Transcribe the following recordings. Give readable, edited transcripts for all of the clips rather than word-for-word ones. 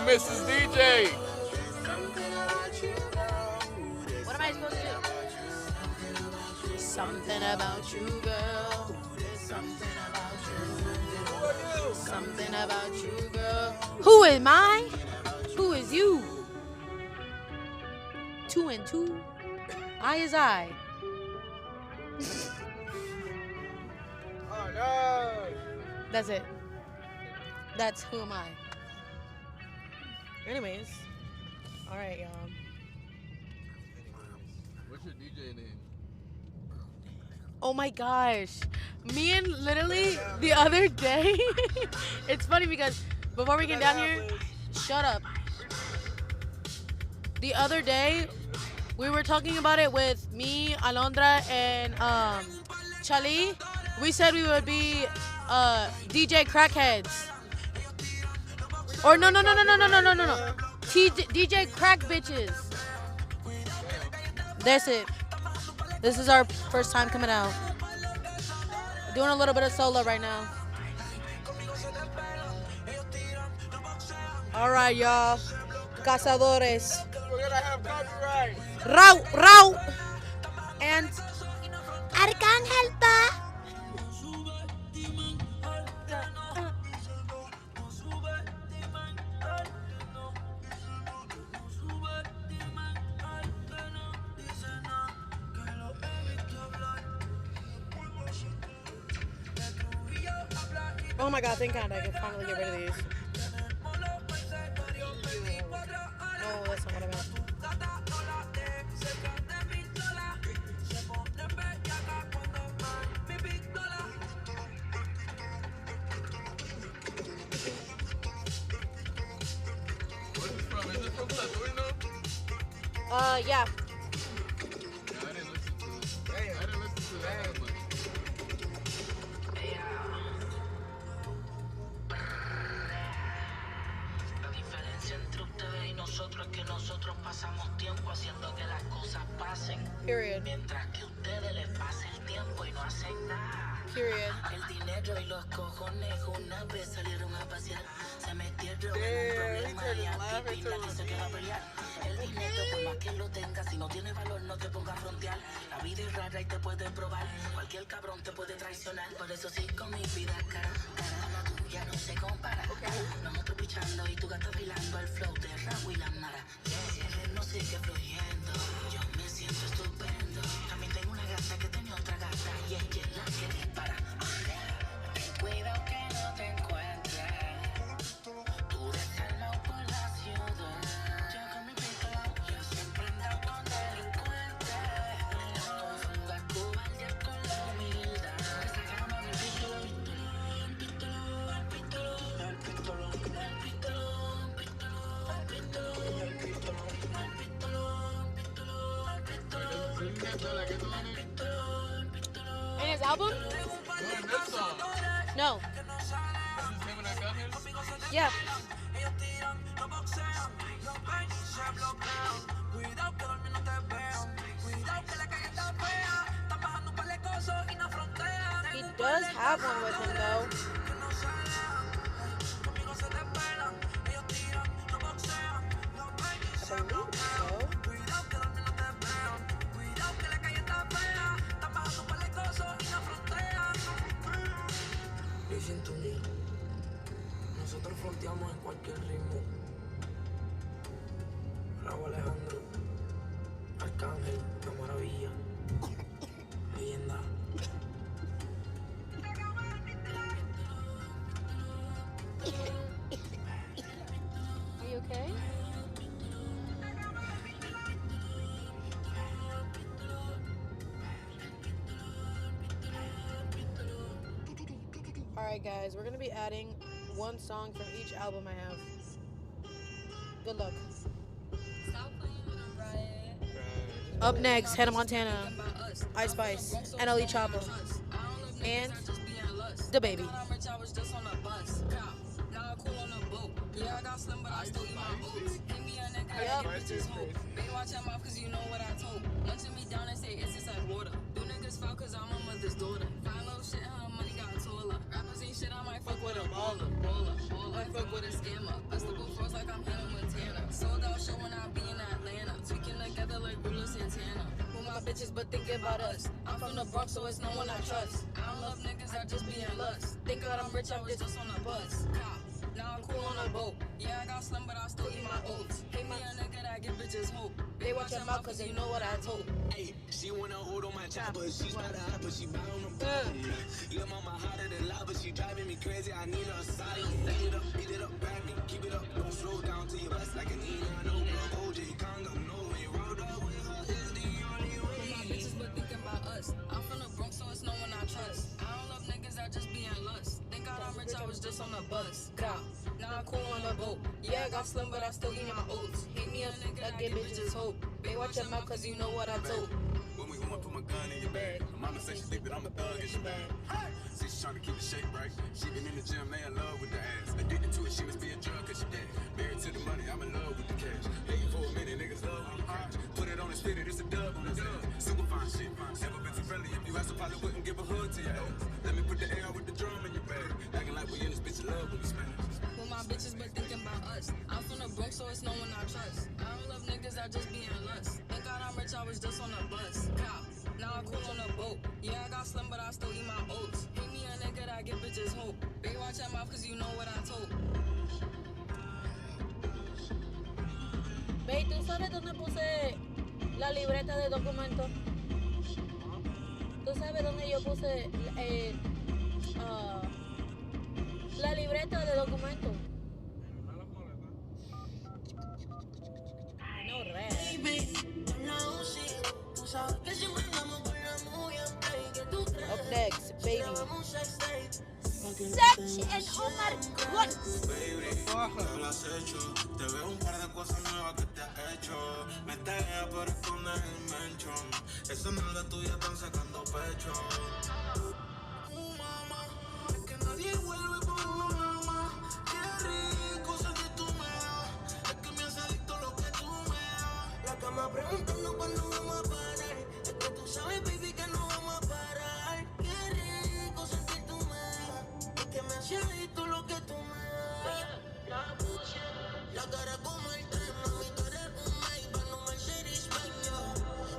Mrs. DJ. What am I supposed to do? Something about you, girl. Something about you. Something about you, girl. Who am I? Who is you? 2 and 2. I is I. Oh no. That's it. That's who am I. Anyways. Alright, y'all. What's your DJ name? Oh my gosh. Me and literally the other day. It's funny because before we get down here, shut up. The other day, we were talking about it with me, Alondra, and Chali. We said we would be DJ crackheads. Or no. DJ crack bitches. That's it. This is our first time coming out. Doing a little bit of solo right now. All right, y'all. Cazadores. We're gonna have copyright. Rau. And Arcángel pa. Oh my god, thank God I can finally get rid of these. No, that's not what I meant. Where's this from? Is this from Saturno? Yeah. Yeah, I didn't listen to this. I didn't listen to that much. Nosotros pasamos tiempo haciendo que las cosas pasen. Period. Mientras que ustedes les pasa el tiempo y no hacen nada. Period. El dinero y los cojones una vez salieron a pasear. Se metieron en un problema y a ti nadie se queda a pelear. El dinero por más que lo tengas, si no tiene valor no te pongas a frontear. La vida es rara y te puede probar. Cualquier cabrón te puede traicionar. Por eso sí con mi vida cara la tuya no se compara. Nosotros pichando y tu gata bailando al flow de Raúl y la Mara. No sigue fluyendo, yo me siento estupendo. También tengo una gata que tiene otra gata y ella es la que dispara. Cuidado que no te encuentres, tú descalmado por la ciudad. Yo con mi pistola, yo siempre ando con delincuentes. Estoy fuga cobarde con la humildad. Sacamos mi pistola, In his album? No, in this song. No. Is this him and Arcángel? Yeah. He does have one with him though. I believe so. Listen to me. Nosotros fronteamos en cualquier ritmo. Raúl Alejandro, Arcángel, la maravilla, leyenda. Are you okay? Alright guys, we're gonna be adding one song from each album I have. Good luck. Up next, Hannah Montana, Ice Spice, NLE Choppa, and the baby. Yep. Watch your mouth cause you know what I told. Munching me down and say it's just like water. Do niggas foul cause I'm a mother's daughter. Fine little shit, her money got taller. Rappers ain't shit, I might fuck with a baller. I fuck with a scammer. Bust the froze like I'm here. thinking about us. I'm from the Bronx, so it's no one I trust. I don't love niggas, I just be in lust. Think God I'm rich, I was just on a bus. Now I'm cool on a boat. Yeah, I got slim, but I still eat my oats. Hate me a nigga that give bitches hope. They watch your mouth, cause they know what I told. Hey, she wanna hold on my job, but she's not hot, but she bound on bone. Lil' mama hotter than lava, she driving me crazy, I need her side. Beat it up, grab me, keep it up, don't slow down till you bust like a Nina. No blood, OJ, Congo, no way, rolled up with her, is the only way. My bitches but thinking about us. I'm from the Bronx, so it's no one I trust. I don't love niggas, I just be in lust. Thank God I'm rich, I was just on a bus. Now I'm cool on a boat. Yeah, I got slim, but I still eat my oats. Hate me a nigga that give bitches hope. They watch your mouth, cause you know what I told. When we going, put my gun in your bag. My mama say she think that I'm a thug and she bad. See, she trying to keep the shape right. She been in the gym, they in love with the ass. Addicted to it, she must be a drug cause she dead. Married to the money, I'm in love with the cash. Hating for a minute, niggas love when you crash. Put it on his fitted, it's a dub on his ass. Super fine shit, never been too friendly. If you ask, I probably wouldn't give a hood to your ass. Let me put the air with the drum in your bag. Acting like we in this bitch love when we smash. Well, my bitches been thinking about us. I'm from the Bronx, so it's no one I trust. I don't love niggas, I just be in lust. Thank God I'm rich, I was just on a bus. Now I'm cool on a boat. Yeah, I got slim, but I still eat my oats. Hate me a nigga that give bitches hope. They watch your mouth, cause you know what I told. Ve, ¿tú sabes dónde puse la libreta de documentos? ¿Tú sabes dónde yo puse la libreta de documentos? No, real. Up next, baby. Sex and Omar One. Te lo has hecho. Te veo un par de cosas nuevas que te has hecho. Me taguea por esconder el mention. Esas nalgas tuyas están sacando pecho. Mamá, es que nadie vuelve por una mamá. Qué rico sé que tú me das. Es que me hace adicto lo que tú me das. La cama preguntando cuándo vamos a parar. Es que tú sabes, baby, que no vamos a parar. Qué rico sentir tu me das. Es que me hace adicto lo que tú me das. La puse, la cara como el tren, mami, tú eres un Maybach, no Mercedes Benz.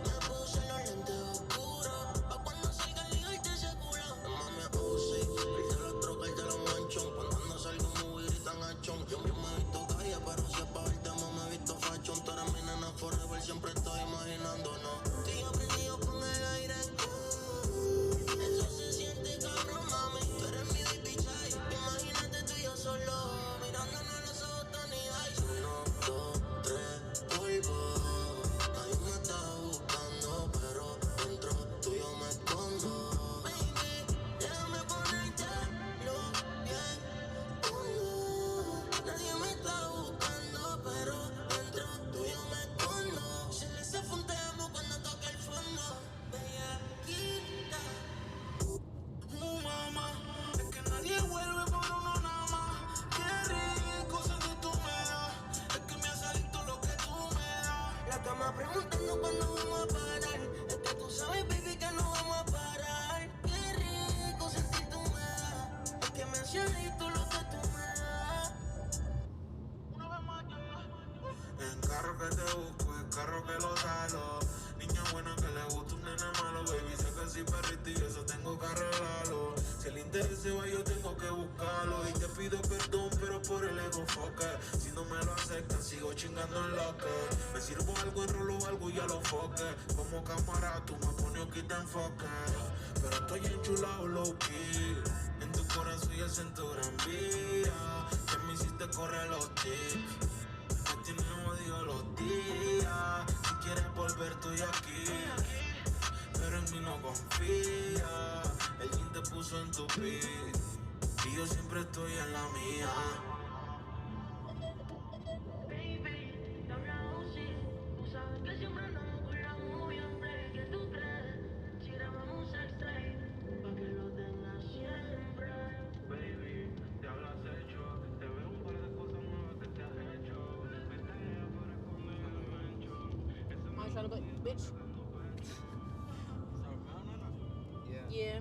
Me puse los lentes oscuros, pa' cuando salga el ligarte ese culo. Mami, sí, el de la troca, el de la manchón. Cuando salgo muy gritan achón. Yo me he visto calla, pero si es pa' verte, me he visto fachón. Tú eres mi nena forever, siempre estoy imaginándonos. Estoy aprendido con el aire. Eso se siente cabrón, mami. Tú eres mi baby child. Imagínate tú y yo solo, mirándonos los ojos, Tony Dice. 1, 2, 3, polvo. Nadie me está buscando, pero dentro tuyo me escondo. Baby, déjame ponértelo bien hondo. Nadie me está buscando, pero dentro tuyo me escondo. Se les afunteamos cuando toca el fondo. Bellaquita. Mamá, es que nadie vuelve por uno nada más. Qué rico sé que tú me das. Es que me hace adicto lo que tú me das. La cama preguntando cuándo vamos a parar. Es que tú sabes, baby, que no vamos a parar. Qué rico sentir tu me das. Es que me hace adicto lo que tú me das. Una vez más yo. En carro que te busco, en carro que lo salo. Niña buena que le gusta un nene malo, baby, sé que si perrito y eso tengo que arreglarlo. Si el interés se va, yo tengo que buscarlo. Y te pido perdón, pero por el ego foque. Si no me lo aceptan, sigo chingando en lo que. Me sirvo algo, enrolo algo y ya lo foque. Como cámara, tú me pones aquí te enfoque. Pero estoy enchulado low key. En tu corazón y el cintura envía. Que me hiciste correr los tips. Me tienes odio los días. Si quieres volver, estoy aquí. Pero en mí no confía. El jean te puso en tu piel. Y yo siempre estoy en la mía. Baby, te hablamos así. Tú sabes que siempre andamos con la movie en play. ¿Qué tú crees? Si grabamos sex tape, pa' que lo tengas siempre. Baby, te hablas hecho. Te veo un par de cosas nuevas que te has hecho. Me taguea por esconder el mention. My son, but bitch. Yeah.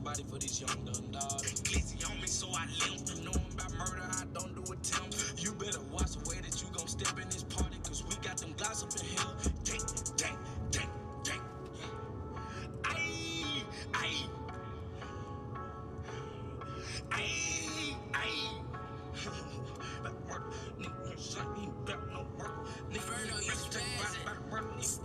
body for this young done dog. Glizzy on me, so I limp. You know I'm about murder, I don't do attempt. You better watch the way that you gon' step in this party, cause we got them glocks up in here. Dang, dang, dang, dang. Ayy, ayy. Ayy, ayy. Back work, nigga, shot me back no work. Nigga, you take back work, nigga,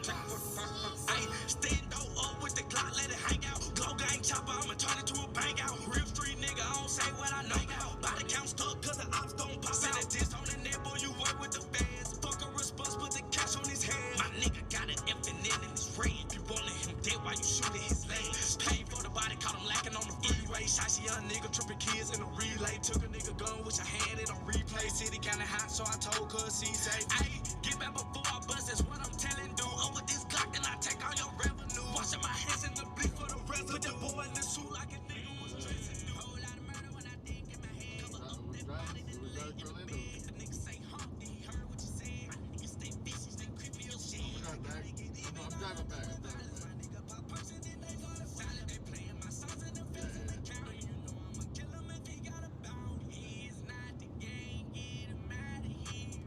take for the fuck. Ayy, stand up with the Glock, let it hang out. Glow gang chopper, I'ma turn it to a bang out. Real street nigga, I don't say what I know. Body count stuck, cause the ops don't pop out. Send a diss on the net, boy, you work with the fans. Fuck a response, put the cash on his head. My nigga got an F and N in his red. You wanted him dead while you shooting his leg. Paid for the body, caught him lacking on the freeway. Shot young nigga, tripping kids in a relay. Took a nigga gun, wish I had it on replay. City kinda hot, so I told cuz he say, ayy, get back before I bust, that's what I'm telling dude. Over this Glock, then I take all your revenue. Washing my hands in the bleed for the residue. Put that boy in the suit like a nigga was dressing new. Whole lot of murder when I think in my head. Cover up that body, then the leg in the bed. The nigga say, huh, then he heard what you said. My nigga stay fishy, stay creepy as shit. I'm driving back. My nigga pop person, then they go to silent. They playing my songs in the fields and the county. You know I'ma kill him if he got a bounty. He's not the gang, get him out of here.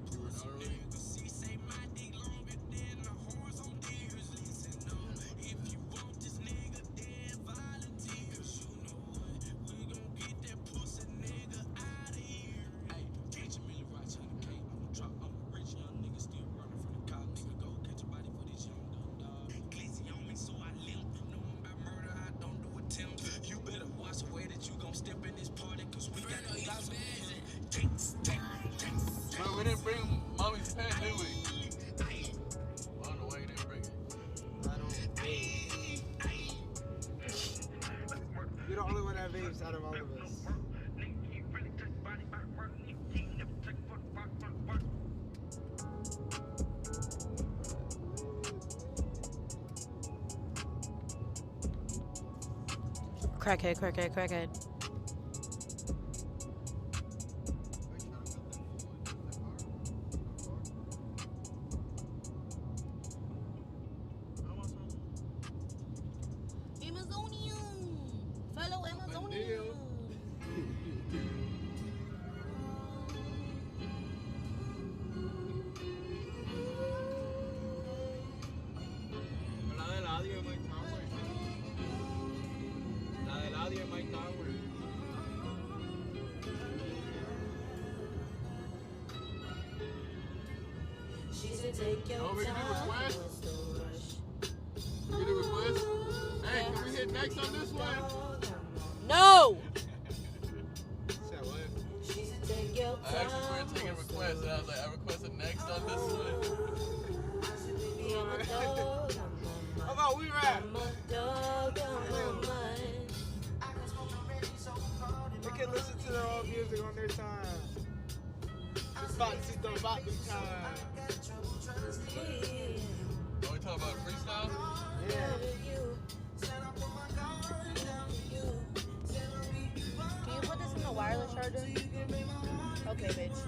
Nigga, she say my dick longer than the horse on deers. Listen up, if you want this nigga dead, volunteers. You know what, we gon' get that pussy nigga out of here. Hey, catch a million right on the cake. I'ma drop, I'm a rich young nigga still running from the cop. Nigga, go catch a body for this young done dog. Glizzy on me, so I limp. Know I'm about murder, I don't do attempt. You better watch the way that you gon' step in this party, cause we got them guys on here. Bro, we didn't bring mommy's pen, did we? I don't know why you didn't bring it. You're the only one that vapes out of all of us. Crackhead. Amazonian! Fellow Amazonian! La del audio de Mike Tower. La del audio de Mike Tower. Oh, we can do request? We can do request? Hey, can we hit next on this one? No! Said what? I asked if we were taking requests, and I was like, I requested next on this one. How about we rap? They can listen to their own music on their time. Despacito, about the time. Are we talking about freestyle? Yeah. Can you put this in the wireless charger? Okay, bitch.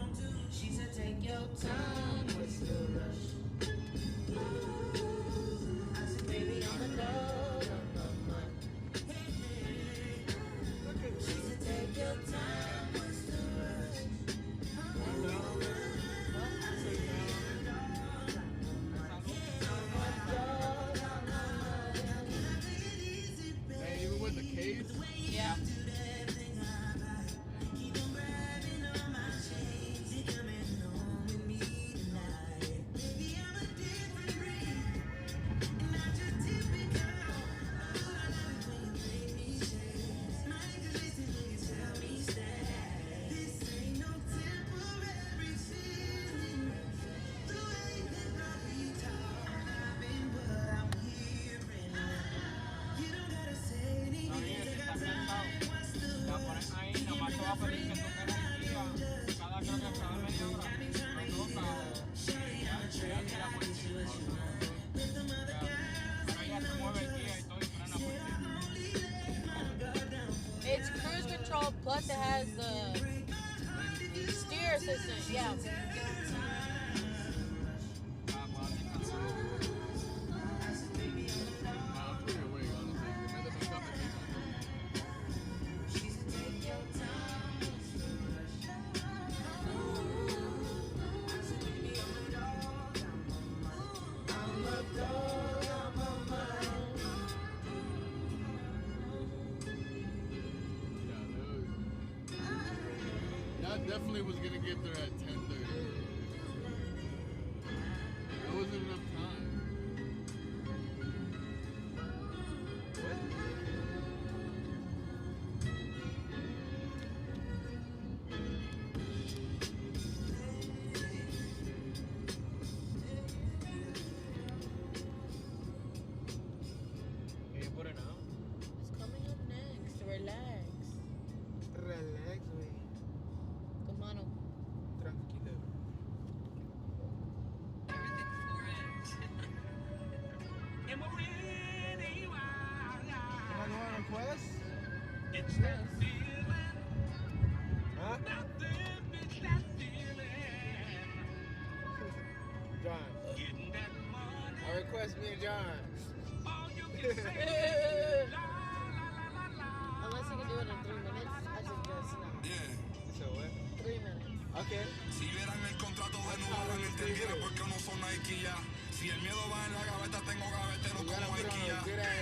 Hey, even with the case? Yeah. It's cruise control plus it has the steer assistant. Yeah. I'm pretty awake, honestly. Maybe there's something to definitely was gonna get there at 10:30. There wasn't enough time. Hey, put it out. It's coming up next. Relax. Relax, güey. Con mano. Tranquilo. Am I going on quest? Huh? John. I request me and John. Unless you can do it in 3 minutes, I suggest no. So what? 3 minutes. Okay. Si vieran el contrato de nuevo, no entendiera por qué no son Nike ya. Si el miedo va en la gaveta, tengo gaveteros como IKEA.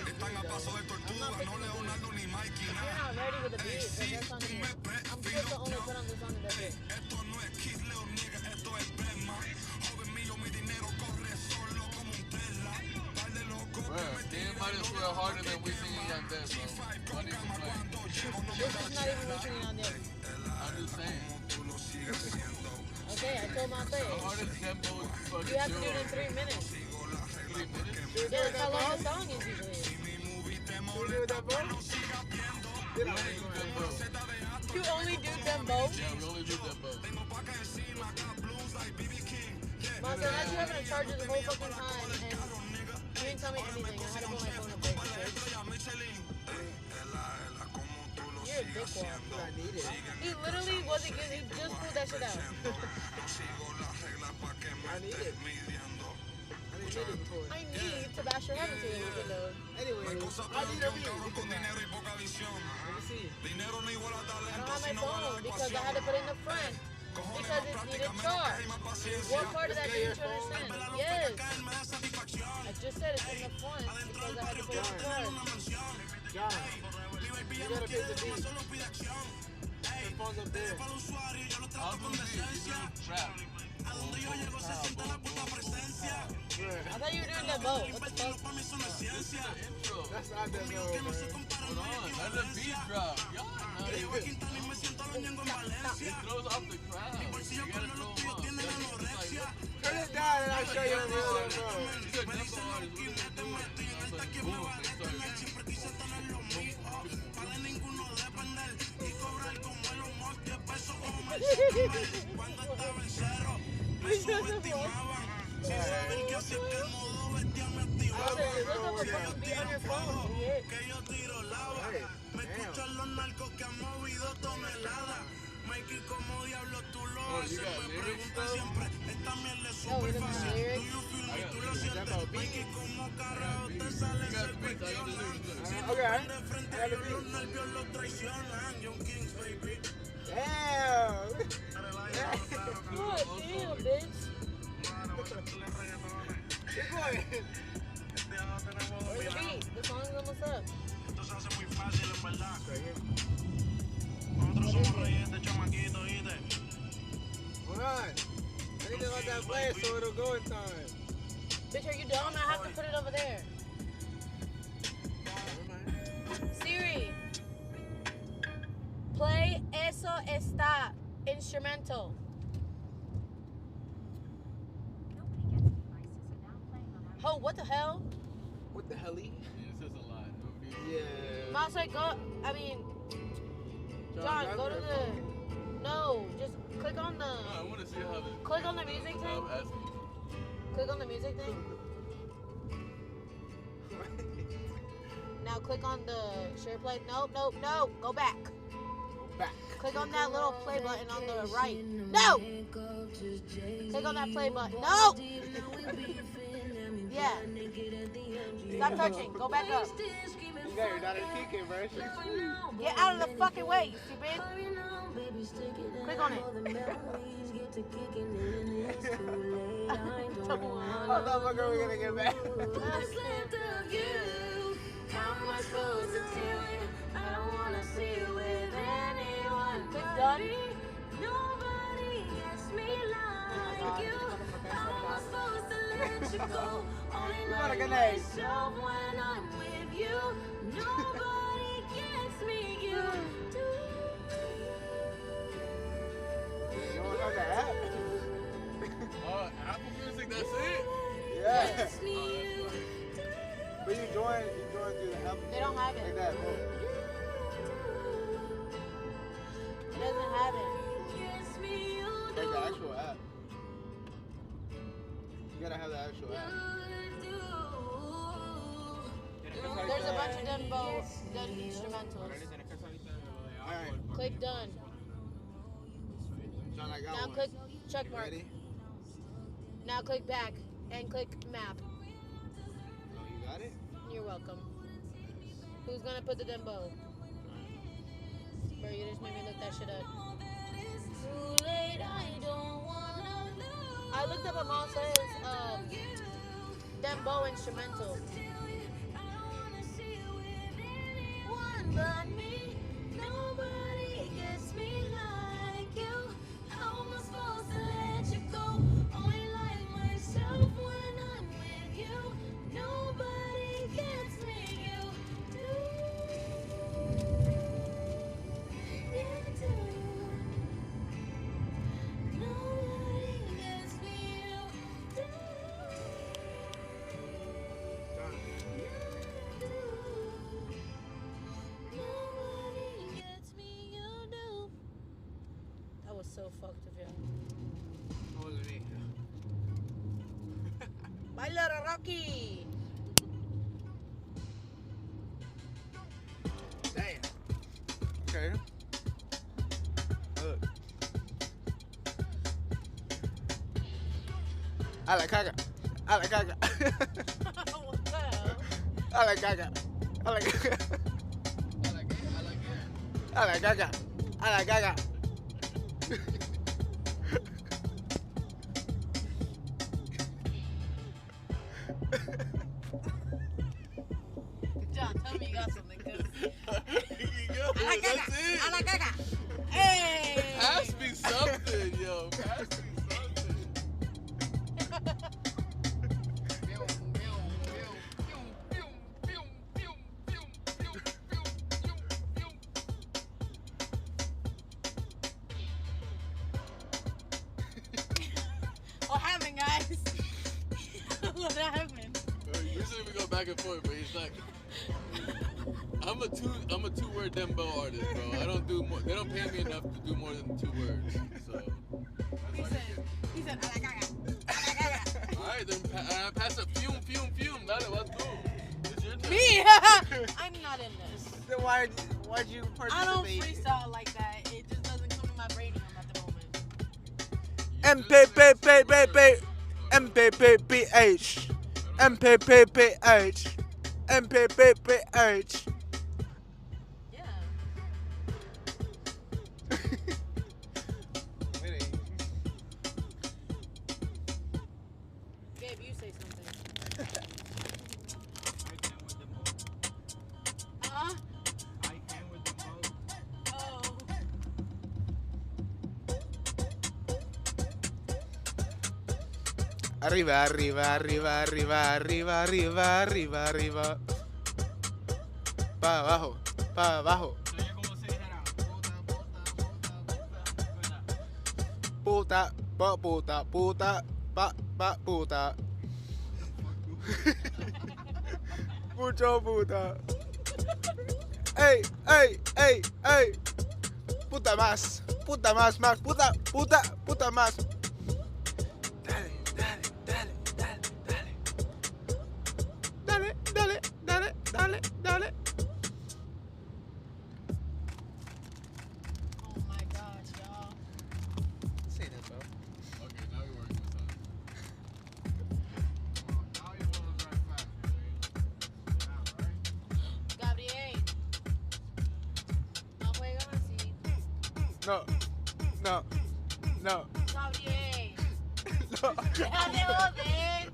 Están a paso de tortuga, no Leonardo ni Mikey. You're not ready with the beat, so that's on you. I'm supposed to only put on this song and that's it. Esto no es Kid Leo, nigga, esto es Besma. Joven mío, mi dinero corre solo como un Tesla. Par de locos que Bro, me game might as well harder than we singing on this, bro. Funny to play. This is not even listening on this. I'm just saying. Okay, I told my The thing. hardest tempo is fucking You have to do it in 3 minutes. 3 minutes? Yeah, that's how long the song is usually. You do that, bro? Did I? You only do them both? Yeah, we only do tempo. Mom, so now you having to charge it the whole fucking time and you didn't tell me anything. I had to put my phone up there. You're a dickwaad. I need it. He literally wasn't giving, he just pulled that shit out. I need it. I need it before. I need to bash your head into the window. Anyway, I need a beat. Let me see. I don't have my phone because I had to put it in the front because it needed charge. What part of that didn't you understand? Yes. I just said it's in the front because I had to put it in the charge. John, you gotta pick the beat. The phone's up there. I'll do this. You do trap. I thought you were doing that boat. What the fuck? This is the intro. That's not that low, man. Hold on. Let the beat drop. Y'all know. It throws off the crowd. You gotta throw them up. That's like, Turn it down and I'll show you the real intro. you got tempo artists. What do they do? It's like, boom. They start. Oh, you got lyrics though? No, we don't have lyrics. I got lyrics. Is that about beat? You got beats. I got the lyrics. Okay, I got the beat. Damn! God damn, bitch. Keep going. Where's the beat? The song's almost up. Right here. Hold on. I need to let that play so it'll go in time. Bitch, are you dumb? I have to put it over there. Siri, play Eso Está instrumental. Oh, what the hell? What the hell? Yeah, it says a lot. Yeah. Mouse, John, go to the. No, just click on the. I want to see how this. Click on the music thing. I'm asking. Click on the music thing. Now click on the share play. Nope. Go back. Back. Click on that little play button on the right. No! Click on that play button. No! Yeah. Stop touching. Go back up. Yeah, you're not a kicking, bro. Get out of the fucking way, you stupid. Click on it. I thought my girl was gonna get back. Click done. go. You got a good name. Myself when I'm with you. Nobody gets me. You do. You don't know the app? Apple Music, that's it? Yeah. Gets me. You do. But you join through the app. They don't have it. Like that. Oh. It doesn't have it. Gets me. You Like do. the actual app. You gotta have the actual app. There's a bunch of done instrumentals. Alright, Click done. John, I got Now one. click check mark. Ready? Now click back and click map. Oh, you got it? You're welcome. Who's gonna put the dembo? Bro, you just made me look that shit up. Too late, I don't wanna lose. I looked up Amon's dembo instrumental. One but me, nobody gets me like you. How am I supposed to let you go? Only like myself when I'm with you. Nobody gets me, you do. You do. Nobody gets me, you do. Nobody gets me, you do. That was so fucked of you. What was it? My little Rocky. Damn. Okay. Look. I like caca. I like caca. What the hell? I like caca. I like caca. I like caca. I like caca. John, tell me you got something. Cause That's it. I like caca. Hey. Pass me something, yo. Pass me something. What happened, guys? What happened? Usually we go back and forth, but he's like, I'm a two-word dembo artist, bro. I don't do more. They don't pay me enough to do more than 2 words. So. He said, I like caca. All right, then pass a fume. Dale, let's go. It's your turn. Me? I'm not in this. Then why'd you participate? I don't freestyle like that. It just doesn't come to my brain at the moment. MPPPPP MPPPH MPPPH MPPPH. Yeah. Gabe, you say something. Oh. Arriba, arriba, arriba, arriba, arriba, arriba, arriba, arriba. Pa' abajo, pa' abajo. Puta, pa' puta, puta, pa' puta. Mucho puta. Ey, ey, ey, ey. Puta más, más, puta más. Dale, dale, dale, dale, dale. Dale, dale, dale, dale, dale. Oh my gosh, y'all. Say that, bro. Okay, now we're working with something. Gabriel. No juegan así. No, no, no, Gabriel. no. Deja de joder.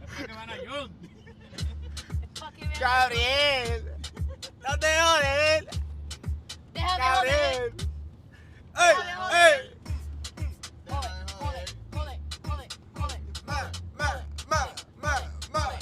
Pa' que vean. Gabriel, no te jodes, Deja de joder. Gabriel. Ey, ey. Jode. Ma, ma, ma, ma, ma.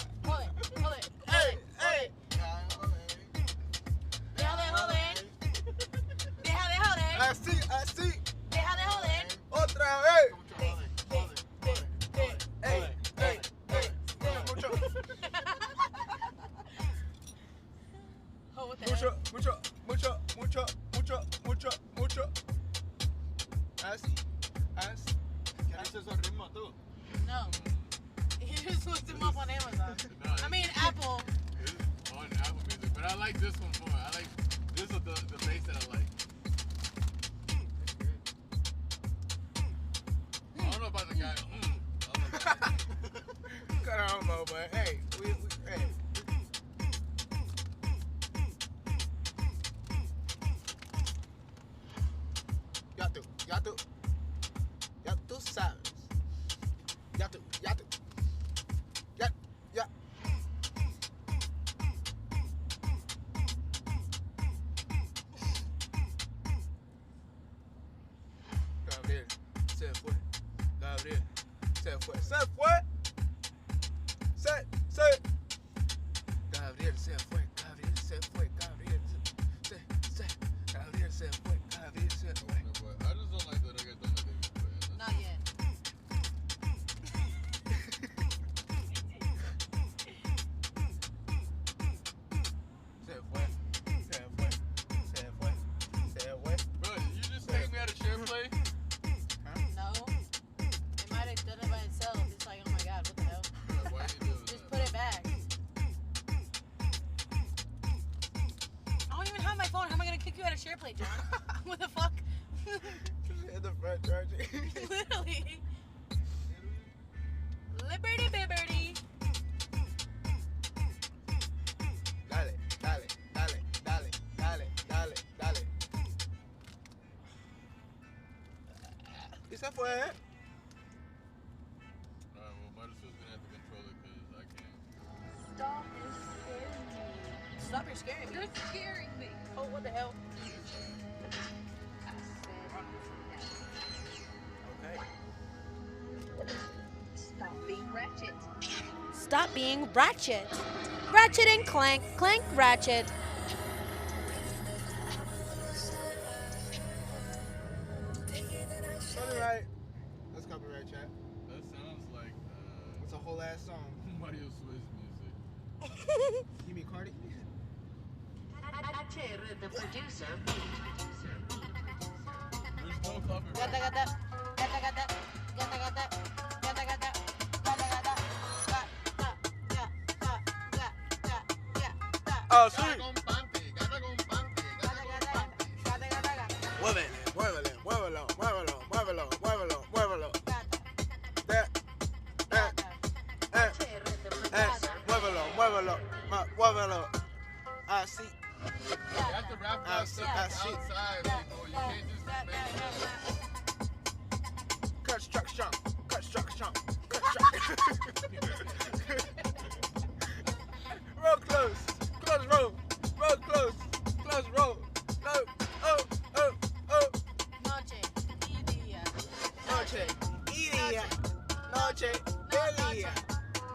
Ya tú sabes. Ya tú. Ya. Gabriel se fue. Gabriel se fue. Se fue. Gabriel se fue. Gabriel se fue. Gabriel se fue. Gabriel se fue. I just don't like the reggaeton that they be playing. Not yet. Bro, you just take me out of share play? No. It might have done it by itself. It's like, oh my god, what the hell? Why you doing Just that? put it back. I don't even have my phone. How am I gonna kick you out of SharePlay, John? What the fuck? In the front charging. Literally. Liberty Bibberty. Dale. Y se fue. Alright, well, Marisu's gonna have to control it because I can't. Stop, you're scaring me. You're scaring me. Oh, what the hell? Okay. Stop being ratchet. Stop being ratchet. Ratchet and clank, clank, ratchet. Copyright. That's copyright, chat. That sounds like It's a whole ass song. Mario Swiss music. You mean Cardi? The producer. There's no copyright. Gata, gata. Gata, gata. Gata, gata. Gata, gata. Gata, gata. Oh, sweet. Gata con panty. Muévelo. Muévelo. Así. You have to rap that stuff outside, people. You can't just make it. Construction. Roll close. Close roll. Roll close. Close roll. No. Oh. Noche. Idia. Noche. Idia. Noche. Delia.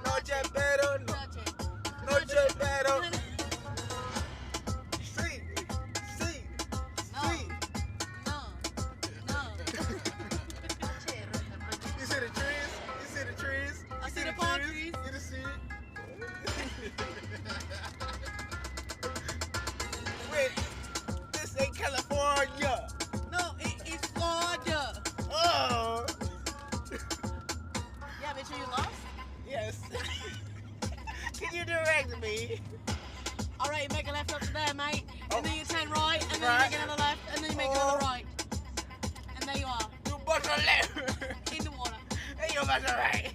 Noche pero no. Noche pero. Sí. No. You see the trees? I see the palm trees. You see it? Wait, this ain't California. No, it's Florida. Oh. Yeah, bitch, are you lost? Yes. Can you direct me? All right, you make a left up to there, mate. Oh. And then you turn right, and then Right. you make another left, and then you make another right. And there you are, You bust a left. in the water. And you bust a right.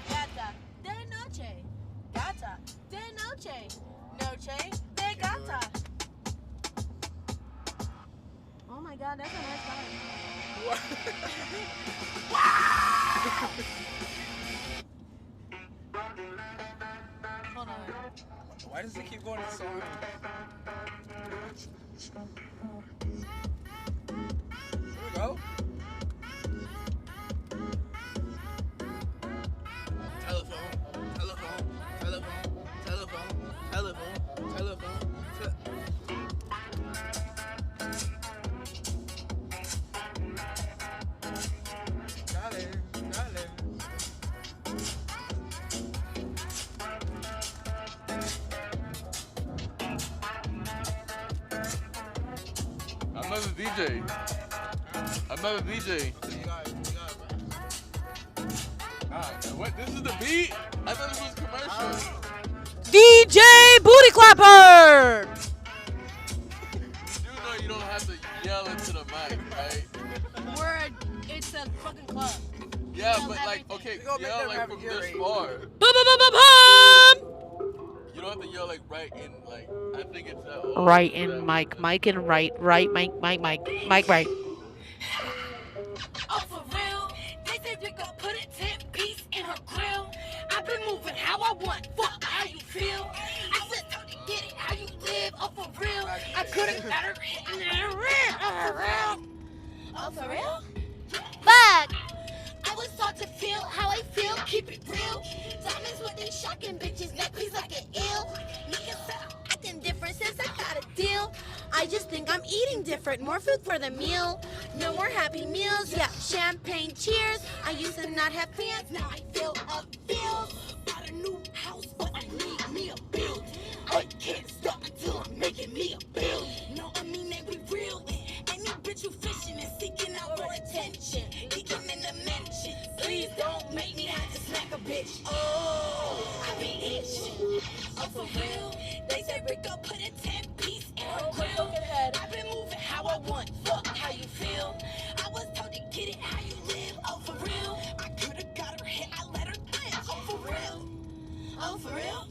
Gata de noche. Gata de noche. Noche de gata. Oh my god, that's a nice Hold on. Why does it keep going so hard? Here we go. Telephone. Darling. I'm not a DJ. What? This is the beat? I thought this was commercial. DJ Booty Clapper! You do know you don't have to yell into the mic, right? It's a fucking club. Yeah, Yell but like, everything. okay, We gonna make yell them like have from a this earring. far. Bum! You don't have to yell like right in, like, I think it's that. Right in mic and right, Mike, right. could've got her hitting in the real. Oh, for real? Fuck! I was taught to feel how I feel, keep it real. Diamonds with these shocking bitches, nappies like an ill. Niggas said I'm acting different since I got a deal. I just think I'm eating different, more food for the meal. No more happy meals, yeah, champagne cheers. I used to not have fans, now I feel a feel. Bought a new house, but I need me a build. I can't stop until I'm making me a bill. No, I mean they be real. Any bitch who fishing and seeking out more attention, geeking in the mention. Please don't make me have to smack a bitch. Oh, I be itching. Oh, for real? They say Rico put a 10-piece in her grill. I've been moving how I want. Fuck how you feel. I was told to get it how you live. Oh, for real? I could've got her hit. I let her live. Oh, for real? Oh, for real?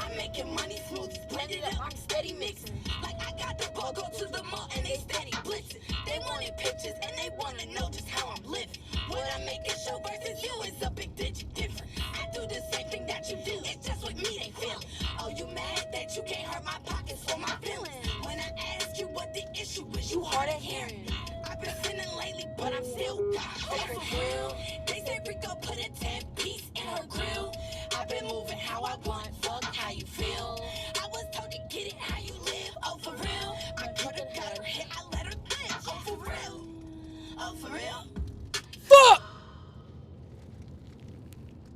I'm making money smooth, blended up, I'm steady mixing. Like I got the ball, go to the mall and they steady blitzing. They wanted pictures and they wanna know just how I'm living. What I make a show versus you is a big digit different. I do the same thing that you do, it's just with me they feel. Oh, you mad that you can't hurt my pockets for my feelings? When I ask you what the issue is, you hard of hearing. I've been sinning lately, but I'm still God-fearing. For real? They say Rico put a 10-piece in her grill. I've been moving how I want, fuck how you feel. I was told to get it how you live, oh for real. I could've got her hit, I let her live, oh for real. Oh for real? Fuck!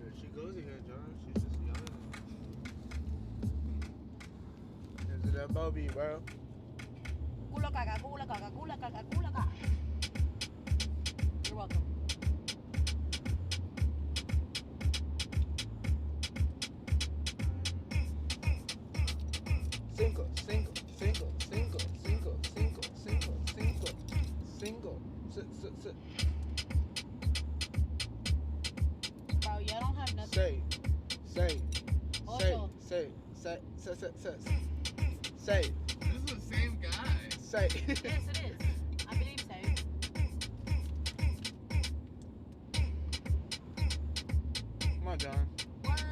There she goes again, John. She's just young. Is it that Bobby, bro? Culo caga, culo caga, culo caga, culo caga. You're welcome. Cinco, cinco, cinco, cinco, cinco, cinco, cinco, cinco, cinco. Sit. Bro, y'all don't have nothing. Say. This is the same guy. Say. Yes, it is. I believe so. Come on, John. What?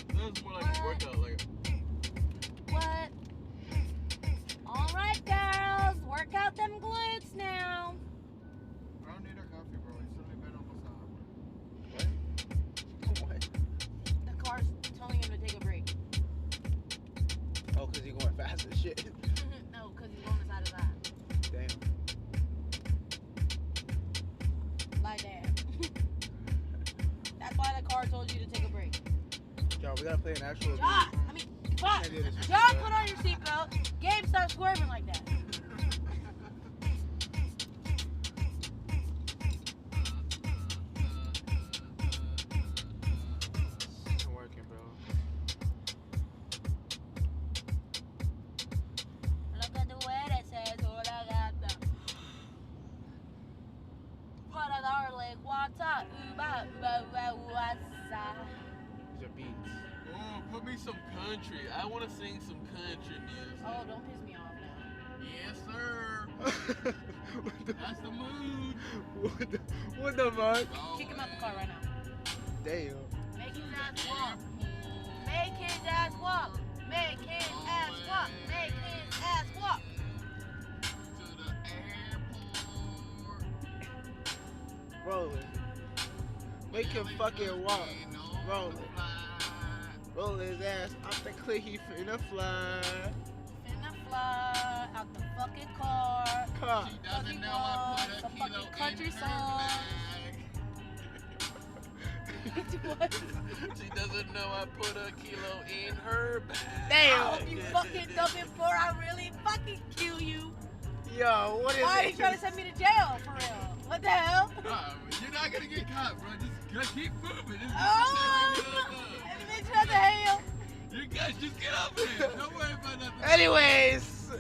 This is more like a workout. Like, What? All right, girls, work out them glutes now. I don't need a coffee, bro. You still need almost What? The car's telling him to take a break. Oh, because you're going fast as shit. No, because he's going inside his eye. Damn. Lie down. That's why the car told you to take a break. John, we gotta play an actual John, game. I mean, fuck. Yeah, this is John, bad. put on your seatbelt. Gabe, stop swerving like that. It's working, bro. Look at the way that says, "Hola gata." Para darle guata, uba, uba, uba, uasa. These are beats. Oh, put me some country. I want to sing some country music. Oh, don't piss me off now. Yes, sir. What the, That's the mood. what the fuck? Kick him out the car right now. Damn. Make his ass walk. Make his ass walk. Make his ass walk. Make his ass walk. To the airport. Rolling. Make him fucking walk. Rolling. Roll his ass off the cliff, he finna fly. Finna fly out the fucking car. Car. She doesn't know I put a Some kilo fucking country in her song. bag. What? She doesn't know I put a kilo in her bag. I Damn. hope you fucking dump it before I really fucking kill you. Yo, what is Why are it? you trying to send me to jail for real? What the hell? You're not gonna get caught, bro. Just keep moving. This is Oh! Bitch, what the hell? You guys just get up here. Don't worry about nothing. Anyways.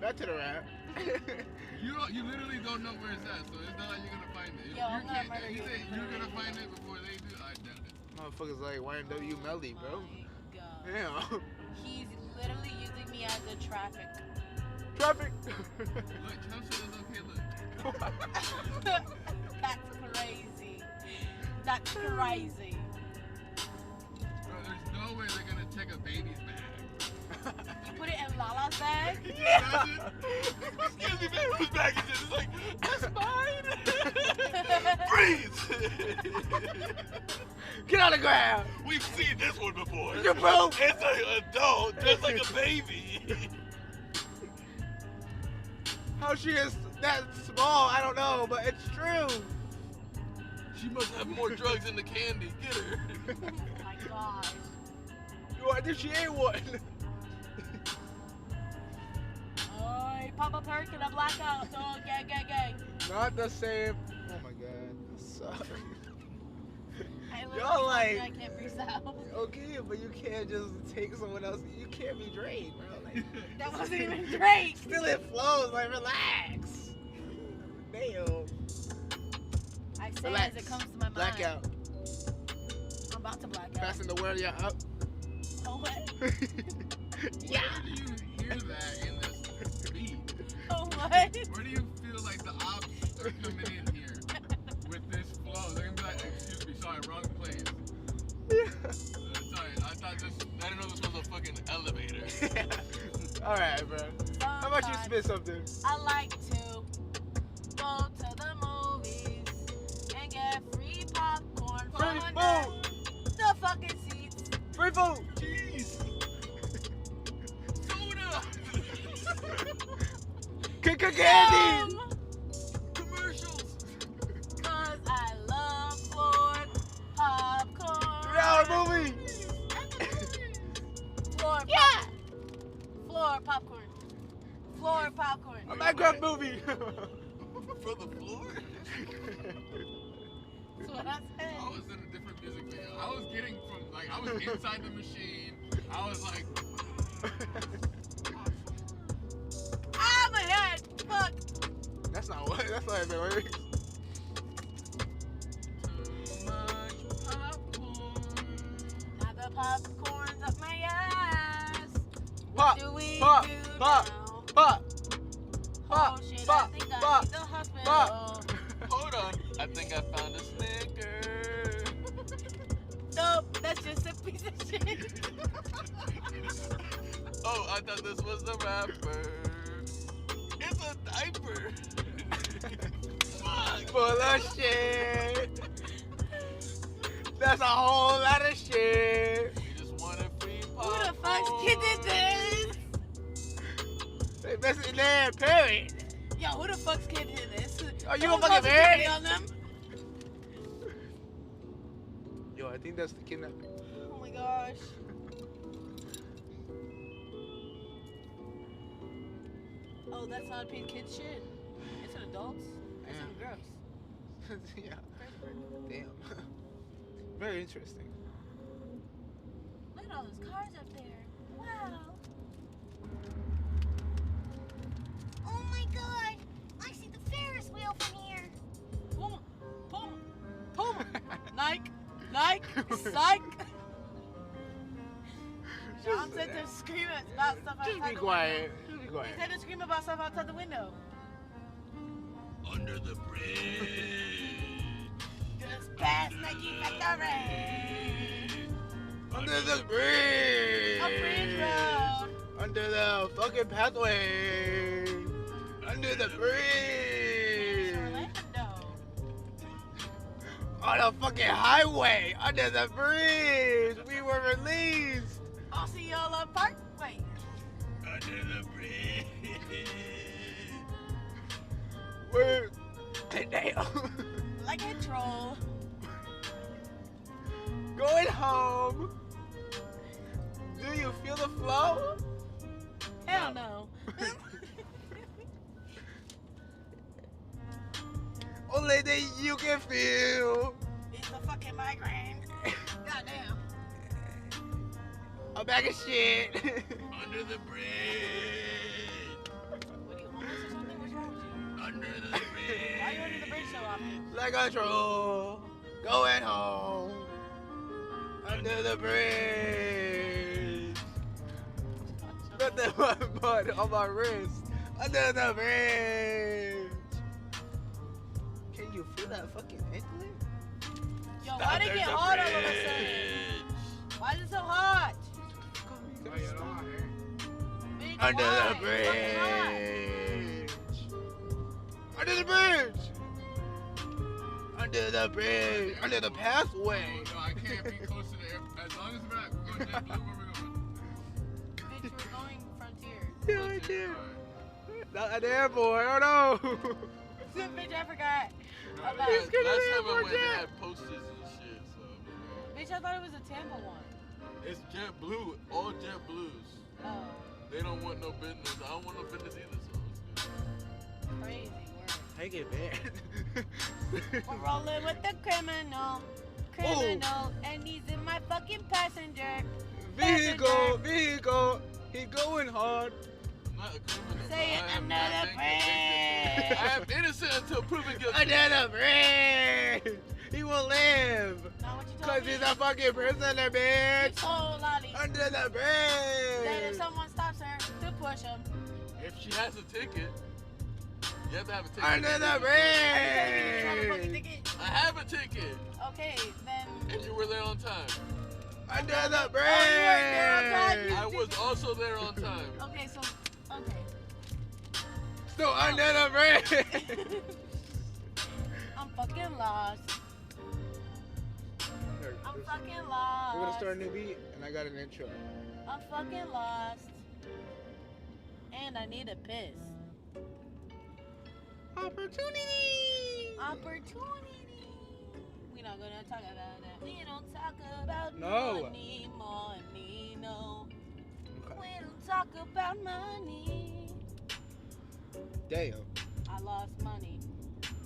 Back to the rap. You literally don't know where it's at, so it's not like you're gonna find it. Yo, I'm gonna murder You you. say you're gonna find it before they do. I doubt it. Motherfuckers like YNW Melly, bro. My God. Damn. He's literally using me as a traffic. Traffic. Look, Trump said it's okay. Look. That's crazy. That's crazy. Bro, there's no way they're gonna check a baby's bag. I say? Yeah. Excuse me, man, whose bag is this? It's like, that's mine. Breathe. Get on the ground. We've seen this one before. You broke. It's an adult, just like a baby. How she is that small, I don't know, but it's true. She must have more drugs in the candy. Get her. Oh my gosh. What if she ain't one? Oh, pop a perk and a blackout. Oh, gang. Not the same. Oh my god. Sorry. I Y'all like- I can't freestyle. Okay, but you can't just take someone else. You can't be drained, bro. Like, That wasn't even Drake. still it flows. Like, relax. Damn. I say Relax. as it comes to my mind. Blackout. I'm about to black out. Fasten the word, yeah, up. Oh, what? Yeah. Where do you hear that in this beat? Oh, what? Where do you feel like the ops are coming in here with this flow? They're gonna be like, excuse me, sorry, wrong place. Sorry, I didn't know this was a fucking elevator. Alright, bro. How about you spit something? I like to go to the movies and get free popcorn for Free under food. the fucking seats. Free food. Jeez. Soda. Candy. Commercials. Cause I love floor popcorn. 3 hour movie. Floor Yeah. Floor popcorn. Floor popcorn. A Minecraft movie. For the floor? That's what I said. I was in a different music video. I was getting from, like, I was inside the machine. I was like, Ah, my head. Fuck. That's not the lyrics. too much popcorn. Now the popcorn's up my ass. Pop, Do we pop, do pop, now? pop, Oh pop, shit, pop, I think I pop, need the hospital. pop. Hold on. I think I found a Snicker. Nope, that's just a piece of shit. Oh, I thought this was the rapper. It's a diaper. Fuck. Full of shit. That's a whole lot of shit. We just wanted free Who popcorn. the fuck's kid did this? They messing there, parent. Yo, who the fuck's kid did this? Are you Someone a fucking post security parent? on them? Yo, I think that's the kidnapping. Oh my gosh. Oh, that's not a kid shit. It's an adults. It's an gross. Yeah. Damn. Very interesting. Look at all those cars up there. Wow. Oh my god! I see the Ferris wheel from here! Boom, boom, boom. Nike, Nike, Nike. John said to scream about stuff outside Just be the quiet. Just be window. quiet. He said to scream about stuff outside the window. Under the bridge. Just past Nike Factory. Under the bridge. A bridge road. Under the fucking pathway. Under the bridge. Orlando. On a fucking highway. Under the bridge. We were released. Osceola Parkway. Under the bridge. We're damn. Like a troll. Going home. Do you feel the flow? Hell no. Only that you can feel. It's the fucking migraine. Goddamn. A bag of shit. Under the bridge. What are you, homeless or something? What's wrong with you? Under the Why are bridge. you under the bridge so often? Like a troll. Going home. Under the bridge. Got that mud on my wrist. Under the bridge. Can you feel that fucking inkling? Yo, why did it get hot all of a sudden? Why is it so hot? Bitch, Under Why? the It's fucking hot. bridge. Under the bridge. Under the bridge. Under the pathway. No, I can't be close to the air. As long as we're not going JetBlue, where we going? Bitch, we're going Frontier. Yeah, I did. Not at the airport. Oh no. Bitch, I forgot. No, About- last It's gonna time be I went, more they jet. had posters and shit, so. Bitch, I thought it was a Tampa one. It's JetBlue, all JetBlues. Oh, They don't want no business. I don't want no business either, so it's good. crazy word. Take it, man. We're rolling with the criminal. And he's in my fucking passenger. Vehicle. He going hard. I'm not a criminal. Say it I am under not the innocent. bridge. I am innocent until proven guilty. Under the bridge. He will live. Not what you told Cause me. he's a fucking prisoner, You bitch. told Lolly Under the that if bridge. someone stops her, to push him. If she has a ticket, you have to have a ticket. Under the Are you trying to book a bridge. ticket? I have a ticket, Okay, then. and you were there on time. Under the Oh, you weren't there on time, bridge. you- I was also there on time. Okay, so. Okay. Still under the bridge. I'm fucking lost. I'm fucking lost. We're gonna start a new beat, and I got an intro. I'm fucking lost. And I need a piss. Opportunity. Opportunity. We're not gonna talk about that. We don't talk about No. money, no. Okay. We don't talk about money. Damn. I lost money.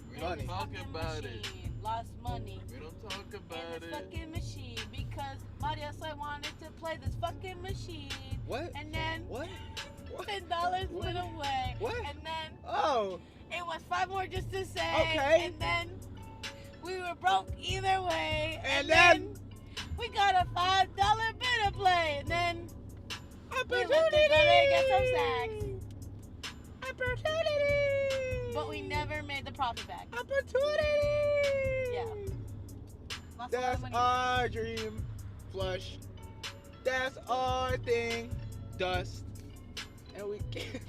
We In don't this talk fucking about it. machine. Lost money. We don't talk In about this it. fucking machine because Maria Soy wanted to play this fucking machine. What? And then What? What? $10 What? went away. What? And then Oh. it was 5 more just to say. Okay. And then we were broke either way. And then we got a $5 bit of play. And then we went to opportunity. go and get some snacks. Opportunity. But we never made the profit back. Opportunity. Yeah. Lost a lot of That's money. our dream. Flush. That's our thing. Dust. And we can't.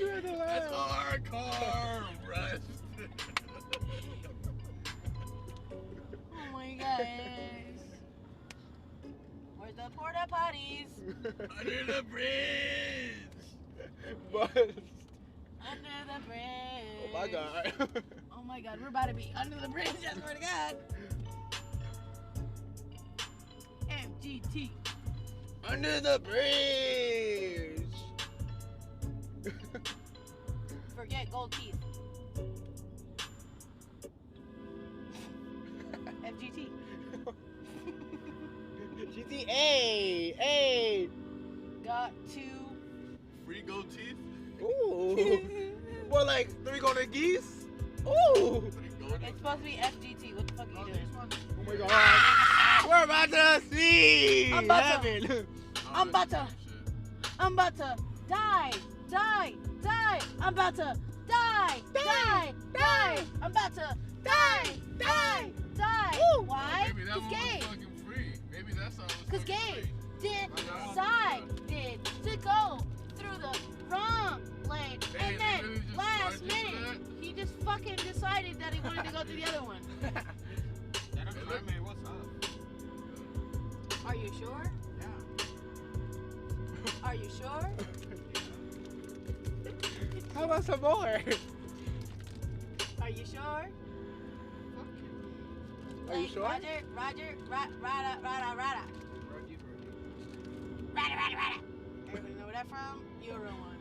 That's our car rest. Oh my gosh. Where's the porta potties? Under the bridge. But, Under the bridge. oh my god. Oh my god, we're about to be under the bridge, I swear to God. MGT. Under the bridge. Forget gold teeth. FGT. GTA. Hey. Got to. Free gold teeth. Ooh. More like 3 golden geese. Ooh. Free gold. It's supposed to be FGT. What the fuck are you doing? Oh my god. We're about to see I'm about to- heaven. I'm about to. I'm about to die. I'm about to die. I'm about to die. Why? Maybe that Cause one gay. was fucking free. Maybe that's how it was. Cause fucking gay free. decided to go through the wrong lane, Hey, and they then really just last charged you for minute he just fucking decided that he wanted to go to the other one. What's up? Are you sure? Yeah. Are you sure? How about some more? Are you sure? Are you sure? Roger, rada. Rada. Everybody know where that from? You're a real one.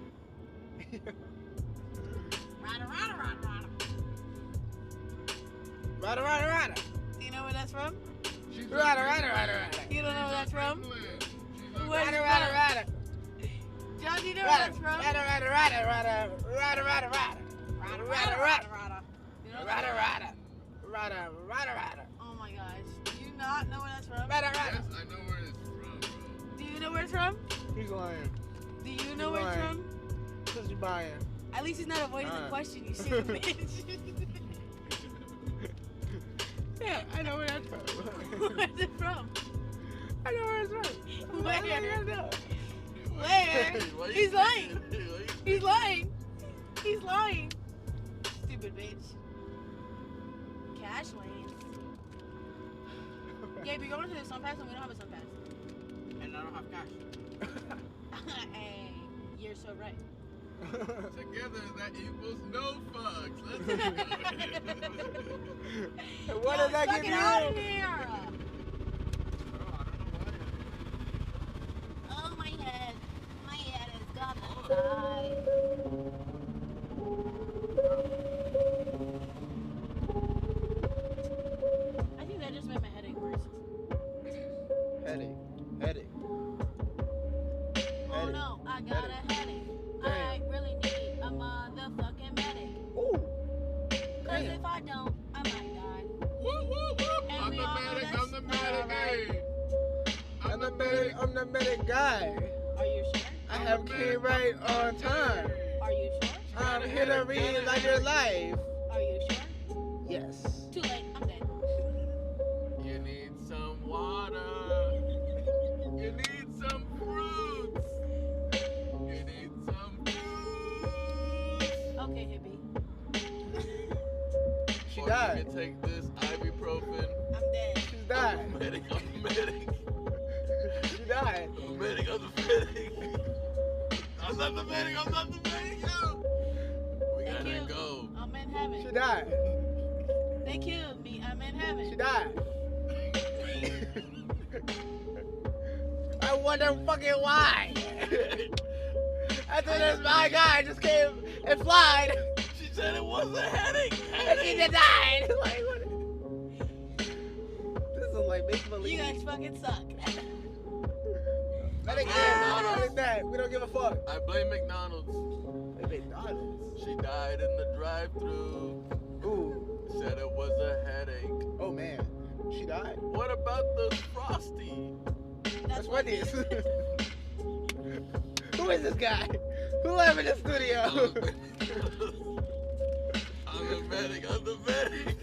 Rada. Do you know where that's from? Rada. You don't know where that's from? Where's it Rada. from? John, do you know where that's from? Rada. You know where that's from? Rada. Oh my gosh. Do you not know where that's from? Yes, I know where it's from, bro. Do you know where it's from? He's lying. Do you know where it's lying. from? Cause you're buying. At least he's not avoiding the question, you stupid bitch. Yeah, I know where that's from. Where's it from? I know where it's from. Where? I know. Why you He's lying. singing? Why you He's lying. He's lying. Stupid bitch. Cash lane. Gabe, you're going to the sun pass and we don't have a sun pass. And I don't have cash. Hey, you're so right. Together that equals no fucks. Let's go. And what does that Fuck give it you? out of here. Oh, my head. My head is gonna die. I think that just made my headache worse. Headache. Oh no, I got a headache. I really need a motherfucking medic. Ooh. Cause Damn. if I don't, I might die. Woo, woo, woo. And I'm we the all know medic. that's I'm the medic. not right. Hey. I'm the medic guy. Are you sure? I have came right on time. Are you sure? I'm here to relive your life. Are you sure? Yes. Too late, I'm dead. You need some water. You need some fruits. You need some fruits. Okay, hippie. She Or died. You can take this ibuprofen. I'm dead. She's died. I'm the medic. I'm the medic. She died. I'm the medic. I'm the medic. I'm not the medic. I'm not the medic. Yo. We Thank gotta you. go. I'm in heaven. She died. They killed me. I'm in heaven. She died. I wonder fucking why. After this, my guy just came and flied, She said it was a headache. and she just died. Like, what? This is like make believe. You guys fucking suck. Let it go. Let it die. We don't give a fuck. I blame McDonald's. Hey, McDonald's. She died in the drive-thru. Ooh. Said it was a headache. Oh man. She died. What about the Frosty? That's Wendy's. Who is this guy? Who live in the studio? I'm the medic. I'm the medic.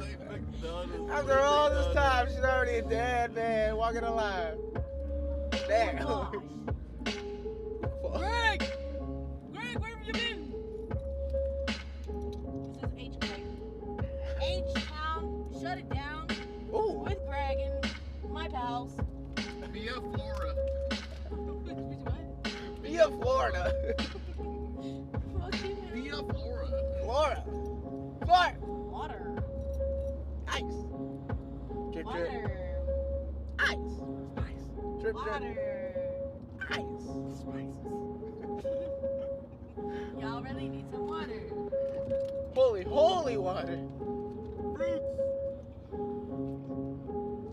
Like McDonald's. After all this time, she's already dead, man. Walking alive. Damn. Oh, Greg! Greg, where have you been? This is H. Greg. H-Town, shut it down. Ooh. With Greg and my pals. Mia Flora. Via Florida. Fuck you, man. Mia Flora. Florida. Florida. Water. Ice. Drip, drip. Water. Ice. Ice. Drip, drip. Water. Ice. Y'all really need some water. Holy water.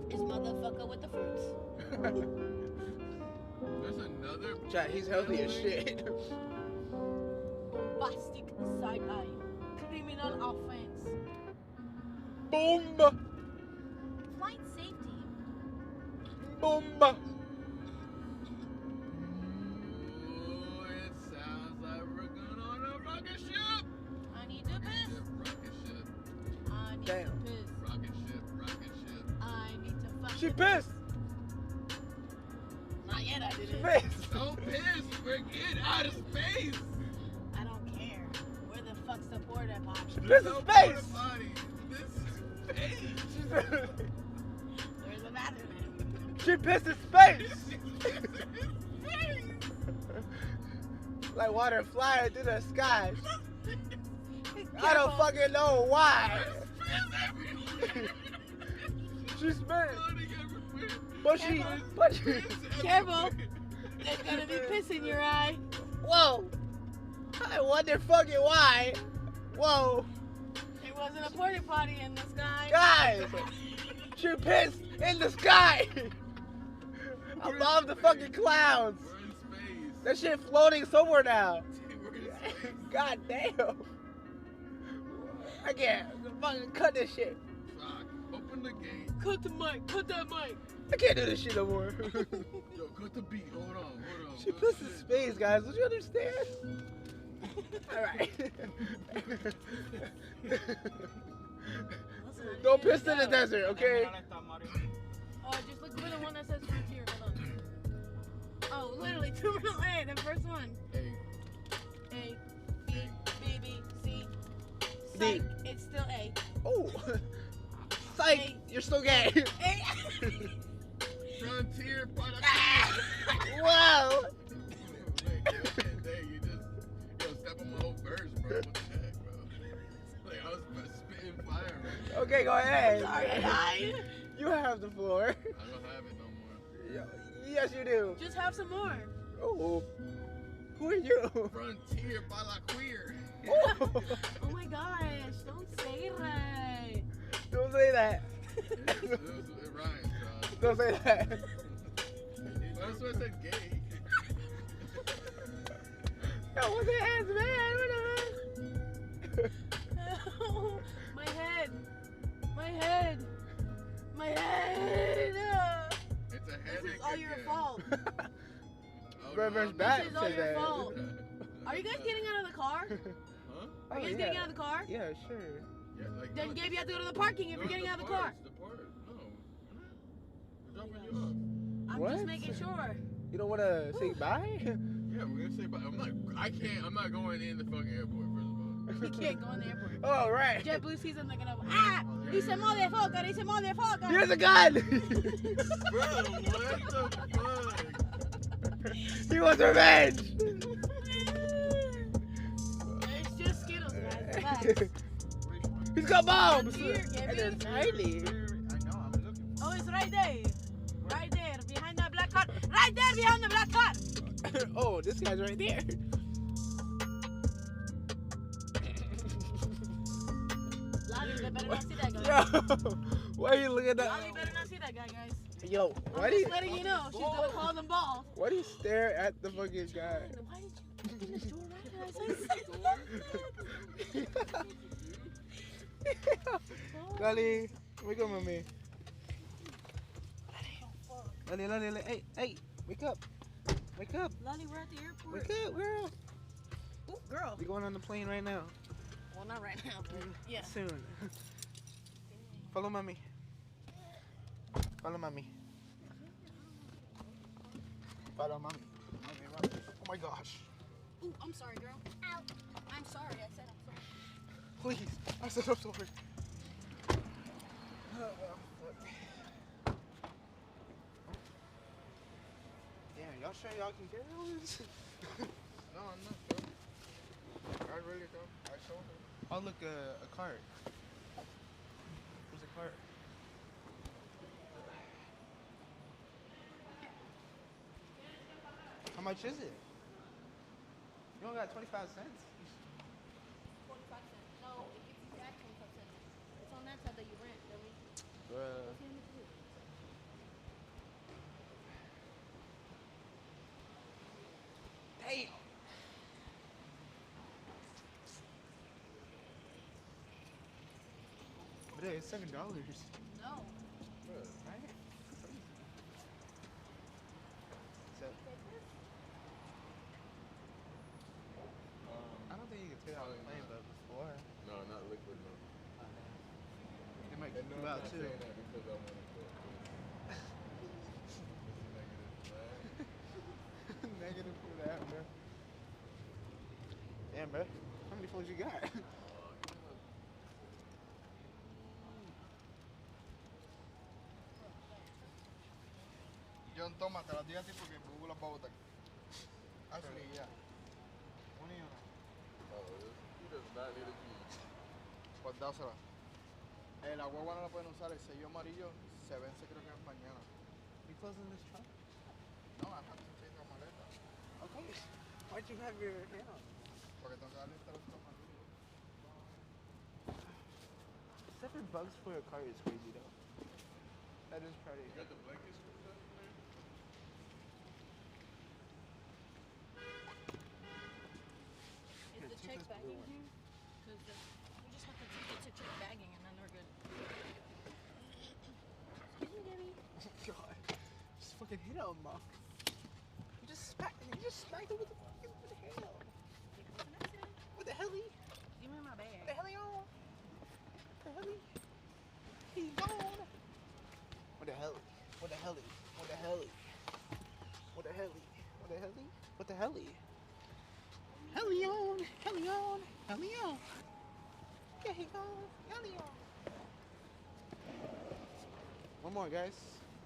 This motherfucker with the fruits. There's another. Chat, he's healthy as shit. Bombastic side-eye. Criminal offense. Boom. Flight safety. Boom. Ooh, it sounds like we're going on a rocket ship. I need to piss. Rocket ship. I need Damn. to piss. Rocket ship. Rocket ship. I need to fuck. She pissed. Not yet, I She didn't. pissed. So pissed. We're getting out of space. I don't care. Where the fuck's the porta potty? This is space. Body. This is space. Where's the bathroom? She pissed in space. Like water flying through the sky. I don't fucking know why. She spit. But she. Careful. There's gonna be piss in your eye. Whoa. I wonder fucking why. Whoa. There wasn't a porta potty in the sky. Guys. She pissed in the sky. Above the fucking clouds. We're in space. That shit floating somewhere now. We're in space. God damn. I can't fucking cut this shit. Fuck. Open the gate. Cut the mic. Cut that mic. I can't do this shit no more. Yo, cut the beat. Hold on. She pissed in space, guys. Don't you understand? Alright. Don't piss in the desert, okay? Oh, just look for the one that says frontier. Hold on. Oh, literally, Wait, terminal A, the first one. A. A, B, B, B, C. D. Psych, it's still A. Oh. Psych, A. you're still gay. A. Frontier product. Wow. You just step on my whole verse, bro. What the heck, bro? Like I was spitting fire, man. Okay, go ahead. Sorry, I died. You have the floor. I don't have it no more. Yes, you do. Just have some more. Oh. Who are you? Frontier by la queer. Oh. Oh my gosh, don't say that. Don't say that. It rhymes, bro. Don't say that. That's why I said gay. That was an ass man. Oh, my head. My head. My head. It's a This headache. is all your again. fault. Oh, Reverse no, back This is all to your that. fault. Are you guys getting out of the car? Huh? Are you guys getting out of the car? Yeah, sure. Yeah, like, Then no, Gabe, you have to go to the parking if no, you're getting the out of the car. parts, the part. No. We're dropping you off. I'm What? just making sure. You don't want to say bye? Yeah, we're gonna say bye. I'm not going in the fucking airport, first of all. You can't go in the airport. All right. JetBlue sees him, they're gonna dice motherfucker, dice motherfucker. Here's a gun. Bro, what the fuck? He wants revenge. It's just Skittles, guys. Relax. He's got bombs. Here, And they're Gabby. tiny. Oh, it's right there. Right there, behind that black car. Right there, behind the black car. Oh, this guy's right there. Lolly, they better not see that guy. Yo, why are you looking at Lolly that? better not see that guy, guys. Yo, why I'm do you? just letting you know. She's gonna call them balls. Why do you stare at the fucking guy? Why did you open this door right now? Lali, wake up, mommy. Lali, hey, wake up. Wake up. Lolly, we're at the airport. Wake up, girl. Ooh, girl. We're going on the plane right now. Well, not right now, but yeah. Soon. Follow mommy. Follow mommy. Follow mommy. Oh my gosh. Ooh, I'm sorry, girl. Ow. I'm sorry. I said I'm sorry. Please. I said I'm sorry. Yeah, y'all sure y'all can get this? No, I'm not sure. I really don't. I showed him. Oh, look, a cart. There's a cart. How much is it? You only got 25 cents? 25 cents. No, it gives you back 25 cents. It's on that side that you rent, dummy. Damn! But it's $7. No. Right? So, I don't think you can take out the plane, but before. No, not liquid, no. They might And kick no, you I'm out not too. saying that because I want to quit. Negative for that, bro. Damn, bro. How many phones you got? John, toma, te las di a ti porque Google las va a botar. Ashley, ya. Una y una. He does not need a key. Pues dásela. La guagua no la pueden usar, el sello amarillo se vence creo que es mañana. You closing this trunk? No, I have to take la maleta. Okay. Why'd you have your hand on? Porque tengo que darle esta los amarillos. Seven bucks for a car is crazy though. That is pretty. You got the blankets for that in there? Is the check bagging here? Because we just have to take it to check bagging and then we're good. Excuse me, Debbie. God. Just fucking hit him, Mom. You just smacked him with the fucking, what the hell? What the hell? Give me my bag. What the hell, y'all? What the hell? He's gone. What the hell? What the hell? What the hell? What the hell? What the hell? heli? What the heli? Helion! Helion! Helion! There he goes! Helion! One more, guys.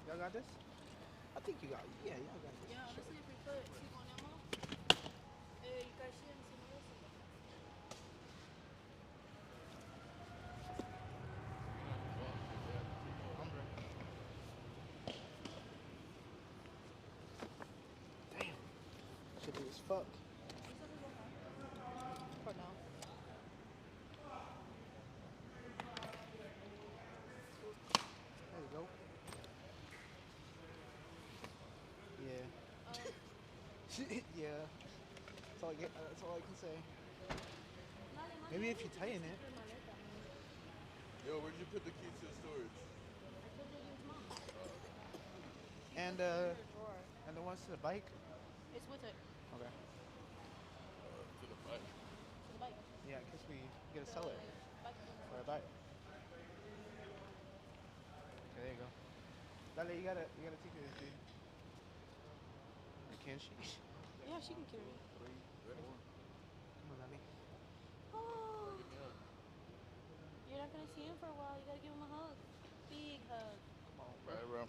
Y'all got this? I think you got it. Yeah, y'all got this. Yeah, honestly, if we put tipo Nemo, you guys see him, see him. Damn. Should be as fuck. For now. There you go. Yeah. Yeah. That's all I can say. Maybe if you tighten it. Yo, where'd you put the keys to the storage? And the ones to the bike? It's with it. Okay. To the bike. To the bike. Yeah, in case we get a seller for a bike. Okay, there you go. Dale, you gotta take it with you. Or can she? Yeah, she can carry it. Come on, Dale. Oh, you're not gonna see him for a while. You gotta give him a hug. Big hug. Right, bro.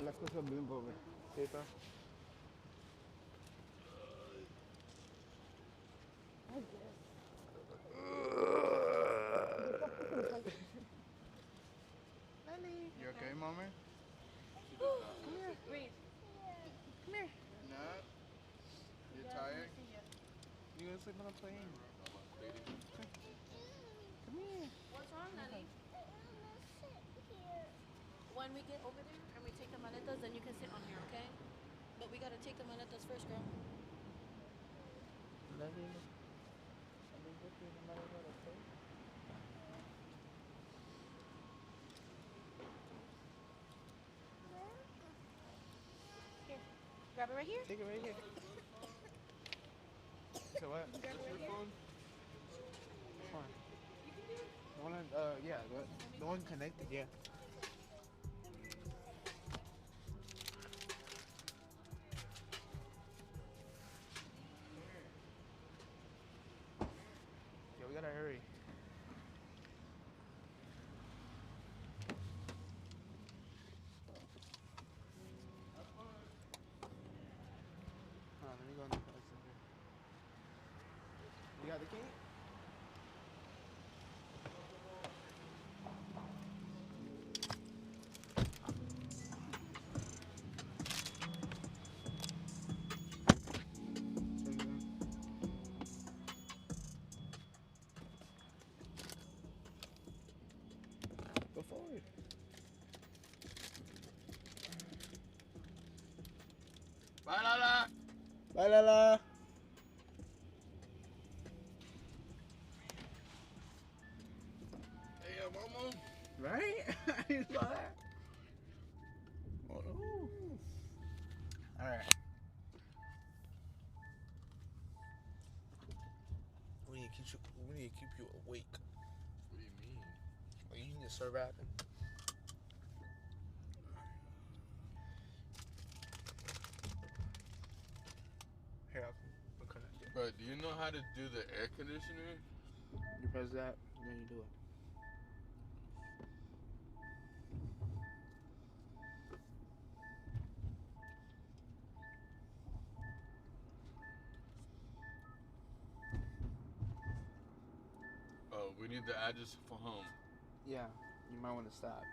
Las cosas bien, pobre. Sí, está. You okay, mommy? Come here, breathe. Come here. Not? You tired? You gonna sleep on a plane? Come here. What's wrong, Nelly? When we get over there and we take the maletas, then you can sit on here, okay? But we gotta take the maletas first, girl. Here. Grab it right here. Take it right here. So what? Grab it right here. Come on. The one, yeah, the one connected, yeah. Yeah, we gotta hurry. Hold on, let me go in the passenger. You got the key? Go forward. Bye, Lala. Bye, Lala. Hey, mama. Right? You saw that? Oh, no. All right. We need to keep you awake. What do you mean? Like, you need to start rapping. Here, I'll connect it. Bro, do you know how to do the air conditioner? You press that, and then you do it. Oh, we need the address for home. Yeah, you might want to stop.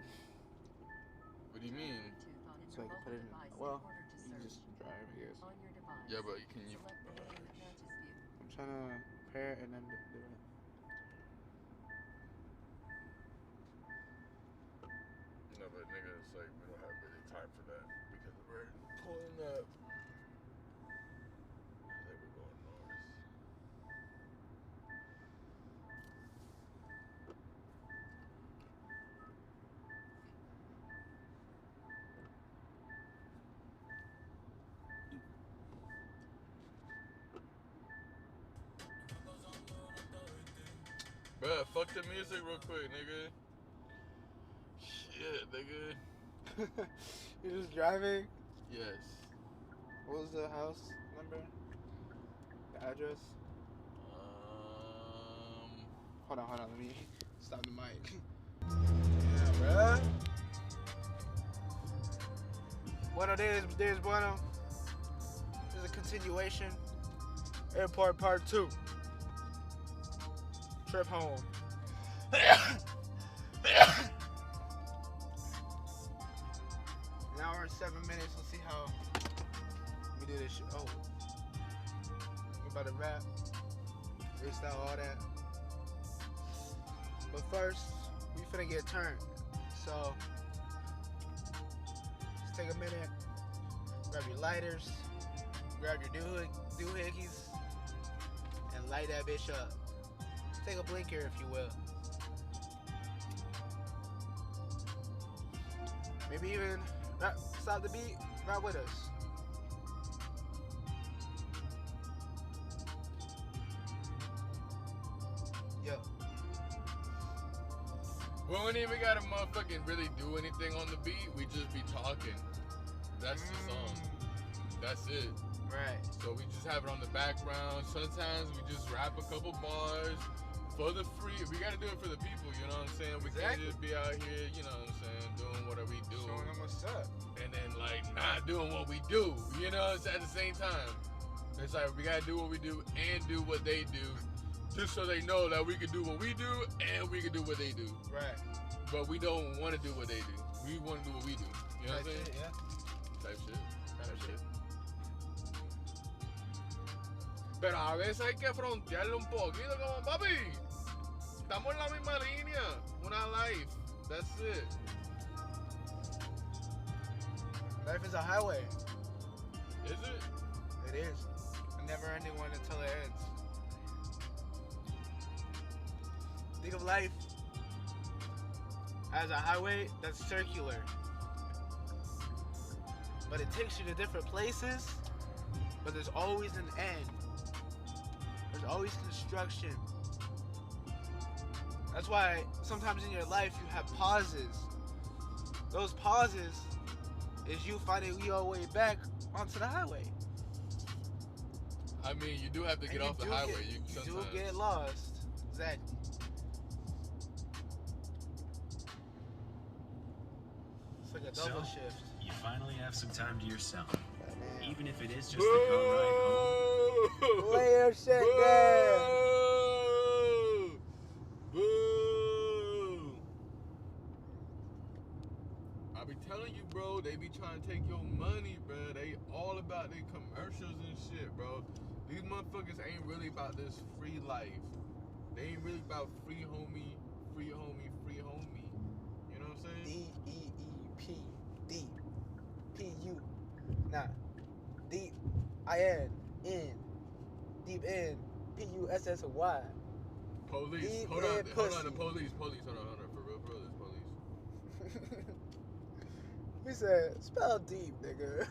What do you mean? So I can put it in. Well, you can just drive, I guess. Yeah, but can you? I'm trying to pair and then do it. No, but nigga, it's like we don't have really time for that because we're pulling up. I think we're going north. Bruh, fuck the music real quick, nigga. Shit, nigga. You're just driving? Yes. What was the house number? The address? Hold on. Let me stop the mic. Yeah, bruh. Bueno, there's bueno. There's a continuation. Airport part 2. Trip home. An hour and 7 minutes. Let's see how we do this shit. Oh. We're about to rap. Freestyle, all that. But first, we finna get turned. So, let's take a minute. Grab your lighters. Grab your doohickeys. And light that bitch up. Take a blinker, if you will. Maybe even stop the beat, rap with us. Yo. We don't even gotta motherfucking really do anything on the beat. We just be talking. That's the song. That's it. Right. So we just have it on the background. Sometimes we just rap a couple bars for the free. We gotta do it for the people, you know what I'm saying? We can't just be out here, you know what I'm saying, doing what we do. Showing them what's up. And then like not doing what we do, you know, it's at the same time. It's like we gotta do what we do and do what they do, just so they know that we can do what we do and we can do what they do. Right. But we don't want to do what they do. We want to do what we do. You know what I'm saying? Shit, yeah. Type shit. Pero a veces hay que frontearle un poquito como papi. Estamos en la misma línea. Una life. That's it. Life is a highway. Is it? It is. A never-ending one until it ends. Think of life as a highway that's circular. But it takes you to different places, but there's always an end. There's always construction. That's why sometimes in your life you have pauses. Those pauses is you finding your way back onto the highway. I mean, you do have to get off the highway. You do get lost. Exactly. It's like a double shift. You finally have some time to yourself. Even if it is just the car ride home. Lay your shit down. Boo! I be telling you, bro, they be trying to take your money, bro. They all about their commercials and shit, bro. These motherfuckers ain't really about this free life. They ain't really about free homie, free homie, free homie. You know what I'm saying? D-E-E-P. Deep. P-U. Nah. Deep. I-N. Deep in. P-U-S-S-Y. Police. Deep Hold on, in pussy. the police. Hold on. For real, there's police. He said, spell deep, nigga.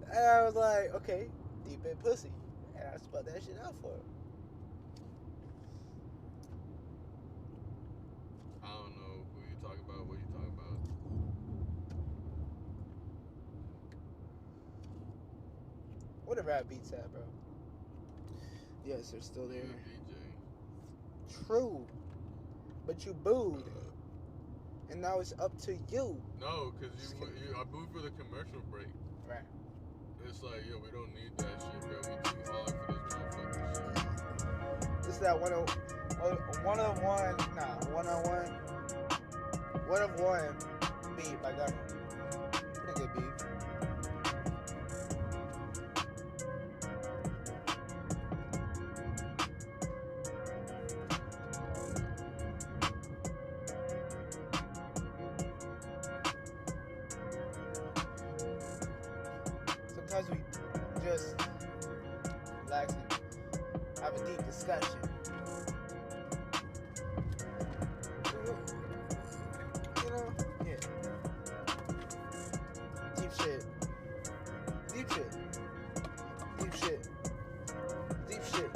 And I was like, okay, deep in pussy. And I spelled that shit out for him. I don't know who you talking about, what you talking about. Where the rap beats at, bro? Yes, they're still there. You a DJ. True. But you booed. And now it's up to you. No, because I booed for the commercial break. Right. It's like, yo, we don't need that shit, bro. We too hard for this motherfucking shit. This is that 101 beat by Gunner. Pretty good beat. Sometimes we just relax and have a deep discussion. You know? Yeah. Deep shit. Deep shit. Deep shit. Deep shit.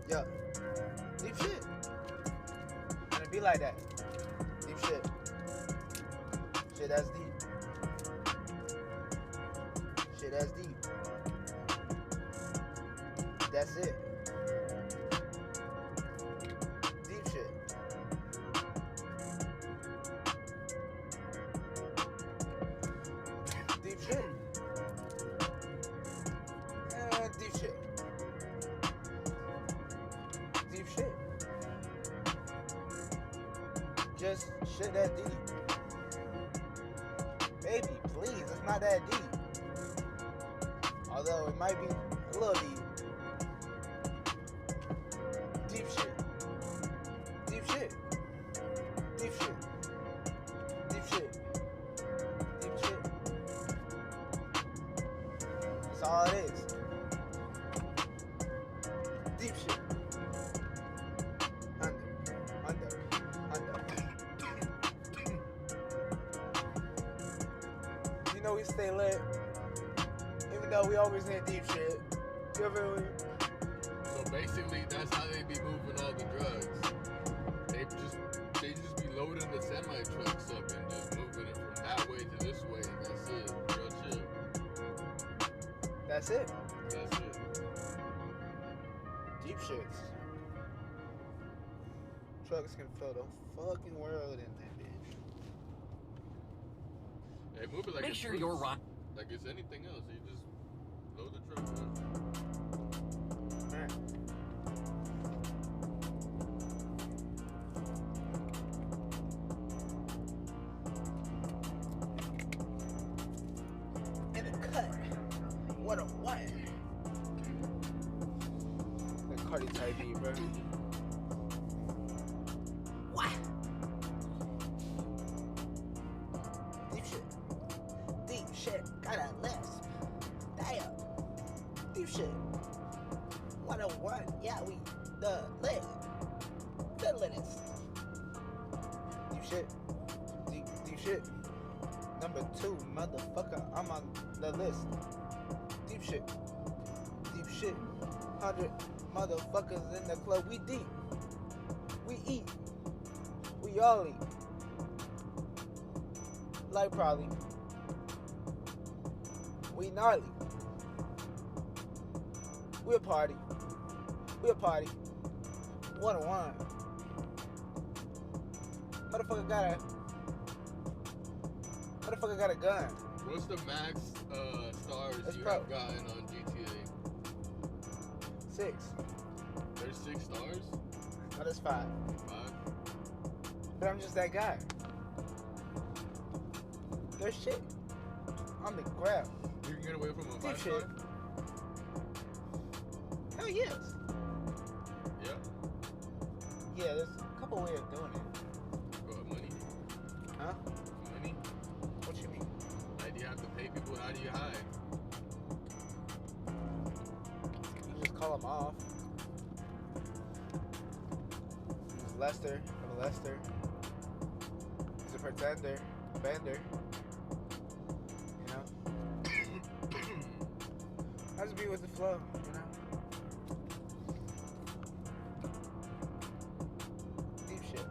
Yeah. Deep shit. And it be like that. Deep shit. Shit that's deep. shit, that's deep. That's it. Deep shit. Deep shit. Deep shit. Deep shit. Just shit that deep. Baby, please, it's not that deep. Although it might be a little deep. Deep shit. Deep shit. Deep shit. Deep shit. Deep shit. That's all it is. Deep shit. Under. You know we stay lit. Even though we always need deep shit. You ever? So basically, that's how they be moving all the drugs. They just be loading the semi trucks up and just moving it from that way to this way. And that's it. Real shit. That's it. That's it. Deep shits. Trucks can fill the fucking world in that bitch. They move it like Make it's sure fruits. you're right. Like it's anything else. You just load the truck up. Man. In the cut. What a what? That Cardi type beat, bro. What? Deep shit. Deep shit. Got a list. Damn. Deep shit. What a what? Yeah, we the lit. The littest. Deep shit. Deep shit. Number 2, motherfucker. I'm on the list. Deep shit. Deep shit. 100 motherfuckers in the club. We deep. We eat. We all eat. Like probably. We gnarly. We a party. We a party. What a one. Motherfucker got a gun. What's the max stars That's you pro. have gotten on GTA? 6. There's 6 stars? Oh, that's 5. 5? But I'm just that guy. There's shit. I'm the grab. You can get away from a Deep 5 shit. star? Hell yes. Yeah. Yeah, there's a couple ways of doing it. What, money? Huh? Money? What you mean? Like, do you have to pay people? How do you hide? You just call them off. He's Lester. I'm a Lester. He's a pretender. A bender. You know? I just be with the flow, you know? Deep shit.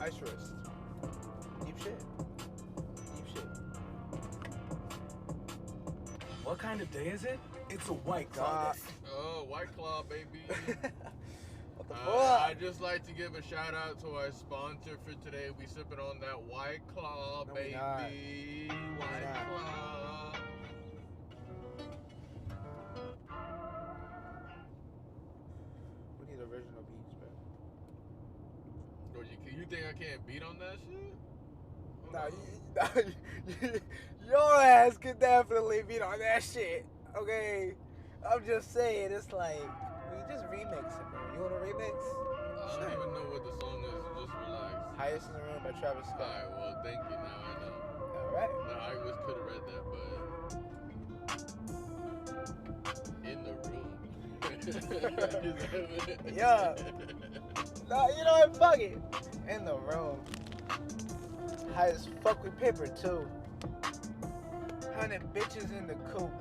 Ice wrist. Deep shit. Deep shit. What kind of day is it? It's a White Claw God. day. Oh, White Claw, baby. What the I'd fuck? just like to give a shout out to our sponsor for today. We sipping on that White Claw, No, we baby. not. White not. Claw. We need original beats, bro. Bro, you think I can't beat on that shit? Your ass could definitely beat on that shit. Okay, I'm just saying, it's like we just remix it, bro. You want a remix? I don't even know what the song is. Just relax. Highest in the Room by Travis Scott. Alright, well, thank you. Now I know. All right. No, I could have read that, but in the room. Yeah. No, you know what? Fuck it. In the room. High as fuck with paper too. 100 bitches in the coop.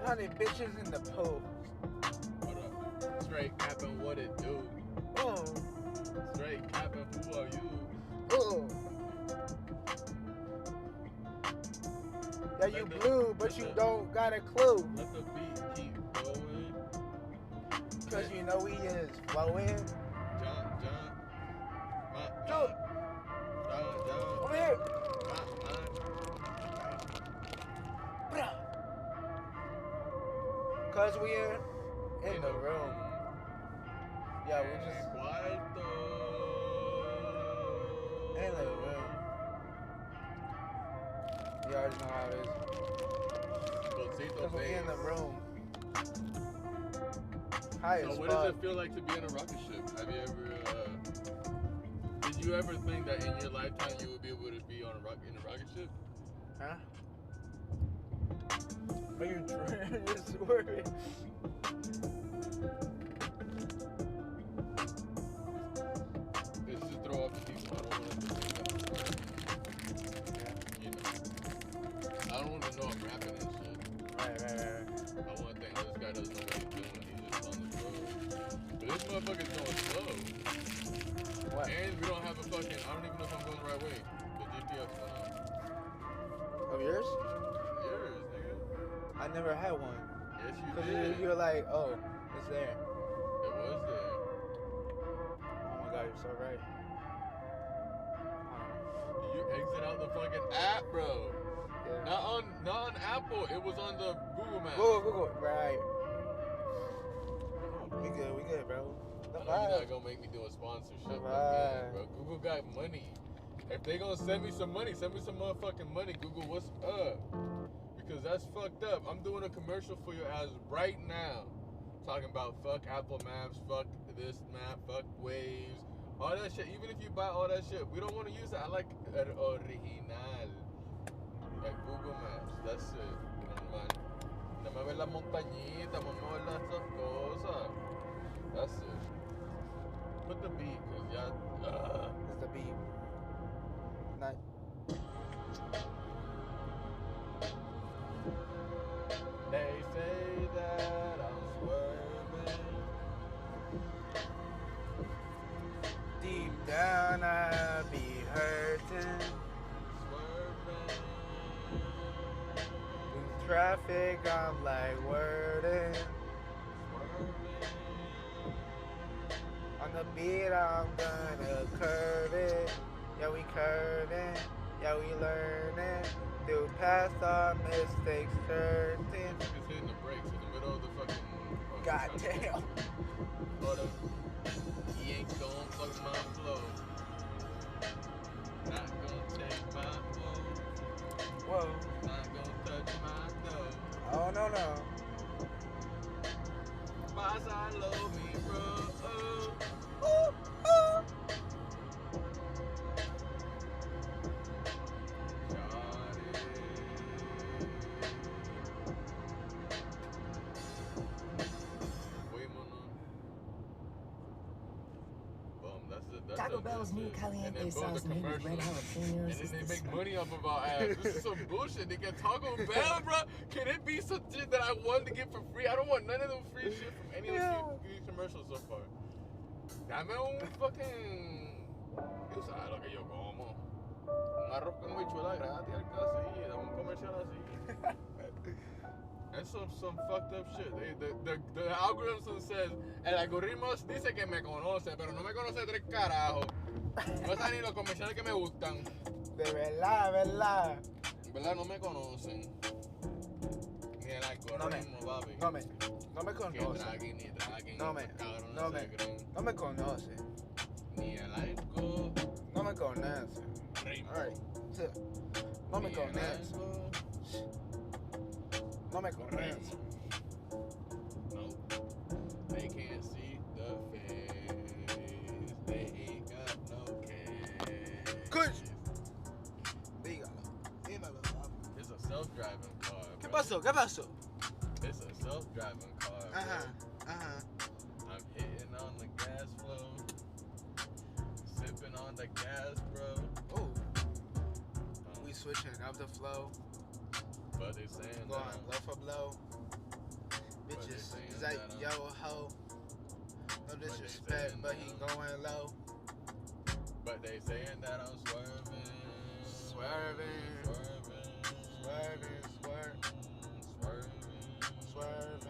100 bitches in the pool. What up? Straight capping, what it do? Oh, Straight capping, who are you? ooh. that you blue, but you don't got a clue. Let the beat keep going. Cause you know we is flowing. John. Dude, over here. Bruh. Cause we in the room. Yeah, we just in the room. You already know how it is. Cause we in the room. High So as what fuck. does it feel like to be in a rocket ship? Have you ever, did you ever think that in your lifetime you would be able to be on in a rocket ship? Huh? Are you trying to swear? It's just throw off the people. I don't want to think that. You know. I don't want to know I'm rapping and shit. Right. I want to think this guy doesn't know what he's doing. He's just on the road. But this motherfucker's going slow. What? And we don't have a fucking, I don't even know if I'm going the right way. The GPS went out. Of yours? Yours, nigga. I never had one. Yes, you Cause did. you're like, oh, it's there. It was there. Oh my god, you're so right. You exit out the fucking app, bro. Yeah. Not on Apple. It was on the Google Maps. Google. Right. We good, bro. I know you're not gonna make me do a sponsorship again, bro. Google got money. If they gonna send me some money, send me some motherfucking money. Google, what's up? Because that's fucked up. I'm doing a commercial for your ass right now. Talking about fuck Apple Maps, fuck this map, fuck Waves, all that shit. Even if you buy all that shit, we don't want to use that. I like el original. Like Google Maps, that's it. Normal. No me ves la montañita, vamos a ver las otras cosas. That's it. Put the beat, cause y'all. It's the beat. Not. They say that I'm swerving. Deep down, I be hurting. Swerving. In traffic, I'm like wording. Swerving. On the beat, I'm gonna curve it. Yeah, we curving. Yeah, we learning. Do past our mistakes, certain. Just hitting the brakes in the middle of the fucking. God damn. Hold up. He ain't gon' fuck my flow. Not gon' take my flow. Whoa. Not gon' touch my toe. Oh, no. My side love me, bro. Taco Bell's new caliente sauce made with red jalapenos. And then they make money off of our ads. This is some bullshit. They get Taco Bell, bro. Can it be some shit that I wanted to get for free? I don't want none of them free shit from any of these commercials so far. Dame un fucking... Tú sabes lo que yo como. Un arroz con habichuela gratis, algo así. Dame un comercial así. That's some fucked up shit. The algorithm says, el algoritmo dice que me conoce, pero no me conoce tres carajos. No saben ni los comerciales que me gustan. De verdad. ¿Verdad? No me conocen. Ni el algoritmo, papi. No me conoce. Que traguen ni traguen. No me conoce. Ni el alcohol. No me conoce. Alright. No me conoce. No me conoce. No. They can't see the face. They ain't got no cash. Kush. Dígalo. It's a self-driving car, ¿Qué bro. pasó? It's a self-driving car, bro. I'm hitting on the gas flow. Sipping on the gas, bro. Oh. We switching up the flow. But they saying Going that blow for blow. Bitches, is that yo ho? No disrespect, but he going low. But they saying that I'm swerving. Swerving.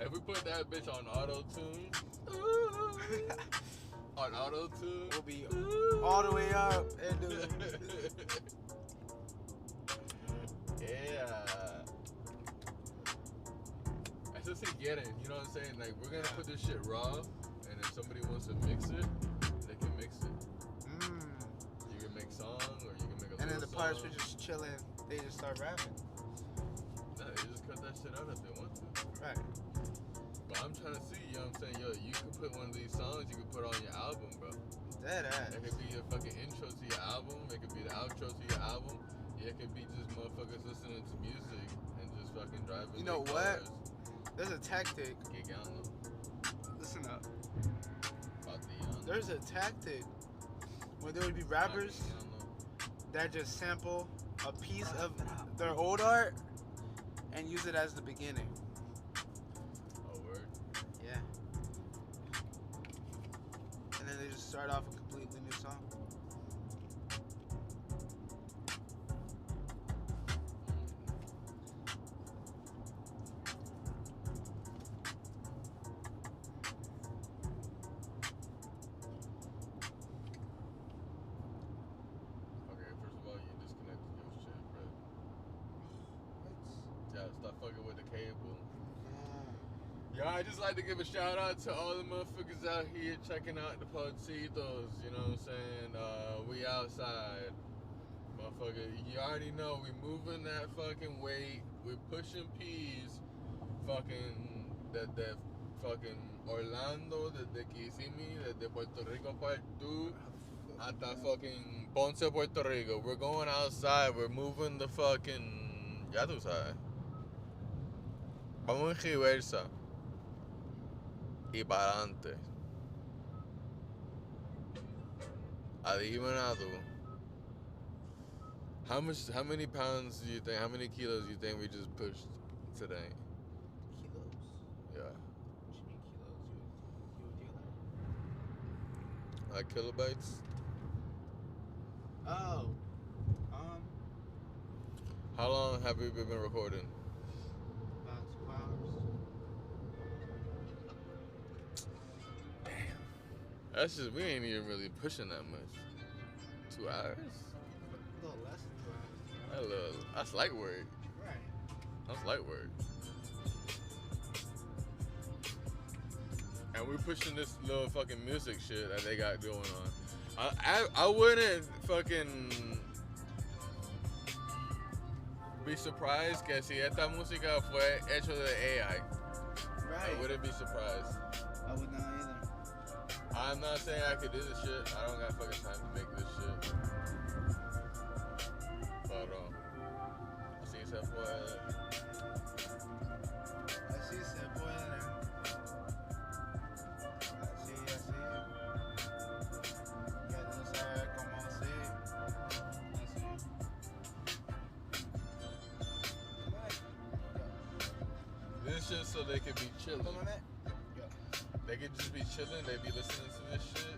If we put that bitch on auto tune, on auto tune, We'll be all the way up and do it. Yeah. That's just to get it. You know what I'm saying? Like, we're gonna put this shit raw, and if somebody wants to mix it, they can mix it. You can make song, or you can make a And then little the parts song. we're just chilling, they just start rapping. No, you just cut that shit out if they want to. Right. But I'm trying to see, you know what I'm saying? Yo, you can put one of these songs you can put on your album, bro. Dead ass. It could be your fucking intro to your album. It could be the outro to your album. Yeah, it could be just motherfuckers listening to music and just fucking driving. You know their what? cars. There's a tactic. Listen up. There's a tactic where there would be rappers that just sample a piece of their old art and use it as the beginning. Oh, word? Yeah. And then they just start off a completely new song. Okay, first of all, you disconnected your shit, bro. Yeah, stop fucking with the cable. Yo, I just like to give a shout out to all the motherfuckers out here checking out the podcitos, you know what I'm saying? We outside. Motherfucker, you already know we moving that fucking weight. We're pushing P's. Fucking, that fucking Orlando, desde Kissimmee, desde Puerto Rico Part 2 hasta fucking Ponce, Puerto Rico. We're going outside. We're moving the fucking, ya tú sabes. Vamos en reversa. Y para adelante. Adivina tú. How many pounds do you think, how many kilos do you think we just pushed today? Kilos? Yeah. What you mean kilos? You a dealer? Like kilobytes? Oh. How long have we been recording? About 2 hours. That's just, we ain't even really pushing that much. 2 hours? A little less than 2 hours. That's light work. Right. That's light work. And we're pushing this little fucking music shit that they got going on. I wouldn't fucking be surprised que si esta música fue hecho de AI. Right. I wouldn't be surprised. I would not either. I'm not saying I could do this shit. I don't got fucking time to make this shit. But así se puede. Así se puede. Así. Ya tú sabes cómo así. Así. This is just so they could be chilling. They could just be chilling. They be listening to this shit.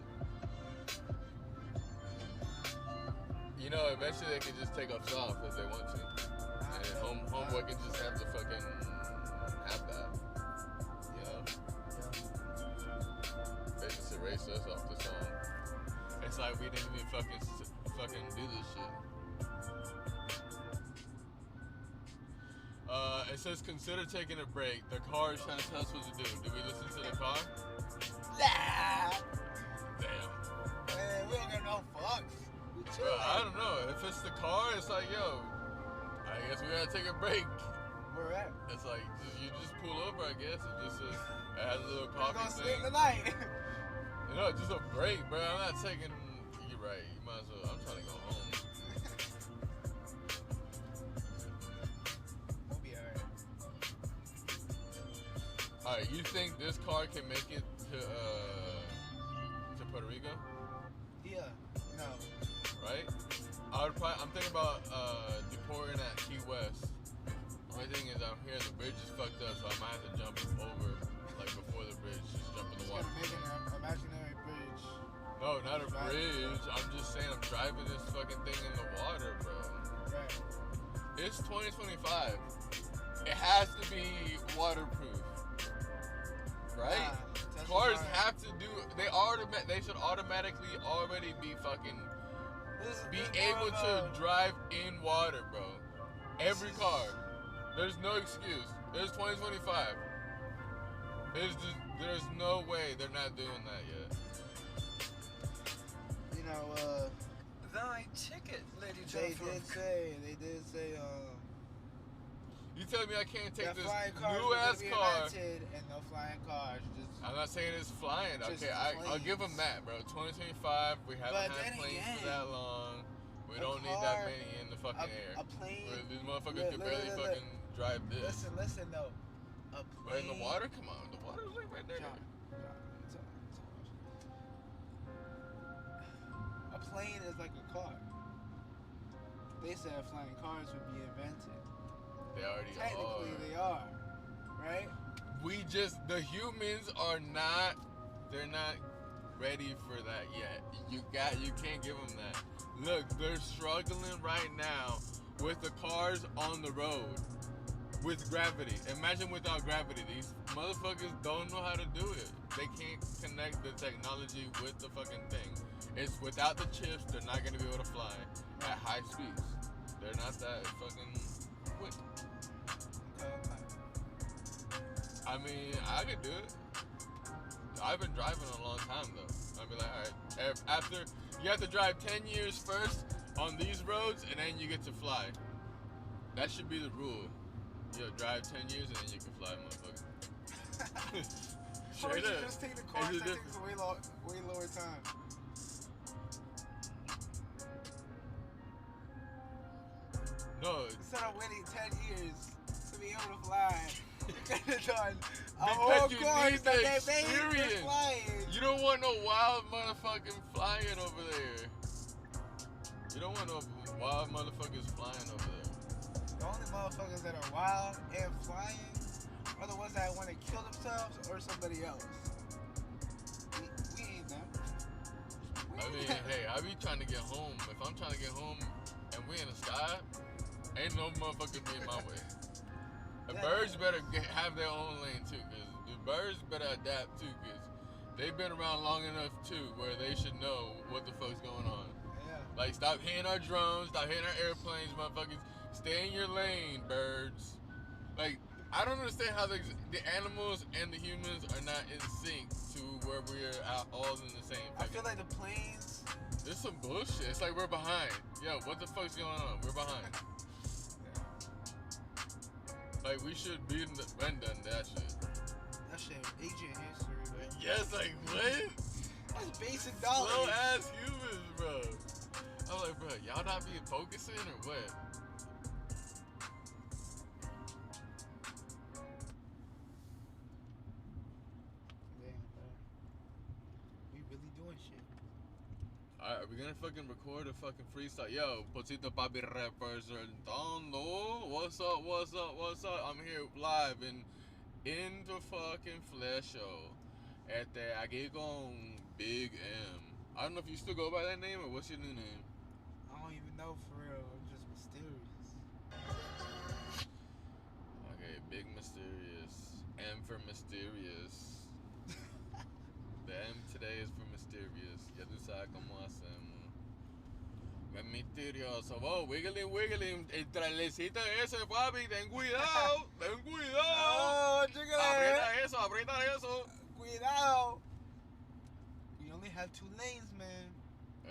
You know, eventually they could just take us off if they want to. And homeboy can just have the fucking have that. You know? They just erase us off the song. It's like we didn't even fucking do this shit. It says consider taking a break. The car is trying to tell us what to do. Did we listen to the car? Nah. Damn. Man, we don't get no fucks. Bro, I don't know. If it's the car, it's like, yo, I guess we gotta take a break. Where at? It's like, you just pull over, I guess. It just says, it has a little coffee Gonna thing. sleep tonight. You know, just a break, bro. I'm not taking, you're right. You might as well, I'm trying to go home. We'll be alright. Alright, you think this car can make it to Puerto Rico? Yeah. No. Right? I'm thinking about deporting at Key West. Only thing is out here the bridge is fucked up, so I might have to jump over, like before the bridge, just jump in the water. Make an imaginary bridge. No, No, not a bridge. I'm just saying I'm driving this fucking thing in the water, bro. Right. It's 2025. It has to be waterproof, right? Cars have to do. They should automatically already be fucking be able to drive in water, bro. Every car. There's no excuse. It's 2025. There's no way they're not doing that yet. You know, Thy ticket, Lady they Jennifer. did say, You telling me I can't take that this flying cars new were gonna ass be car? invented and no flying cars. Just I'm not saying it's flying. Just Okay, I'll give them that, bro. 2025, we haven't But had then planes again, for that long. We a don't need that car- many in the fucking air. a plane. These motherfuckers can barely Look. fucking drive this. Listen though. A plane. But in the water, come on, the water's like right there. John, a plane is like a car. They said flying cars would be invented. They already Technically, are. they are, right? The humans are not, they're not ready for that yet. You can't give them that. Look, they're struggling right now with the cars on the road with gravity. Imagine without gravity. These motherfuckers don't know how to do it. They can't connect the technology with the fucking thing. It's without the chips, they're not gonna be able to fly at high speeds. They're not that fucking quick. I mean, I could do it. I've been driving a long time though. I'd be like, alright, after you have to drive 10 years first on these roads and then you get to fly. That should be the rule. You drive 10 years and then you can fly, motherfucker. Or you Straight up. just take the car, that takes a way lower time. No. Instead of waiting 10 years to be able to fly, you could have done a whole Because you course need that the they made for experience. flying. You don't want no wild motherfucking flying over there. You don't want no wild motherfuckers flying over there. The only motherfuckers that are wild and flying are the ones that want to kill themselves or somebody else. We ain't them. I mean, hey, I be trying to get home. If I'm trying to get home and we in the sky, ain't no motherfucker be in my way. The birds better have their own lane too, cause the birds better adapt too, cause they've been around long enough too, where they should know what the fuck's going on. Yeah. Like, stop hitting our drones, stop hitting our airplanes, motherfuckers. Stay in your lane, birds. Like, I don't understand how the animals and the humans are not in sync to where we're all in the same. I feel like the planes. There's some bullshit. It's like we're behind. Yo, what the fuck's going on? We're behind. Like, we should be been done that shit. That shit, ancient history, bro. Yes, like, what? That's basic knowledge. Slow ass humans, bro. I'm like, bro, y'all not being focusing or what? Damn, bro. We really doing shit. Alright, we're gonna fucking record a fucking freestyle. Yo, Podcito Papi representando. What's up, what's up, what's up? I'm here live in the fucking flesh show. Aquí con Big M. I don't know if you still go by that name or what's your new name? I don't even know for real. I'm just mysterious. Okay, Big Mysterious. M for Mysterious. The M today is for Mysterious. Ya tú sabes cómo hacemos. Es misterioso. Oh, wiggling, wiggling. El trailecito ese, papi. Ten cuidado. Ten cuidado. Oh, chica. Aprieta eso. Cuidado. We only have 2 lanes, man.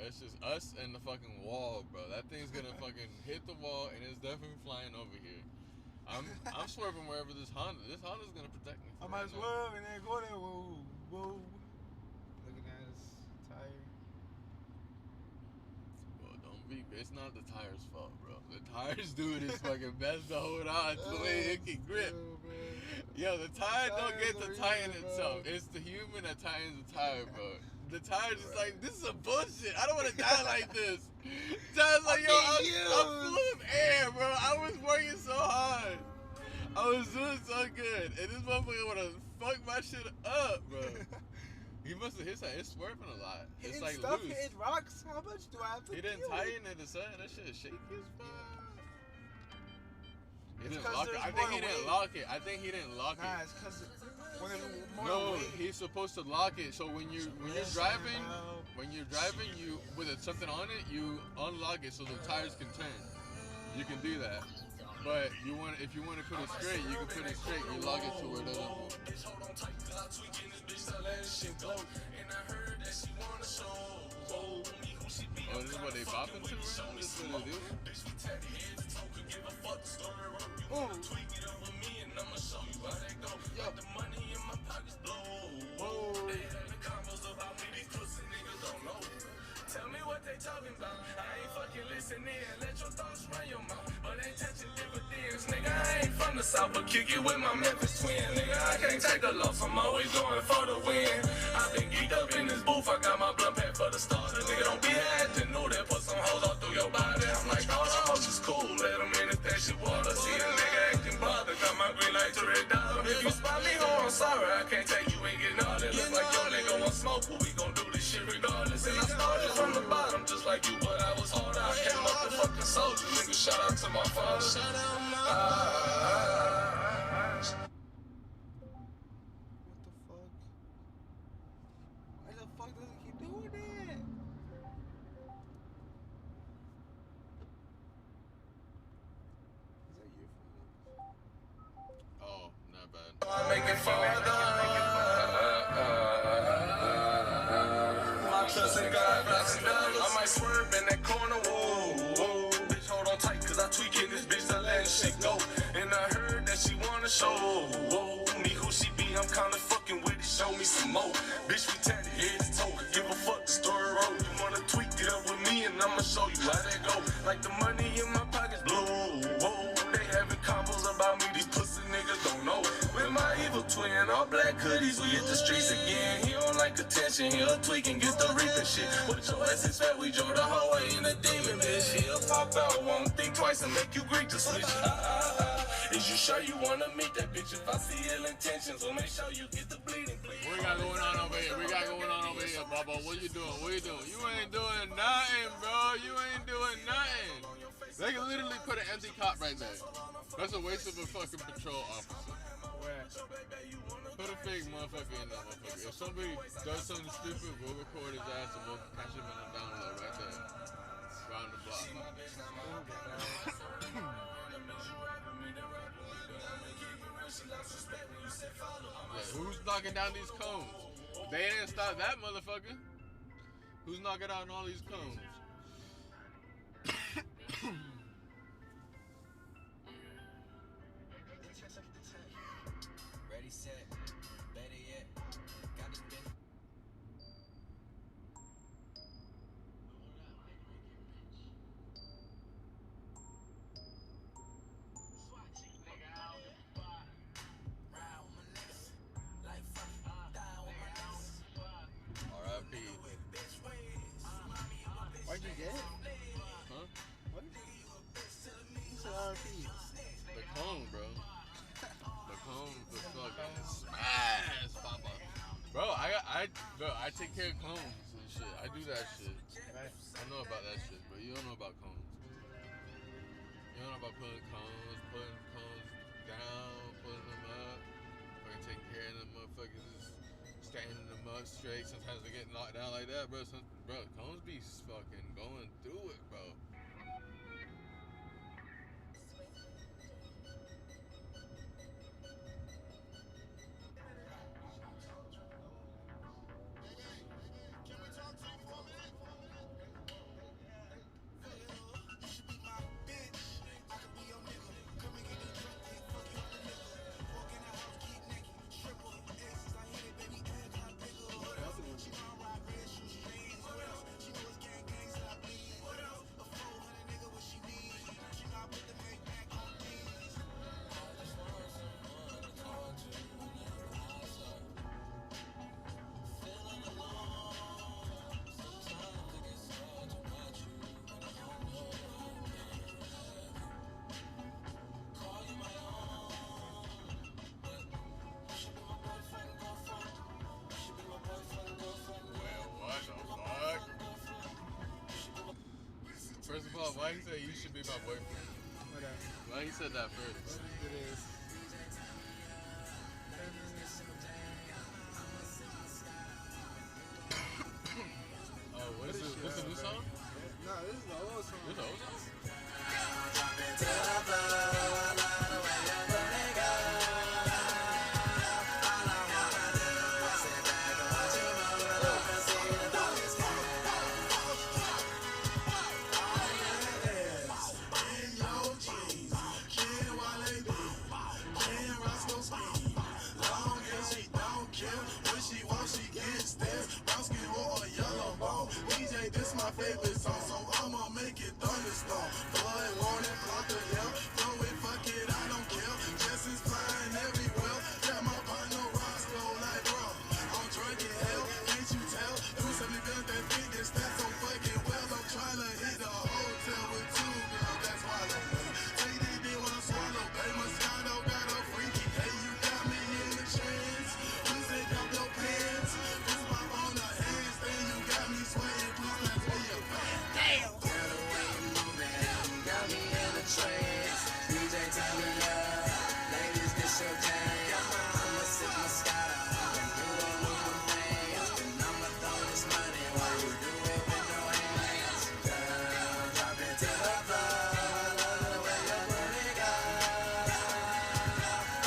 It's just us and the fucking wall, bro. That thing's gonna fucking hit the wall and it's definitely flying over here. I'm swerving wherever this Honda's gonna protect me. I might swerve and then go there. Whoa, whoa. Looking at his tire. Well, don't be. It's not the tire's fault, bro. The tire's doing its fucking best to hold on to the way it can grip. Yo, the tire don't get to tighten itself. It's the human that tightens the tire, bro. The tire's just like, this is a bullshit. I don't want to die like this. Tire's like, yo, I'm full of air, bro. I was working so hard. I was doing so good. And this motherfucker want to fuck my shit up, bro. He must have hit something. It's swerving a lot. It's like stuff loose. hitting rocks. How much do I have to He didn't deal tighten with? it, son. That shit is shaky as fuck. He It's didn't 'cause lock it. there's I think he more didn't weight. lock it. I think he didn't lock Nah, it. it's because when there's more No, weight. he's supposed to lock it. So when you're driving, you with something on it, you unlock it so the tires can turn. You can do that. But if you want to put it straight, you can put it straight. You lock it to where it doesn't move. Oh, this is what they bopping to? This is what they do? Tell me what they talking about. I ain't fucking listening. Let your thoughts run your mouth. But ain't touching dividends. Nigga, I ain't from the South, but kick it with my Memphis twin. Nigga, I can't take a loss. I'm always going for the win. I've been geeked up in this booth. I got my blood pack for the starter. Nigga, don't be acting new. That put some hoes all through your body. I'm like, all the hoes is cool. Let them in if that shit water. See a nigga acting bothered. Got my green light to red dollar. If you spot me, ho, I'm sorry. I can't take you ain't getting all that. Look like your nigga want smoke, but we gon' do this shit regardless. And I started from the bottom just like you, but I was harder. I came up a fucking soldier. Nigga, shout out to my father. Shout out my What the fuck? Why the fuck does he keep doing that? Is that your phone? Oh, not bad. I make it farther. My trust in God, blessing dollars. I might swerve in that corner, whoa. Bitch, hold on tight, cause I tweaking this bitch to let shit go. And I heard that she wanna show, me who she be, I'm kinda fucking with it, show me some more. Bitch, we tatted head to toe, give a fuck the story road. You wanna tweak it up with me and I'ma show you how that go. Like the money in my pockets blue, they having combos about me, these pussy niggas don't know. With my evil twin, all black hoodies, we hit the streets again. He don't like attention, he'll tweak and get the reaping shit. With your ass is fat, we drove the whole way in a demon, bitch. He'll pop out, won't think twice and make you Greek to switch. Is you sure you wanna meet that bitch? If I see ill intentions, we'll make sure you get the bleeding, please. What we got going on over here? Bubba. What you doing? What you doing? You ain't doing nothing, bro. You ain't doing nothing. They can literally put an empty cop right there. That's a waste of a fucking patrol officer. Where? Put a fake motherfucker in that motherfucker. If somebody does something stupid, we'll record his ass and we'll catch him in the download right there. Round the block. Yeah, who's knocking down these cones? They didn't stop that motherfucker. Who's knocking down all these cones? Ready, set, better yet, got this bitch. R.I.P. Why'd you get it? Huh? What? He said RP. The cone, bro. The cone was fucking smash, papa. Bro, I take care of cones and shit. I do that shit. Right. I know about that shit, but you don't know about cones. You don't know about putting cones down, putting them up, fucking taking care of them motherfuckers, just standing them up straight. Sometimes they get knocked down like that, bro. Bro, cones be fucking going through it, bro. First of all, why he said you should be my boyfriend? Whatever. Why he said that first? It is. Oh, what is this? This is a new song? No, this is the old song. This is the old song? Favorite song, so I'ma make it thunderstorm. Blood, warning, block the hell. Throw it, fuck it, I don't care. Jess's flying everywhere. Got my partner Roscoe like, bro, I'm drunk in hell. Can't you tell? Do something good that think it's that so fucking well. I'm trying to hit the hotel with two girls. That's why they take this thing when I swallow. Hey, Moscato got a freaky. Hey, you got me in the trance. Please take off your pants. Please pop on the hands. Then you got me sweating. Please let me your Damn. Girl, the way you moving got me in a trance. DJ, turn me up. Ladies, this your jam. I'ma sip Moscato. And you don't move my hands. And I'ma throw this money while you do it with no hands. Girl, drop it to the floor. I love the way your booty goes.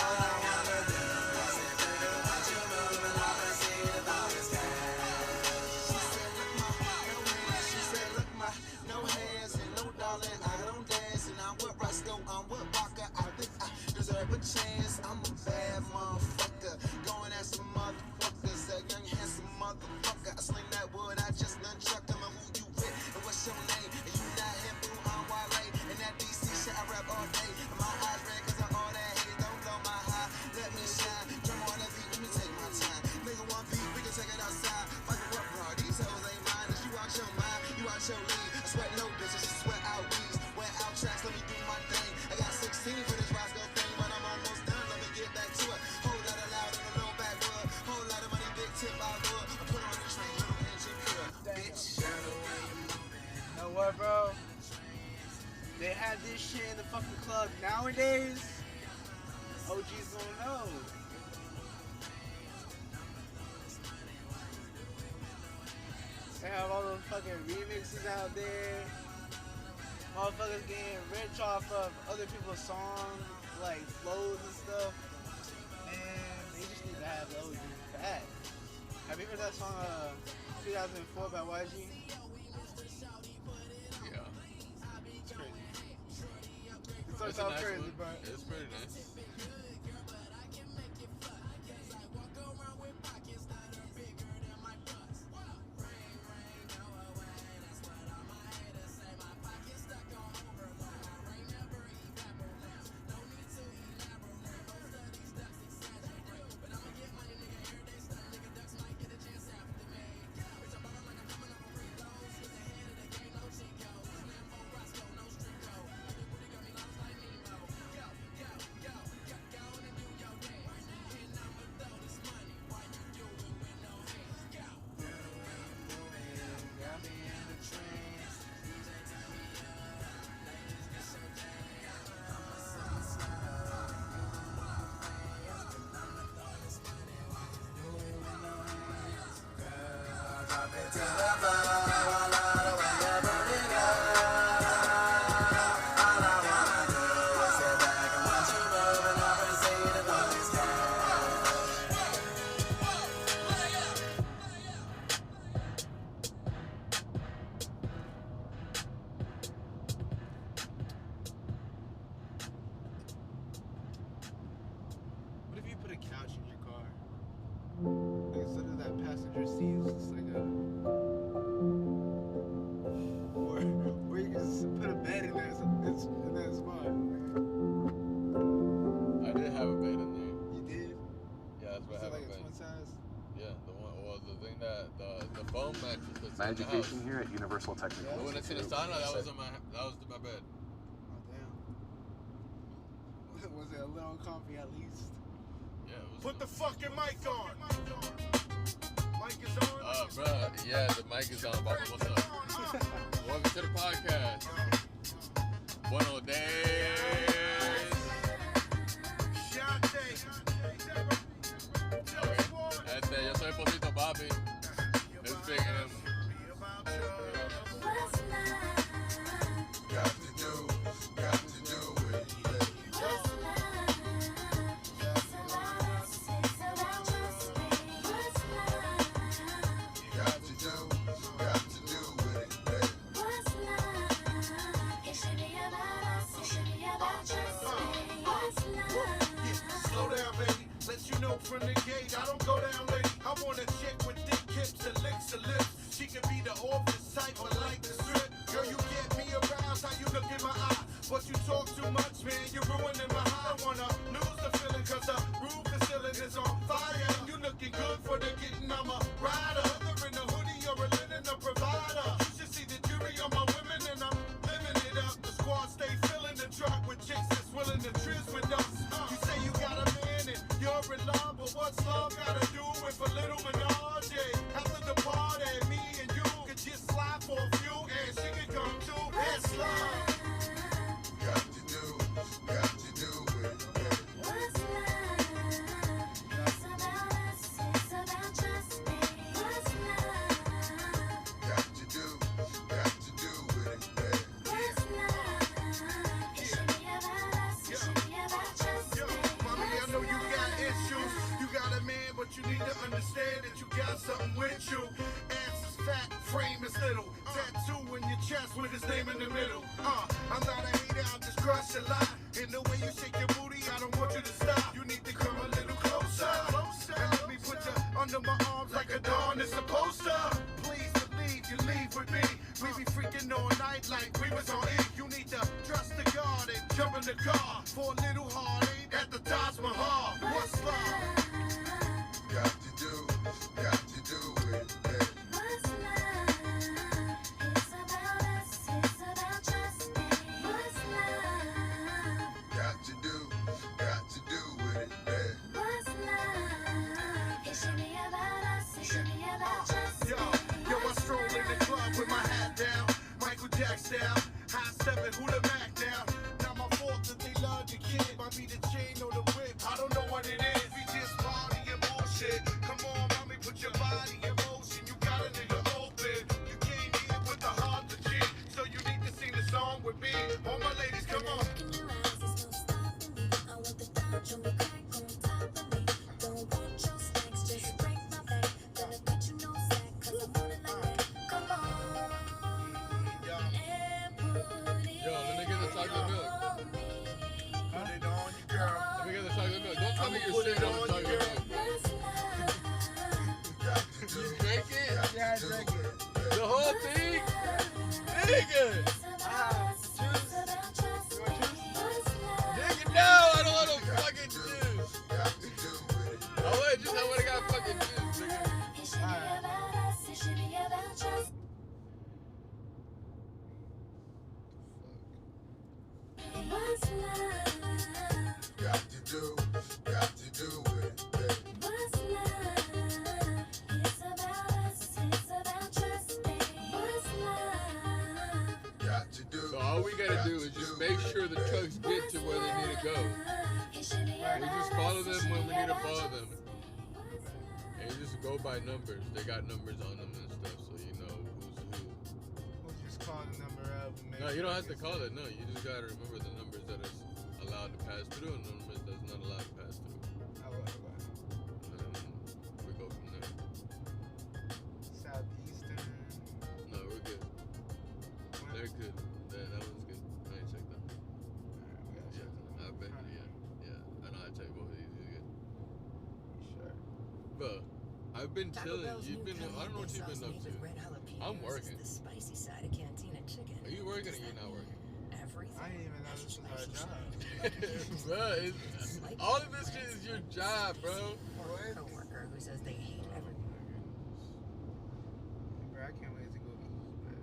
All I wanna do is sit back and watch you move. And I can see the longest She said, look, my no hands and no darling, I don't dance. And I'm with Roscoe, I'm with Walker. I think I deserve a chance. I'm a bad motherfucker, going at some motherfuckers. A young handsome motherfucker. I sling that wood, I just nunchuck them. And who you with? And what's your name? And you not him, boo, I'm Wale. And that DC shit, I rap all day. And my eyes red cause of all that hate. Don't blow my high, let me shine. Drum on that beat, let me take my time. Nigga, one beat, we can take it outside. Fuck it up, bro, these hoes ain't mine. Is you out your mind? You out your league. I sweat no bitches, I sweat out weeds. Wet out tracks, let me do my thing. I got 16 for this Roscoe thing, but I'm almost done. Let me get back to it. Whole lot of loud in the low backwood. Whole lot of money, big tip I would. I put on the train, little engine good. Bitch. You know what, bro? They had this shit in the fucking club nowadays. OGs don't know. They have all those fucking remixes out there. Motherfuckers getting rich off of other people's songs, like flows and stuff. And they just need to have those back. Have you heard that song 2004 by YG? Yeah. It's crazy. It It's starts a off nice crazy, one. but It's pretty nice. what if you put a couch in your car? Like instead of that passenger seat, it's just like a... Or you can just put a bed in there, in that spot. I did have a bed in there. You did? Yeah, that's what Is it I have like a a bed. twin size? Yeah, the one, well, the thing that, the foam mattress that's My in the house. education here at Universal Technical But when it's in the Institute. sauna, that was my bed. Oh, damn. Was it a little comfy at least? Yeah, it was. Put the fucking mic on. Mic is on. Bruh, yeah, the mic is on, Baba. What's up? What Welcome to the podcast. Buenos days. Yo soy Pocito, papi. It's Big M. Got to do it. Slow down, baby. Let you know from the gate, I don't go down, lady. I want a chick with thick hips and licks her lips. She can be the office type, but like the strip. Girl, you get me aroused, how you look in my eye. But you talk too much, man, you're ruining my high. I wanna lose the feeling, cause the roof is ceiling is on fire. You looking good for the getting, I'm a rider. Whether in a hoodie or a linen, a provider. You should see the jury on my women, and I'm living it up. The squad stay filling the truck with chicks that's willing to trizz with us. You say you got a man and you're in love, but what's love gotta do with a little menage? After the party, me and you could just slide for a few, and she can come too. That's love. Got to do it. What's love? It's about us. It's about just me. What's love? Got to do it. What's love? It should be about us. It should be about just me. Mommy, I know you got issues. You got a man, but you need to understand that you got something with you. Ass is fat, frame is little. Tattoo in your chest with his name in the middle. I'm not a hater, I'll just crush a lot. In the way you shake your booty, I don't want you to stop. You need to come a little closer. And let me put you under my arms like a dawn is supposed to. Please believe you leave with me. We be freaking all night like we was on it. You need to trust the God and jump in the car for a little heartache at the Taj Mahal. What's love? Got to do it. What's love? It's about us. It's about just me. What's love? Got to do it. What's love? It should be about us. It should be about just me. Yo, I stroll in the club with my hat down, Michael Jackson down, high stepping, who the Mac down. Not my fault that they love the kid, might be the chain or the whip, I don't know what it is. We just party and bullshit. Come on, mommy, put your body in motion. You got a nigga open. You came here with the heart legit, so you need to sing the song with me. All my ladies, come on. In your eyes, there's no stopping me. I want the Dodge on the crack on top of me. Don't want your stacks, just break my back. Gonna get you no sack, cause I'm on it like that. Come on. And put it Yo, let me get the chocolate milk. on me. Put it on you, girl. Let me get the chocolate milk. Don't tell me you're Put it sitting on on the chocolate you, milk. What's love? You drink it? Yeah, I drink it. The whole thing? Nigga! It's about us. It's about just me. What's love? Nigga, no! I don't want no fucking juice! I would have got fucking juice, nigga. It should be about us. It should be about just What's love? Got to do it. What's love? It's about us. It's about just me. What's love? Got to do So all we gotta do is just make sure the trucks get to where they need to go. It should be We about just follow us. It them should when be we need to about follow just them. me. What's love? And you just go by numbers. They got numbers on them and stuff, so you know who's who. We'll just call the number up. And make No, you sure don't have to gets call there. it. No, you just gotta remember the numbers that is allowed to pass through and the numbers that's not allowed to pass through. I will. And then we go from there. Southeastern. No, we're good. They're good. That one's good. I ain't checked that. We gotta check Yeah, I bet. Yeah. I know I checked both of these. You're good. Sure. Bro, I've been Taco chilling. Bell's You've new been. I don't know what you've been up sauce made with to. red jalapenos I'm is working. The spicy side of cantina chicken. Are you working or you not working? Everything. I didn't even know this was our job. Bro, all of this shit is your job, bro. Or a coworker who says they hate everything. Bro, I can't wait to go eat, bro.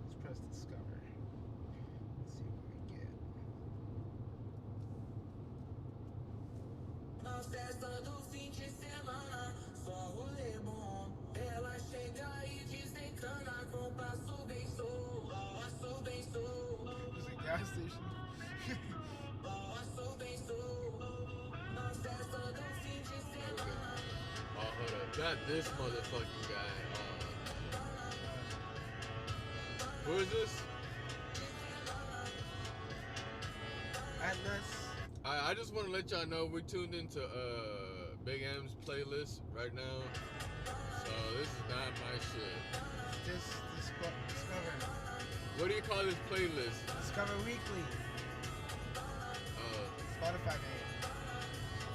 Let's press discover. festa do fim de semana, só rolê bom. Ela chega e desencana com passo bem sou, passo bem sou. There's a gas station. Passo bem sou, na festa do fim de semana. Oh, hold up. Got this motherfucking guy. Who is this? Atlas. I just want to let y'all know we're tuned into Big M's playlist right now. So this is not my shit. Discover. What do you call this playlist? Discover Weekly. Spotify name.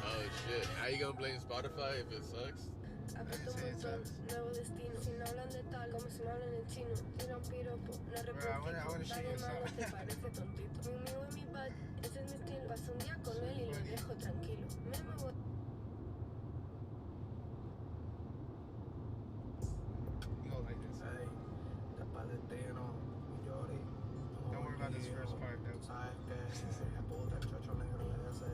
Oh shit. How you gonna blame Spotify if it sucks? Aprieto un botón, nuevo destino. Si no hablan de tal, como si me hablan en chino. Tira un piropo, la I repito. wanna shoot you Además, te some. parece tontito. Mi amigo es mi bad, ese es mi estilo. Paso un día con él y lo dejo tranquilo. Me voy. You go like this. Ey, de Palestino, Yori. Don't worry about this first part though. ¿Sabes qué? Puta, el chocho negro de ese.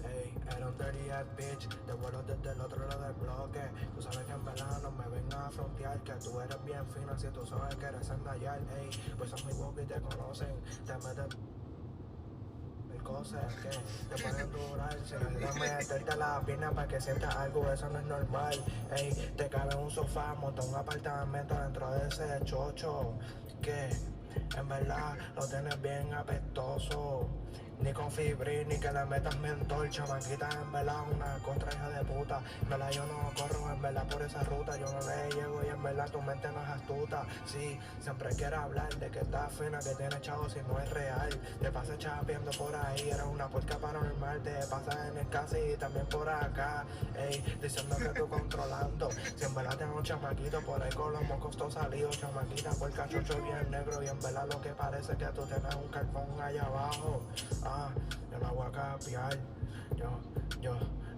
Ey, era un dirty ass bitch. Te vuelo desde el otro lado del bloque. Tú sabes que en verdad no me vengas a frontear. Que tú eres bien fina si tú sabes que eres endayar. Ey, pues son muy woke y te conocen. Te metes cosas que te pueden durar. Si necesitas meterte la pierna para que sientas algo, eso no es normal. Ey, te cabe un sofá, monta un apartamento dentro de ese chocho. Que en verdad lo tienes bien apestoso. Ni con fibrin, ni que le metas mentol. Chamaquita, en verdad, una contra hija de puta. En verdad, yo no corro, en verdad, por esa ruta. Yo no le llego y en verdad tu mente no es astuta. Sí, siempre quiere hablar de que estás fina, que tienes chavos si no es real. Te pasas chapeando por ahí, eres una puerca paranormal. Te pasas en el casi y también por acá. Ey, diciendo que tú controlando. Si en verdad tengo un chamaquito por ahí con los mocos todos salidos. Chamaquita, por cachocho bien negro. Y en verdad lo que parece que tú tienes un carbón allá abajo. Yo la voy a capiar.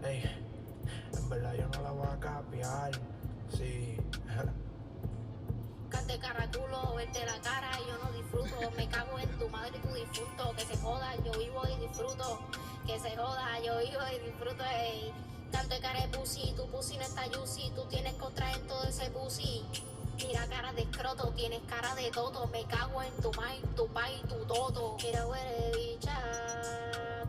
Ey, en verdad yo no la voy a capiar. Sí. Cante caraculo, verte la cara, yo no disfruto. Me cago en tu madre y tu difunto. Que se joda, yo vivo y disfruto. Que se joda, yo vivo y disfruto. Ey, canto de cara de pussy, tu pussy no está juicy. Tú tienes contra en todo ese pussy. Mira cara de escroto, tienes cara de toto. Me cago en tu mai, tu pai, tu toto. Mira huele bicha,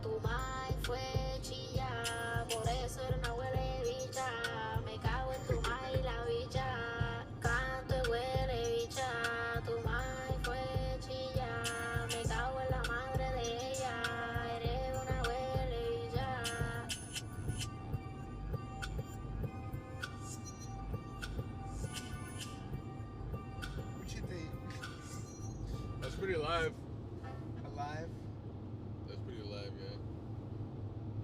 tu mai fue chilla. Por eso era una huele bicha. Me cago en tu mai, la bicha. Canto y huele bicha, tu mai fue chilla. Me cago en la madre de ella. Eres una huele bicha. What you think? That's pretty live. Alive? That's pretty live, yeah.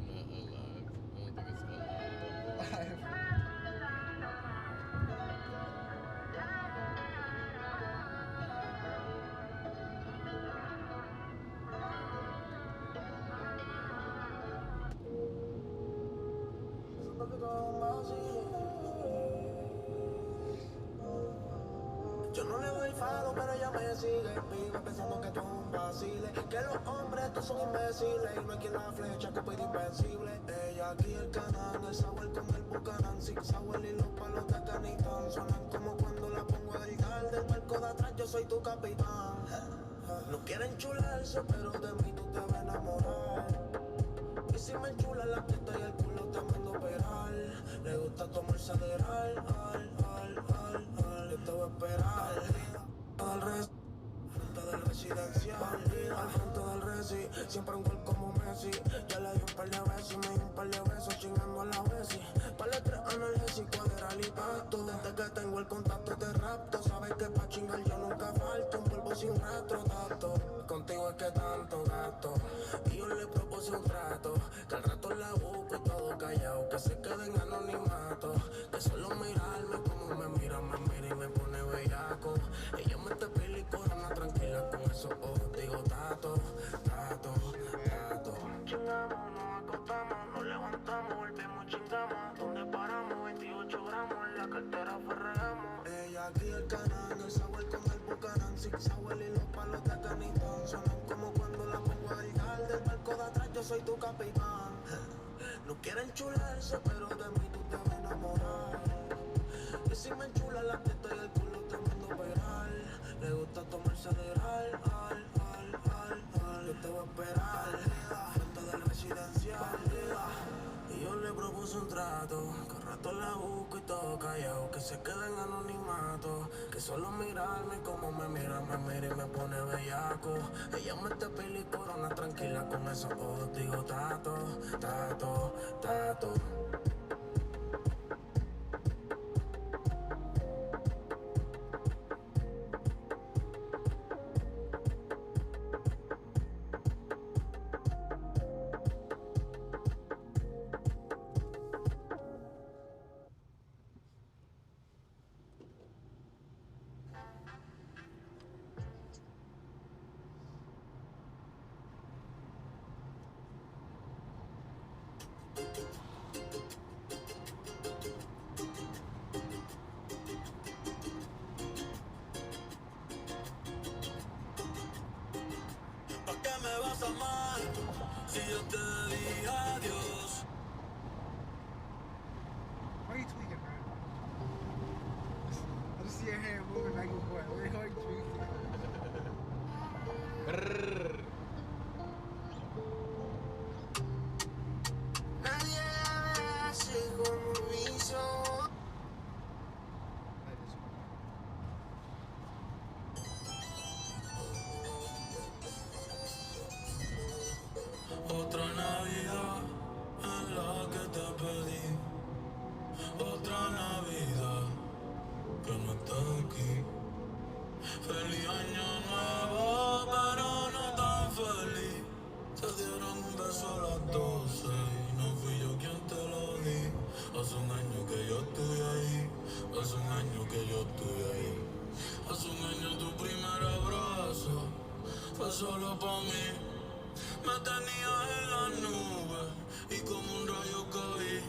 Not alive. I don't think it's alive. Alive. Yo no le doy falo, pero ella me sigue. Vive pensando que tú es un vacile. Que los hombres estos son imbéciles. Y no hay quien la flecha que pide invencible. Ella aquí el canal, el sabor con el bucanán. Sin sabor y los palos de canitán. Suenan como cuando la pongo a gritar. Del barco de atrás yo soy tu capitán. No quieren chularse, pero de mí tú te vas a enamorar. Y si me enchula la teta y el culo te mando a operar. Le gusta tomarse de yo te voy a esperar. Frente del residencial, al frente del resi, siempre un gol como Messi. Ya le di un par de besos y me di un par de besos chingando a la Bessie. Par de 3 analgésicos de realipacto. Desde que tengo el contacto te rapto. Sabes que pa' chingar yo nunca falto. Un polvo sin rastro, tato. Contigo es que tanto gasto. Y yo le propuse un trato. Que al rato la busco y todo callado. Que se quede en anonimato. Que solo mirarme como me mira y me pone bellaco. Ella me te pila y corona tranquila con esos ojos. Digo tato. Chingamos, nos acostamos, nos levantamos, volvemos, chingamos. Donde paramos, 28 gramos, en la cartera ferregamos. Ella aquí el canal, el sabor con el bucanán. Sin sabor y los palos de canitón. Sonan como cuando la pongo a gritar. Del barco de atrás yo soy tu capitán. No quiere enchularse, pero de mí tú te vas a enamorar. Que si me enchula la teta y el culo tremendo pegar. Le gusta tomarse de yo te voy a esperar frente del residencial. Y yo le propuse un trato, que al rato la busco y todo callado, que se quede en anonimato, que solo mirarme como me mira y me pone bellaco. Ella mete pila y corona tranquila con esos ojos, digo tato, tato, tato. ¿Por qué me vas a amar si yo te dije adiós? Why are you tweaking, man? I just see your hand moving like your boy. Why are you tweaking? Nadie hace como hizo. Otra Navidad en la que te pedí. Otra Navidad que no estás aquí. Feliz año nuevo, pero no tan feliz. Te dieron un beso a las 12 y no fui yo quien te lo di. Hace un año que yo estoy ahí. Hace un año que yo estoy ahí. Hace un año tu primer abrazo fue solo pa' mí. Me tenías en las nubes y como un rayo caí.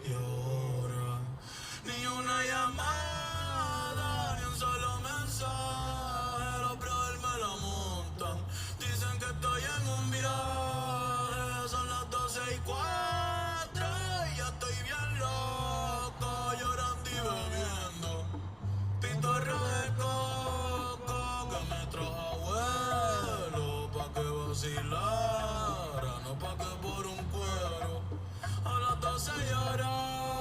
Y ahora ni una llamada, ni un solo mensaje. Los brothers me la montan. Dicen que estoy en un viaje. Son las 12:04 y ya estoy bien loco, llorando y bebiendo pitorro de coco que me trajo abuelo pa' que vacilara, no pa' que por un cuero a las 12 llorar.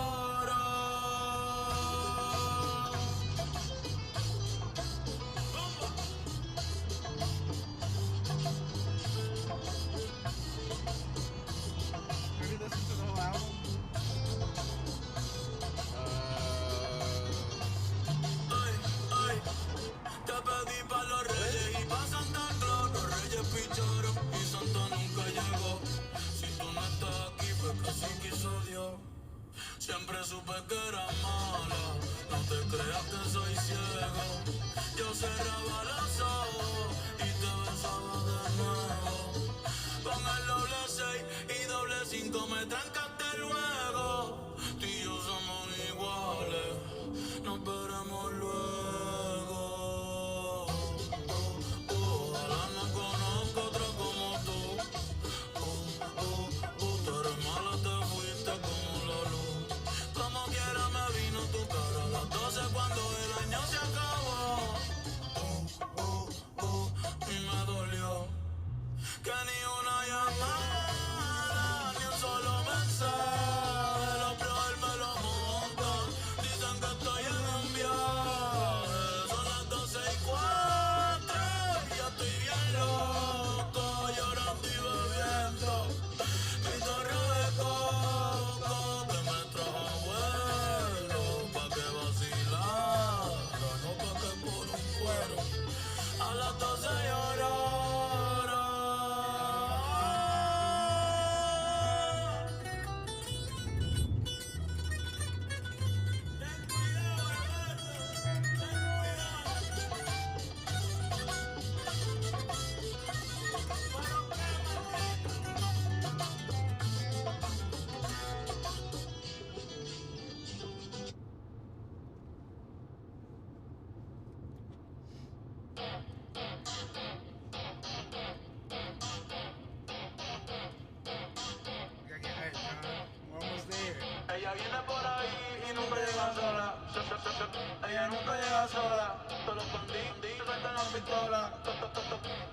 Ella nunca llega sola. Todos los bandidos sueltan las pistolas.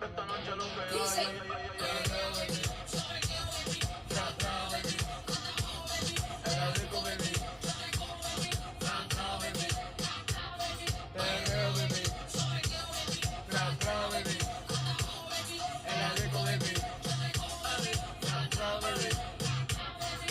Esta noche lo que hay.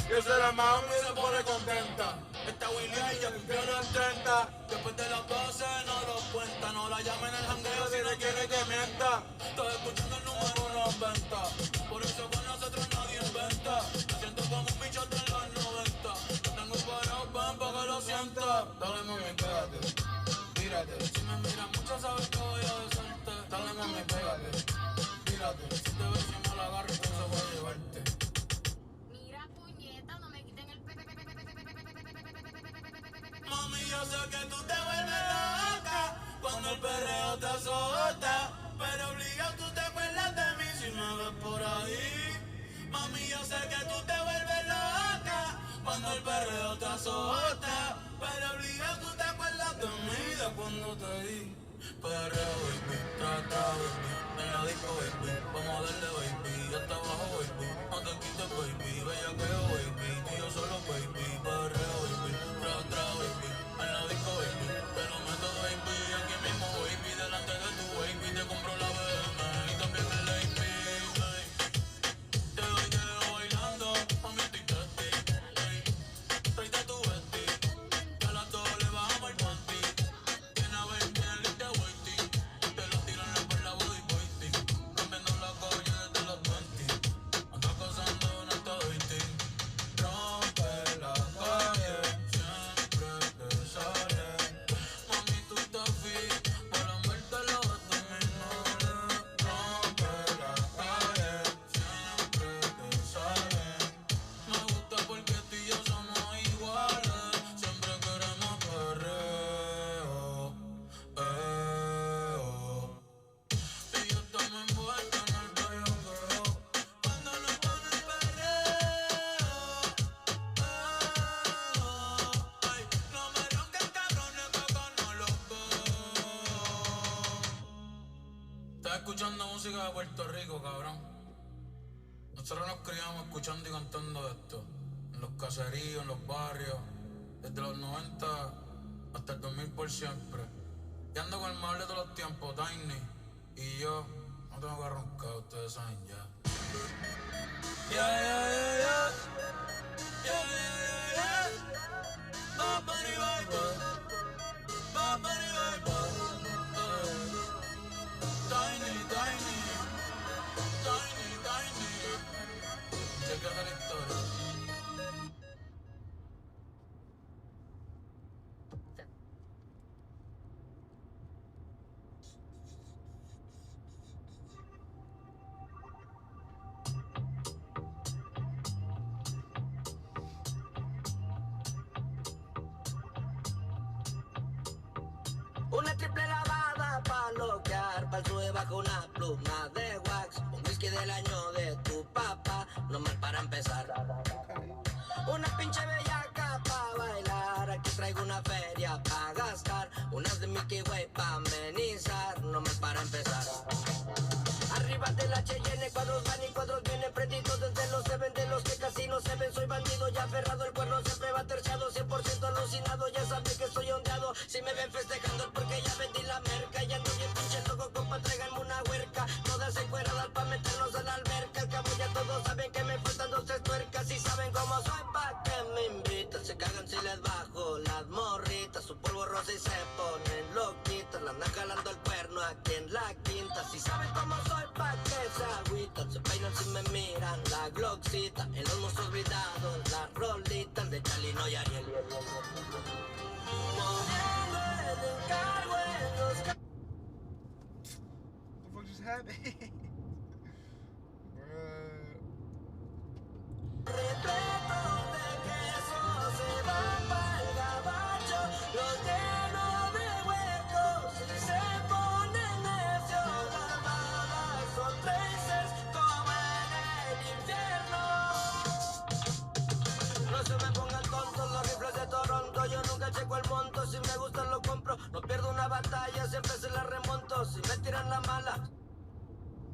Que se la mami se pone contenta. Esta Willy ella cumplió los 30. Después de las 12 no lo cuenta. No la llamen el jangueo si no quiere que mienta. Estoy escuchando el número 1 en venta. Por eso con nosotros nadie inventa. Me siento como un bicho de los 90. No tengo parado, ven pa' que lo sienta. Dale mami, pégate, mírate. Si me miras mucho sabes que voy a besarte. Dale mami, pégate, mírate. Si te ves si no la agarro entonces voy a llevarte. Mami, yo sé que tú te vuelves loca cuando el perreo te azota, pero obligado tú te acuerdas de mí si me ves por ahí. Mami, yo sé que tú te vuelves loca cuando el perreo te azota, pero obligado tú te acuerdas de mí de cuando te di. Perreo, baby, tra, baby, en la disco, baby, vamos a darle, baby, hasta abajo, baby, no te quites, baby, bellaqueo, baby, tú y yo solo, baby, perreo, baby, tra, baby, en la disco, baby, te lo meto, baby, aquí mismo, baby, delante de tu baby, te compro la BM y también el AP, te doy bailando, mami, estoy testy, tráete tu vesti, que a las dos le bajamos el panty, tiene a ver, tiene el lista waiting, te lo tiran por la body waiting, cambiando la colla desde los 20, ando causando en esta dating, rompe la calle, siempre que sale, mami tú estás fit, para verte los abdominales, rompe la calle, siempre que sale, me gusta porque tú y yo somos iguales, siempre queremos perreo, y yo estamos envueltos en el bellaqueo, cuando nos pone el perreo, ay, no me ronquen cabrones que acá no los veo. Estás escuchando música de Puerto Rico, cabrón. Nosotros nos criamos escuchando y cantando esto, en los caseríos, en los barrios, desde los 90 hasta el 2000 por siempre. Y ando con el mable de todos los tiempos, Tiny, y yo no tengo que roncar, ustedes saben ya. Babari, Tiny. Chequea la historia. Una triple lavada pa' loquear, pa'l sube bajo una pluma de wax, un whisky del año de tu papá, no mal para empezar. Una pinche bellaca pa' bailar, aquí traigo una feria pa' gastar, unas de Mickey Way pa' amenizar, no mal para empezar. Arriba de la Cheyenne, cuadros van y cuadros vienen prendidos desde los 7 de los que casi no se ven. Soy bandido ya aferrado, el cuerno siempre va terciado, 100% alucinado, ya saben que estoy ondeado. Si me ven festejando es porque ya vendí la merca, ya ando bien pinche loco, compa, tráiganme una huerca, todas encueradas pa' meternos a la alberca. Al cabo ya todos saben que me faltan 2, 3 tuercas y saben cómo soy pa' que me invitan. Se cagan si les bajo las morritas, su polvo rosa y se ponen loquitas, la andan jalando el cuerno aquí en la quinta. Si saben cómo soy pa' que se agüitan, se peinan si me miran la glocksita, en los monstruos olvidados, las rolitas de Chalino y Ariel. Moviendo el encargo en los What the fuck just happened? repletos de queso se van pa'l gabacho, los lleno de huecos y se ponen necios. Las balas son traces como en el infierno. No se me pongan tontos los rifles de Toronto, yo nunca checo el monto, si me gustan yo siempre se la remonto. Si me tiran la mala,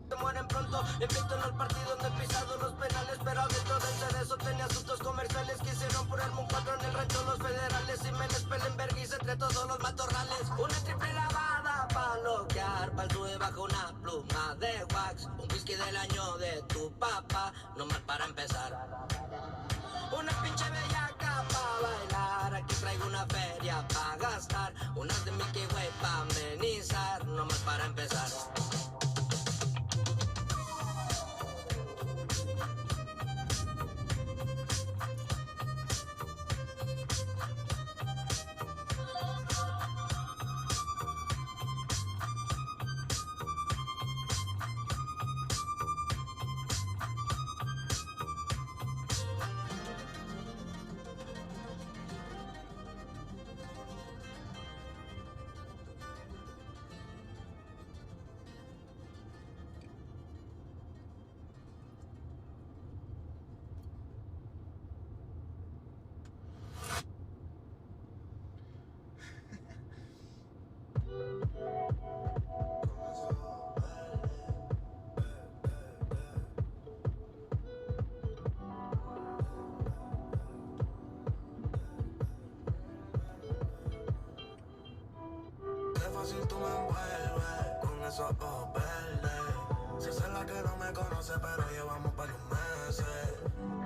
se mueren pronto. Invicto en el partido donde he pisado los penales, pero dentro del cerezo tenía asuntos comerciales. Quisieron ponerme un 4 en el rancho los federales y me les pelen verguis entre todos los matorrales. Una triple lavada pa' loquear, pa'l sube bajo una pluma de wax. Un whisky del año de tu papá, no mal para empezar. Una pinche bellaca pa' bailar, aquí traigo una feria pa' gastar. Unas de Mickey Way pa' amenizar, no mal para empezar. Fácil tú me envuelves con esos ojos verdes. Si es la que no me conoce, pero llevamos varios meses.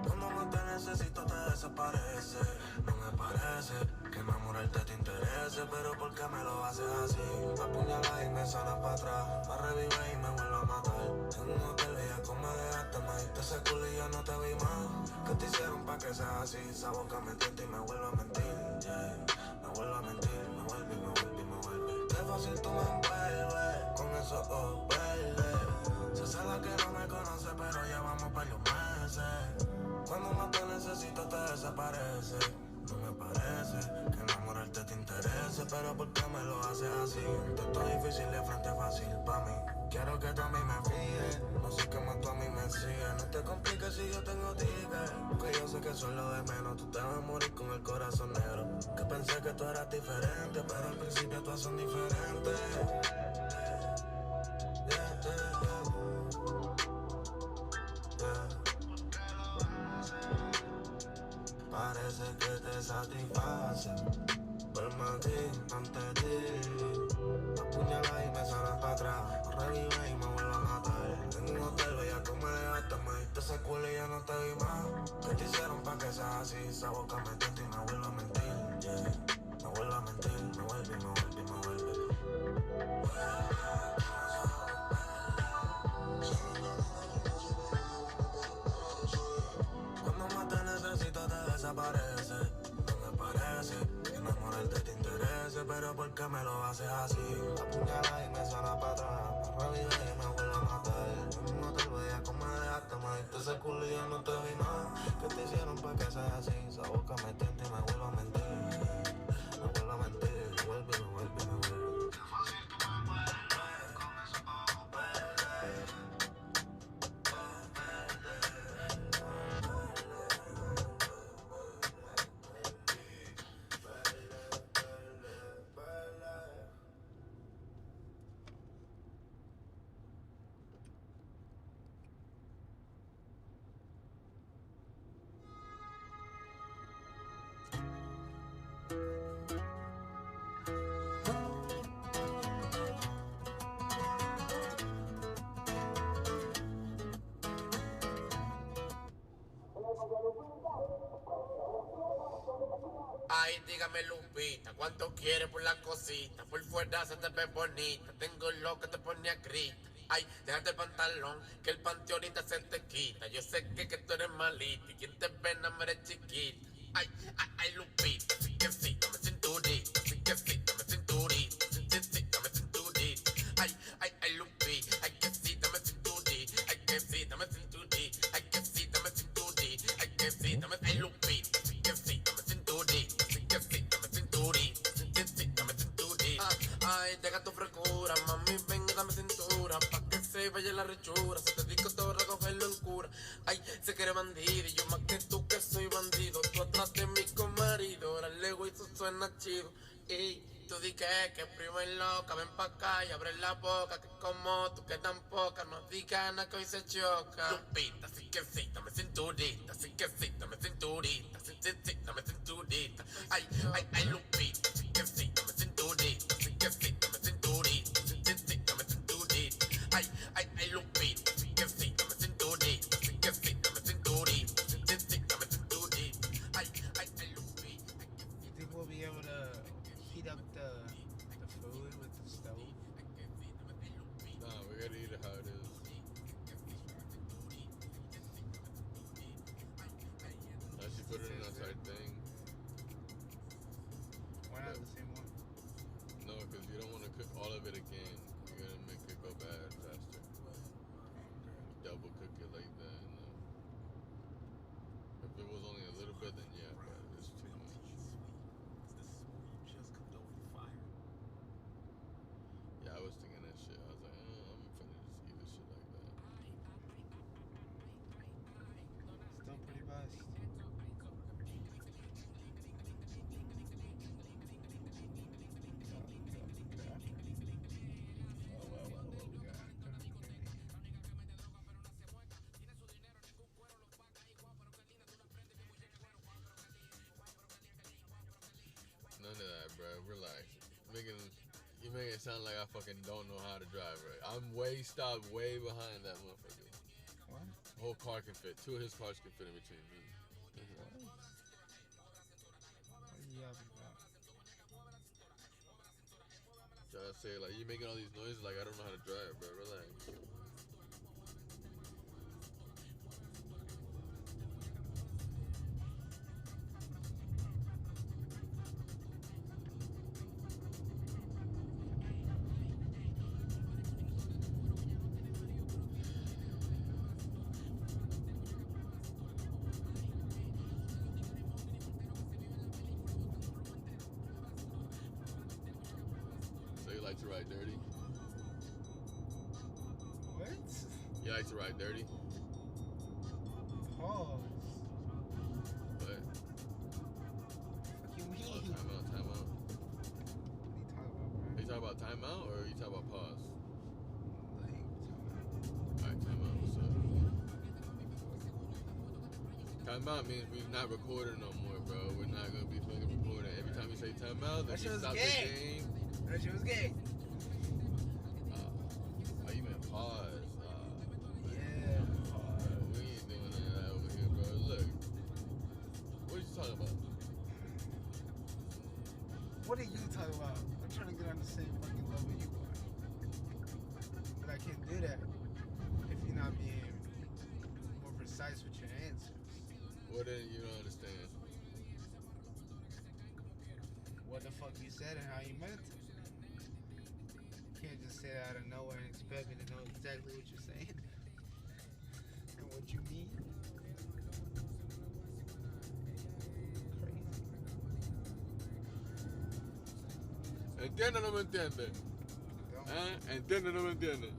Cuando más te necesito te desaparece. No me parece que enamorarte te interese, pero ¿por qué me lo haces así? Apuñalas y me sanas para atrás, me revive y me vuelve a matar. En un hotel bellaco me dejaste, me diste ese culo y ya no te vi más. ¿Qué te hicieron pa' que sea así? Esa boca me tienta y me vuelve a mentir, yeah. Me vuelve a mentir, me vuelve y me vuelve y me vuelve. Qué fácil tú me envuelves con esos ojos verdes. Se hace la que no me conoce, pero ya vamos varios meses. Cuando más te necesito te desaparece. No me parece que enamorarte te interese, pero ¿por qué me lo haces así? Esto es difícil de frente fácil pa' mí. Quiero que tú a mí me fíes, no sé qué más tú a mí me sigues. No te compliques si yo tengo tickets, porque yo sé que eso es lo de menos. Tú te vas a morir con el corazón negro. Que pensé que tú eras diferente, pero al principio todas son diferentes. Parece que te satisface verme aquí ante ti. Apuñalas y me sanas para atrás, me revive y me vuelve a matar. En un hotel bellaco me dejaste, me diste ese culo y ya no te vi más. ¿Qué te hicieron pa' que sea así? Esa boca me tienta y me vuelve a mentir, yeah. Me vuelve a mentir, me vuelve y me vuelve y me vuelve. Cuando más te necesito te desaparece. No me parece que enamorarte te interese, pero ¿por qué me lo haces así? Apuñalas y me sana para atrás, me revive y me vuelve a matar. En un hotel bellaco me dejaste, me diste ese culo y ya no te vi más. ¿Qué te hicieron pa' que sea así? Esa boca me tienta y me vuelve a mentir. Me vuelve a mentir, me vuelve y me vuelve y me vuelve. Qué fácil tú me envuelves con esos ojos verdes. Ay, dígame Lupita, ¿cuánto quieres por la cosita? Por fuera se te ve bonita, tengo lo que te pone a grita. Ay, déjate el pantalón, que el panty ahorita se te quita. Yo sé que tú eres malita y quien te ve no me eres chiquita. Ay, ay, ay, Lupita, sí que sí, dame cinturita, sí que sí, dame cinturita, sí que sí, dame cinturita. Ay, ay, ay, Lupita, ay que sí, dame cinturita, ay que sí, dame cinturita, ay que sí, dame cinturita, ay que sí, dame, ay, Lupita, sí que sí, dame cinturita, sí que sí, dame cinturita, sí que sí, dame cinturita. Ay, deja tu frescura, mami, ven, dame cintura, pa' que se vaya la rechura, se te digo todo recogerlo en cura. Ay, se quiere bandido, y yo más que tú que soy bandido, tú atrás de mí con marido, ahora el ego y eso suena chido. Y tú di que primo es loca, ven pa' acá y abre la boca, que como tú que tan poca, no digas nada que hoy se choca. Lupita, sí que sí, dame cinturita, sí que sí, dame cinturita, sí, sí, sí, dame cinturita. Ay, ay, ay, Lupita, sí que sí, dame cinturita, sí que sí, dame cinturita, sí, sí, sí, dame cinturita. Ay, ay, ay, Lupita, sí que sí, dame cinturita, sí que sí, dame cinturita, sí, sí, sí, dame cinturita. Ay, ay, ay, Lupita. You think we'll be able to heat up the food with the stove? Nah, we gotta eat it how it is. Unless you put it in a tight thing. Why not the same one? No, because you don't want to cook all of it again. You're gonna make it go bad faster. Double cook it like that. No. If it was only a little bit, then yeah, but it's too much. Yeah, I was thinking that shit. I was like, I'm finna just eat this shit like that. Still pretty bust. None of that, bro. Relax. You making it sound like I fucking don't know how to drive, right? I'm stopped way behind that motherfucker. What? The whole car can fit. Two of his cars can fit in between me. What? What are you yapping about? Trying to say, like, you making all these noises like I don't know how to drive, bro. Relax. So you like to ride dirty? What? You like to ride dirty? Pause. What? What you mean? Oh, time out, time out. What are you talking about, bro? Are you talking about time out or are you talking about pause? Like, Alright, time out. What's up? Time out means we're not recording no more, bro. We're not gonna be fucking recording. Every time you say time out, then That you shit was stop the gay. game. That shit was gay. Oh, you meant pause. Yeah. We ain't doing none of that over here, bro. Look. What you talking about? What are you talking about? I'm trying to get on the same fucking level you are. But I can't do that if you're not being more precise with your answers. What then you don't understand? What the fuck you said and how you meant it. You can't just say that out of nowhere and expect me to know exactly what you're saying and what you mean. ¿Entiende o no me entiende? ¿Eh? ¿Entiende o no me entiende?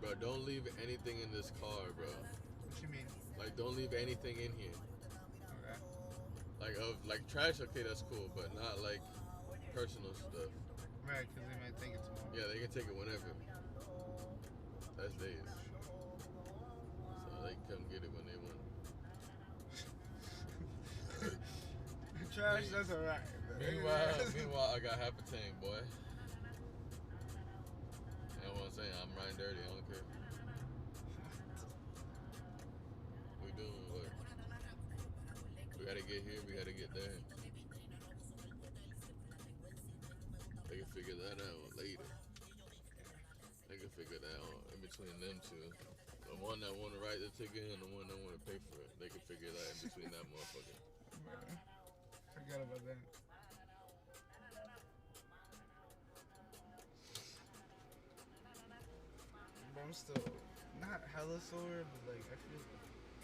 Bro, don't leave anything in this car, bro. What you mean? Like, don't leave anything in here. Okay. Like trash, okay, that's cool, but not like personal stuff. Right, because they might take it tomorrow. Yeah, they can take it whenever. That's theirs. So they can come get it when they want. Trash, that's alright. Meanwhile, I got half a tank, boy. You know what I'm saying? I'm riding dirty. I don't care. We doing what? We gotta get here. We gotta get there. They can figure that out later. They can figure that out in between them two. The one that want to write the ticket and the one that want to pay for it. They can figure that in between that motherfucker. Forgot about that. I'm still not hella sore, but like I feel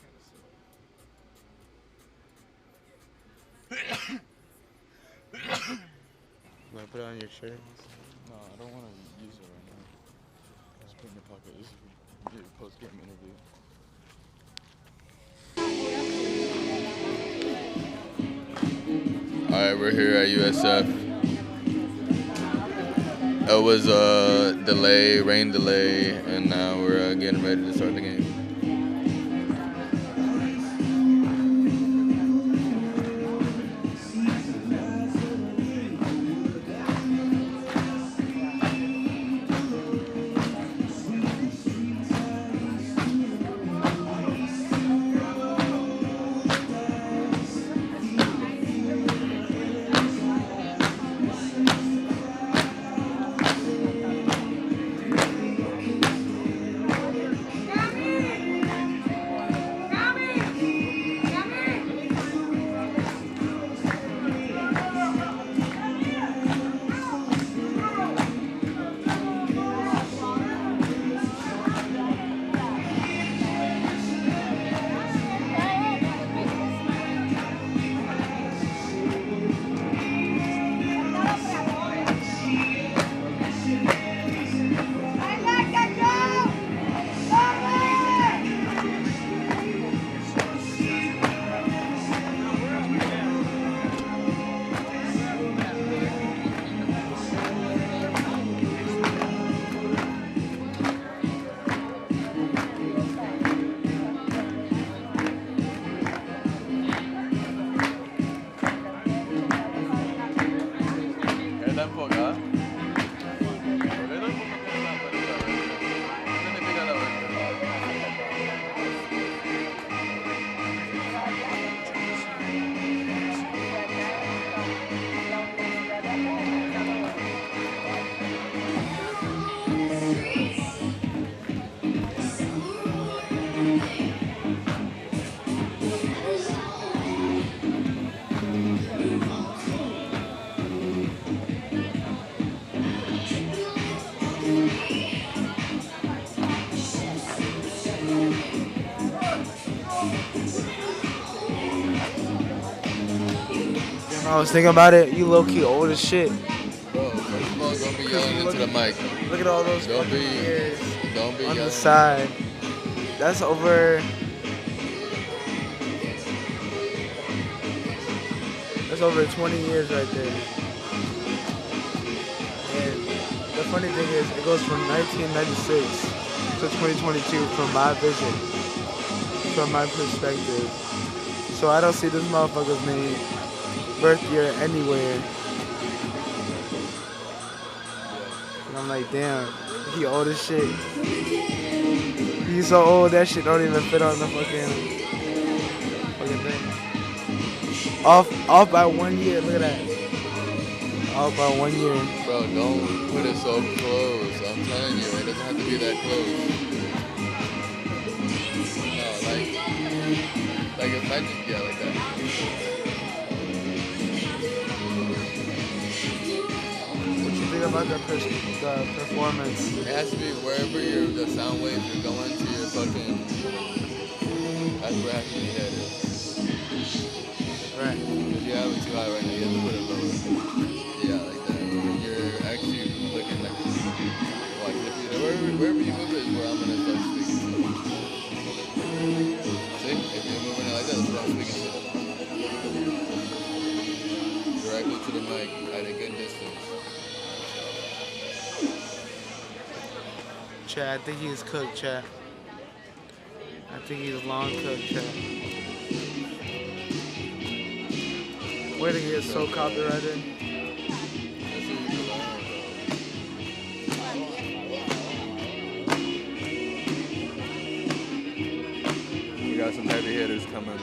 kind of sore. You wanna put it on your shirt? No, I don't want to use it right now. Just put it in your pocket. This is your post-game interview. Alright, we're here at USF. It was a delay, rain delay, and now we're getting ready to start the game. I was thinking about it. You low key old as shit. Bro, first of all, don't be yelling into the mic. Look at all those Don't be years on yelling. the side. That's over. That's over 20 years right there. And the funny thing is, it goes from 1996 to 2022 from my vision, from my perspective. So I don't see this motherfucker's name. Birth year anywhere. And I'm like, damn, he old as shit. He's so old that shit don't even fit on the fucking thing. Off by 1 year, look at that. Off by 1 year. Bro, don't put it so close. I'm telling you, it doesn't have to be that close. No, like imagine, yeah, like that. About the performance. It has to be wherever the sound waves are going to your fucking. That's where it has to be headed. Right. If you have it too high right now, you have to put it lower. Yeah, like that. You're actually looking like. Watch. Wherever you move it is where I'm gonna start speaking. See? If you're moving it like that, that's where I'm speaking to. Directly to the mic at a good distance. Chat, I think he's cooked, chat. I think he's long cooked, chat. Way to get so copyrighted. We got some heavy hitters coming.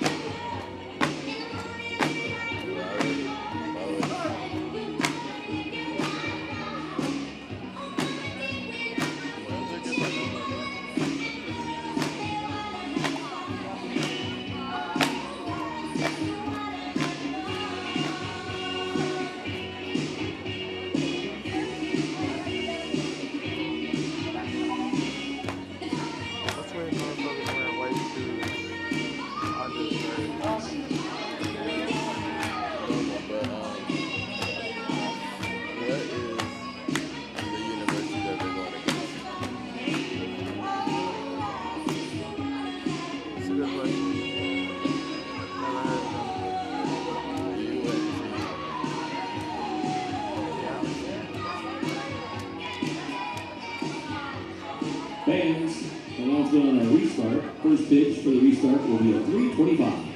First pitch for the restart will be at 3:25.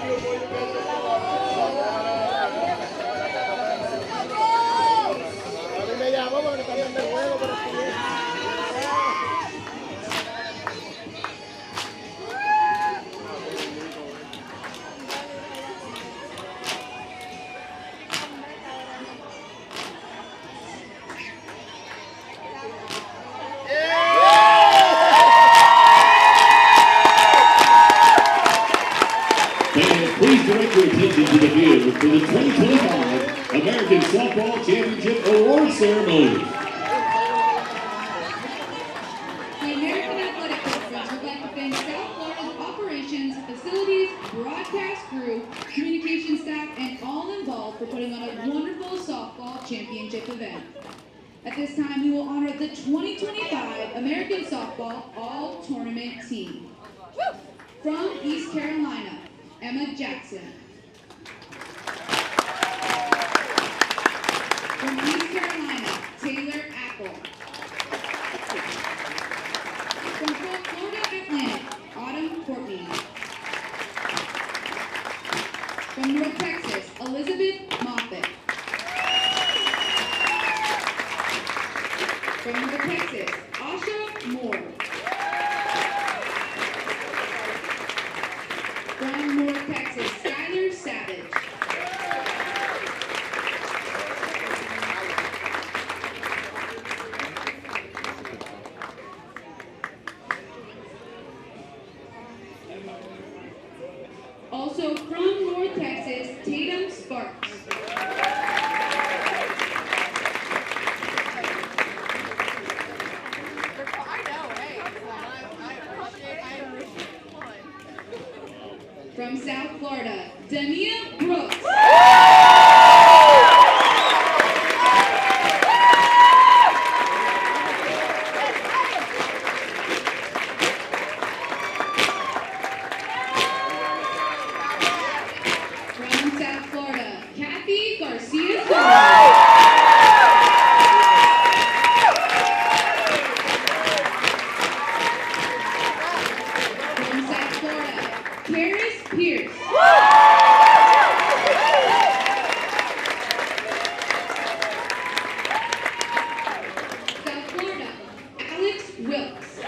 A mí me llamó porque también de juego, pero Fans, please direct your attention to the field for the 2025 American Softball Championship Award Ceremony. The American Athletic Conference would like to thank South Florida's operations, facilities, broadcast crew, communication staff, and all involved for putting on a wonderful softball championship event. At this time, we will honor the 2025 American Softball All-Tournament Team. From East Carolina, Emma Jackson. From East Carolina, Taylor Apple. From Florida Atlantic, Autumn Courtney. From North Texas, Elizabeth Moffitt. From North Texas, Asha Moore. From North Texas, Skylar Savage. Also from North Texas, Tatum Sparks. From South Florida, Dania Brooks. From South Florida, Kathy Garcia. From South Florida, Paris Pierce. South Florida, Alex Wilkes.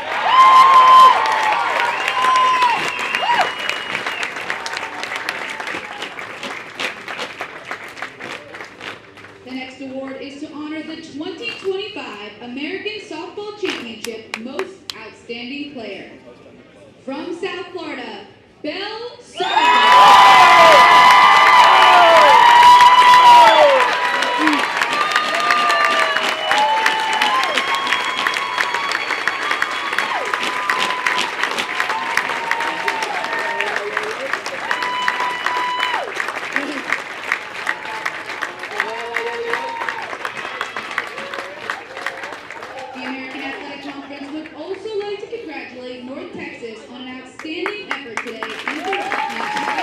The next award is to honor the 2025 American Softball Championship Most Outstanding Player. From South Florida, Belle The American Athletic Conference would also like to congratulate North Texas on an outstanding effort today in production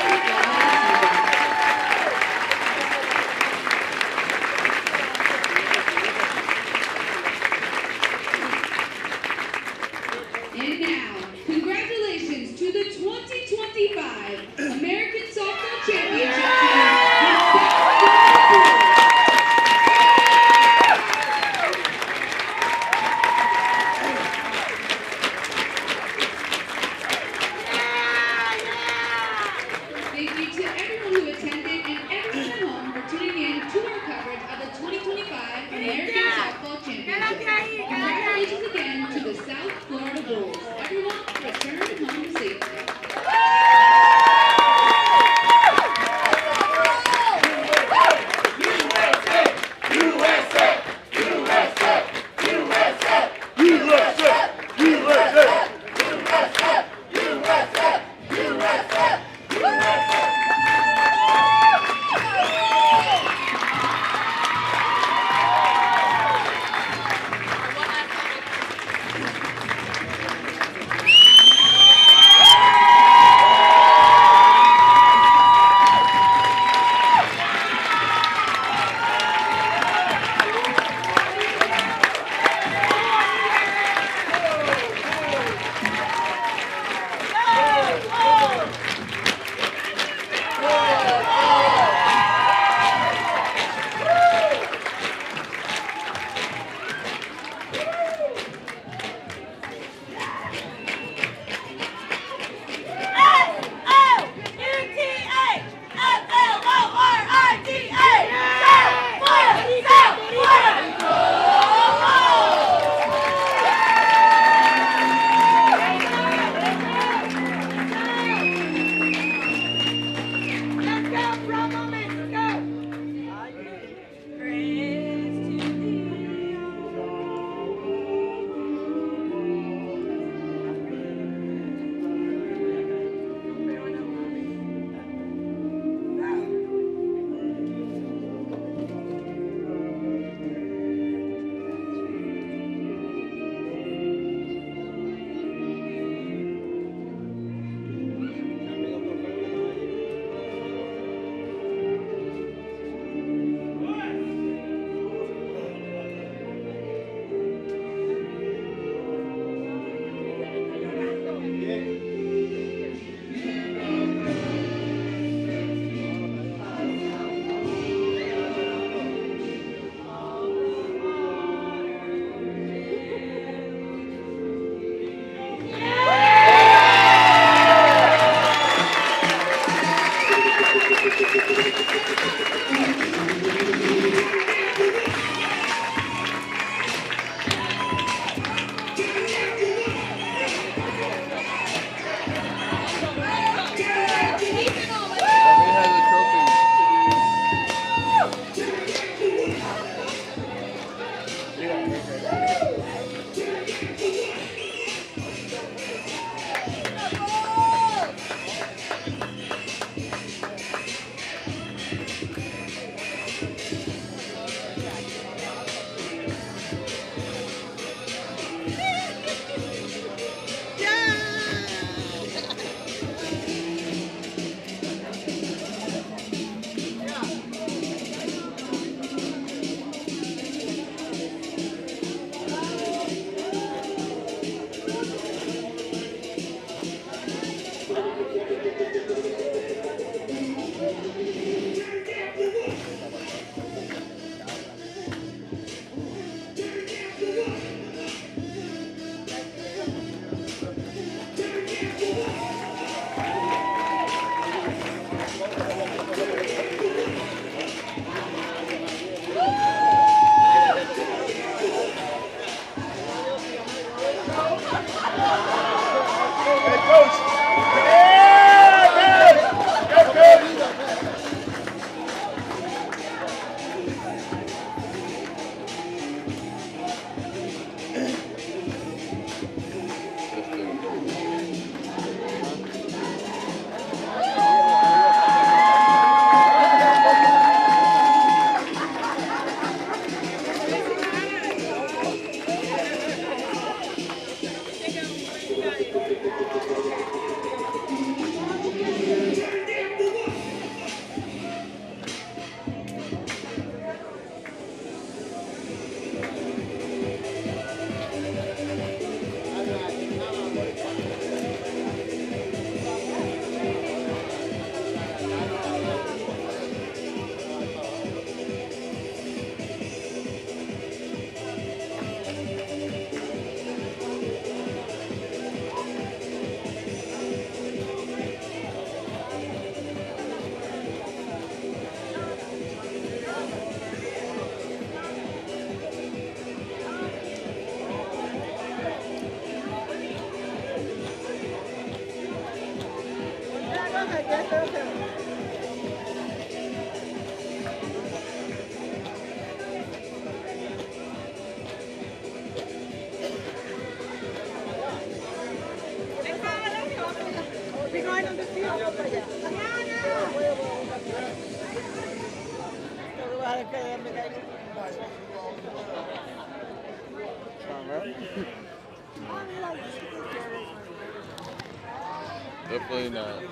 Definitely not.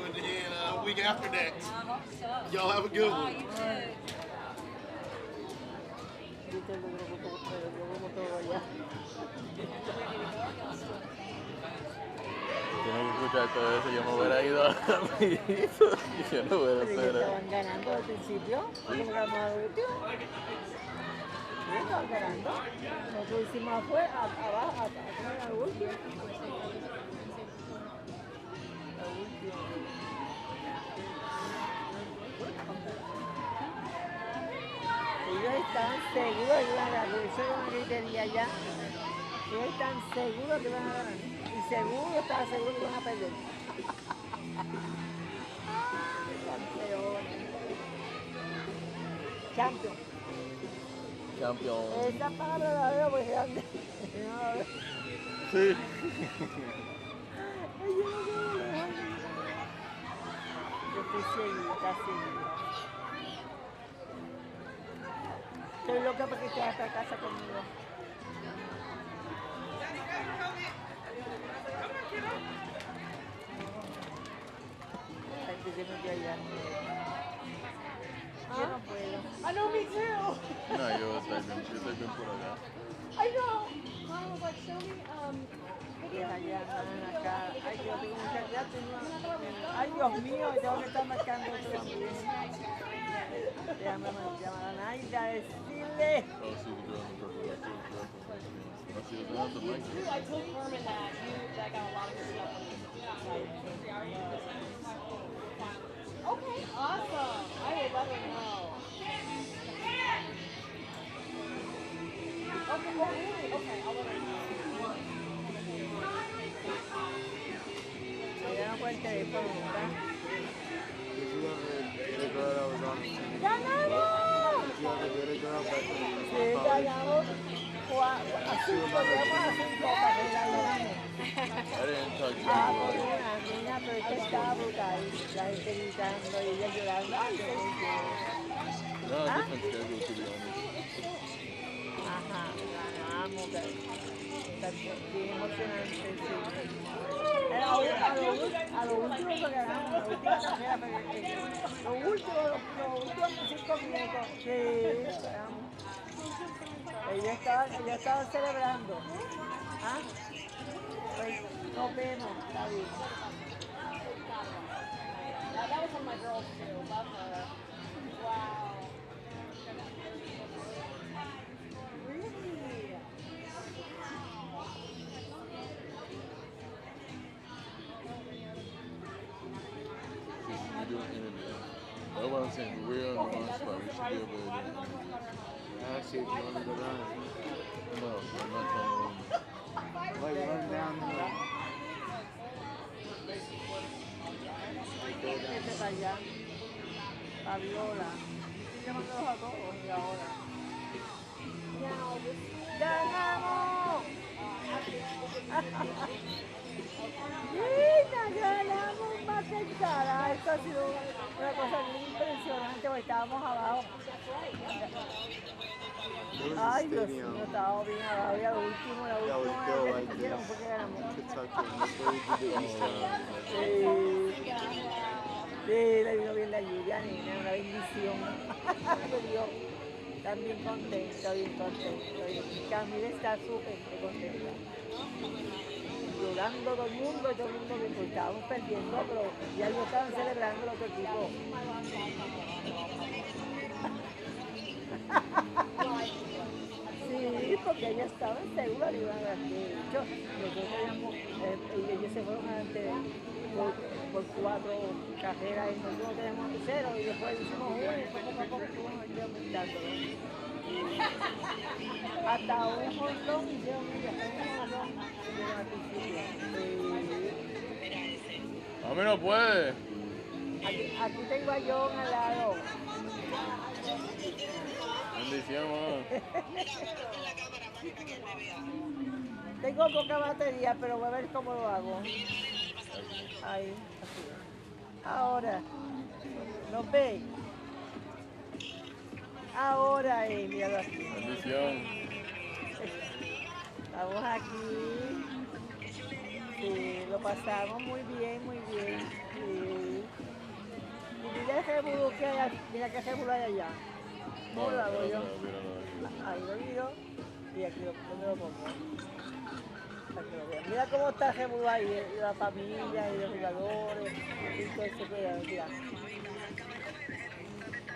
A week after that. Y'all have a good one. Tienes que escuchar todo eso. Yo me hubiera ido a mi yo no hubiera esperado. Estaban ganando al principio, como ganamos al último. Sí, estaban ganando. Nosotros hicimos afuera, abajo, al último. Ellos estaban seguros que iban a ganar, eso era una gritería ya. Ellos están seguros que iban a ganar. Y seguro, estaba seguro que iban a perder. Campeones. Champion. Campeón. Esa palabra la veo muy grande. Sí. Ay, yo no puedo dejar. Yo estoy seguida, seguida. Estoy loca porque te vas a casa conmigo. Ay, que se metió allá. Yo no puedo. I know, me too. No, yo estoy bien por acá. I know. Mom was like, show me, allá, acá. Ay, yo tengo mucha ya. Ay, Dios mío, tengo que estar marcando eso también. Déjame llamar a Naida, decirle. Oh, see the girl in the purple. I see the girl in the blanket. I told Herman that got a lot of stuff. Okay, awesome. I will let her know. Okay, oh really? Okay, I'll let her know. Ya no fue el teléfono, ¿verdad? Did you ever get a girl that was on the team? ¡Ganamos! Did you ever get a girl that was Sí, ganamos. A 5, llegamos a 5 carreras, ganamos. I didn't touch you. Ah, por una niña, pero es que estaba brutal. La gente gritando y ella llorando. Ay, qué bonito. No, different schedule, to be honest. Ajá, ganamos. Bien emocionante, sí. A lo último que ganamos, la última carrera, pero los últimos 5 minutos, sí, ganamos. Ellos estaban celebrando. ¿Ah? Pues nos vemos, David. That was one of my girls too. Love her. Wow. Really? You're doing interview. That's what I'm saying. We're on the wrong spot. We should be able to do interview. Ask you if you want to go down. No, I'm not trying to run. Like run down the Vete para allá. Fabiola. Estoy llamándolos a todos y ahora. ¡Ganamos! ¡Mira, ganamos más que cara! Esto ha sido una cosa muy impresionante porque estábamos abajo. Ay, Dios mío, estábamos bien abajo y a lo último, que hicieron fue que ganamos. Sí, le vino bien la lluvia, nena, una bendición. Me dio también contento, bien contento. Y Camila está súper contenta. Llorando todo el mundo que estábamos perdiendo, pero ya ellos estaban celebrando el otro equipo. Sí, porque ellos estaban seguros que iban a ganar. De hecho, nosotros teníamos, ellos se fueron adelante por 4 carreras y nosotros tenemos 0 y después hicimos 1 y poco a poco estuvimos aquí aumentando. Hasta un montón hicieron ellos, hasta un montón hicieron al principio. A mí no puede. Aquí tengo a John al lado. Bendición, mano. Tengo poca batería, pero voy a ver cómo lo hago. Ahí, así. Ahora, ¿nos ve? Ahora, míralo aquí. Bendición. Estamos aquí. Sí, lo pasamos muy bien, muy bien. Sí. Y mira el revolú que hay, mira qué revolú hay allá. ¿Cómo lo hago yo? Ahí lo miro y aquí ¿dónde lo pongo? Para que lo vean. Mira cómo está el revolú ahí, la familia y los jugadores y todo eso que mira.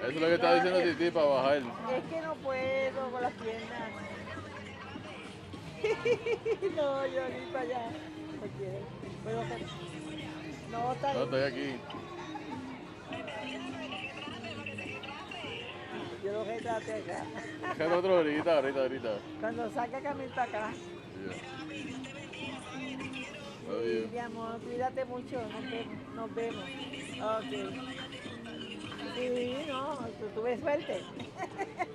Eso es lo que está diciendo Titi para bajar. Es que no puedo con las piernas. No, yo ni para allá. No quiero. Pero no, está No, estoy aquí. Yo lo retrate acá. Déjame otro ahorita. Cuando saque Camil para acá. Sí, mi amor, cuídate mucho. Nos vemos. Ok. Sí, no, tuve suerte.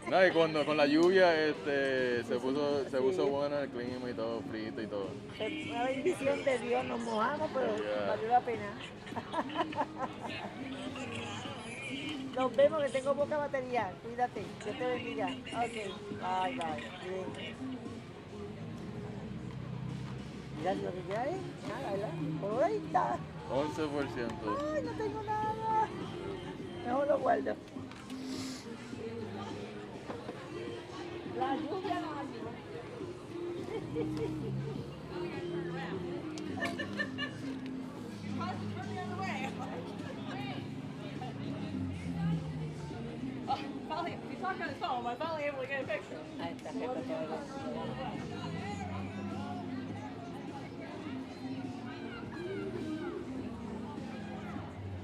No, y cuando con la lluvia se puso bueno el clima y todo, frito y todo. Una bendición de Dios, nos mojamos, pero valió la pena. Nos vemos, que tengo poca batería. Cuídate, Dios te bendiga. Ok, bye. Bien. Mira, lo que queda es nada, ¿verdad? Por ahí está. 11%. Ay, no tengo nada. Mejor lo guardo. La lluvia no ayuda. Finally, we talked on his phone. I'm finally able to get a picture. Ahí está, jefa.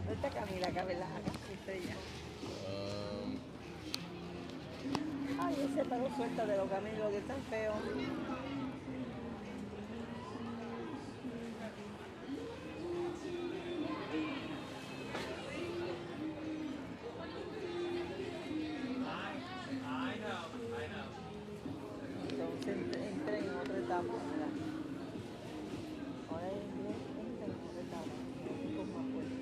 ¿Dónde está Camila? Acá estrella. Ay, ese pelo suelta de los caminos que están feos. Entonces entré en otra etapa. Mira. Ahora entré en otra etapa. Un poco más fuerte.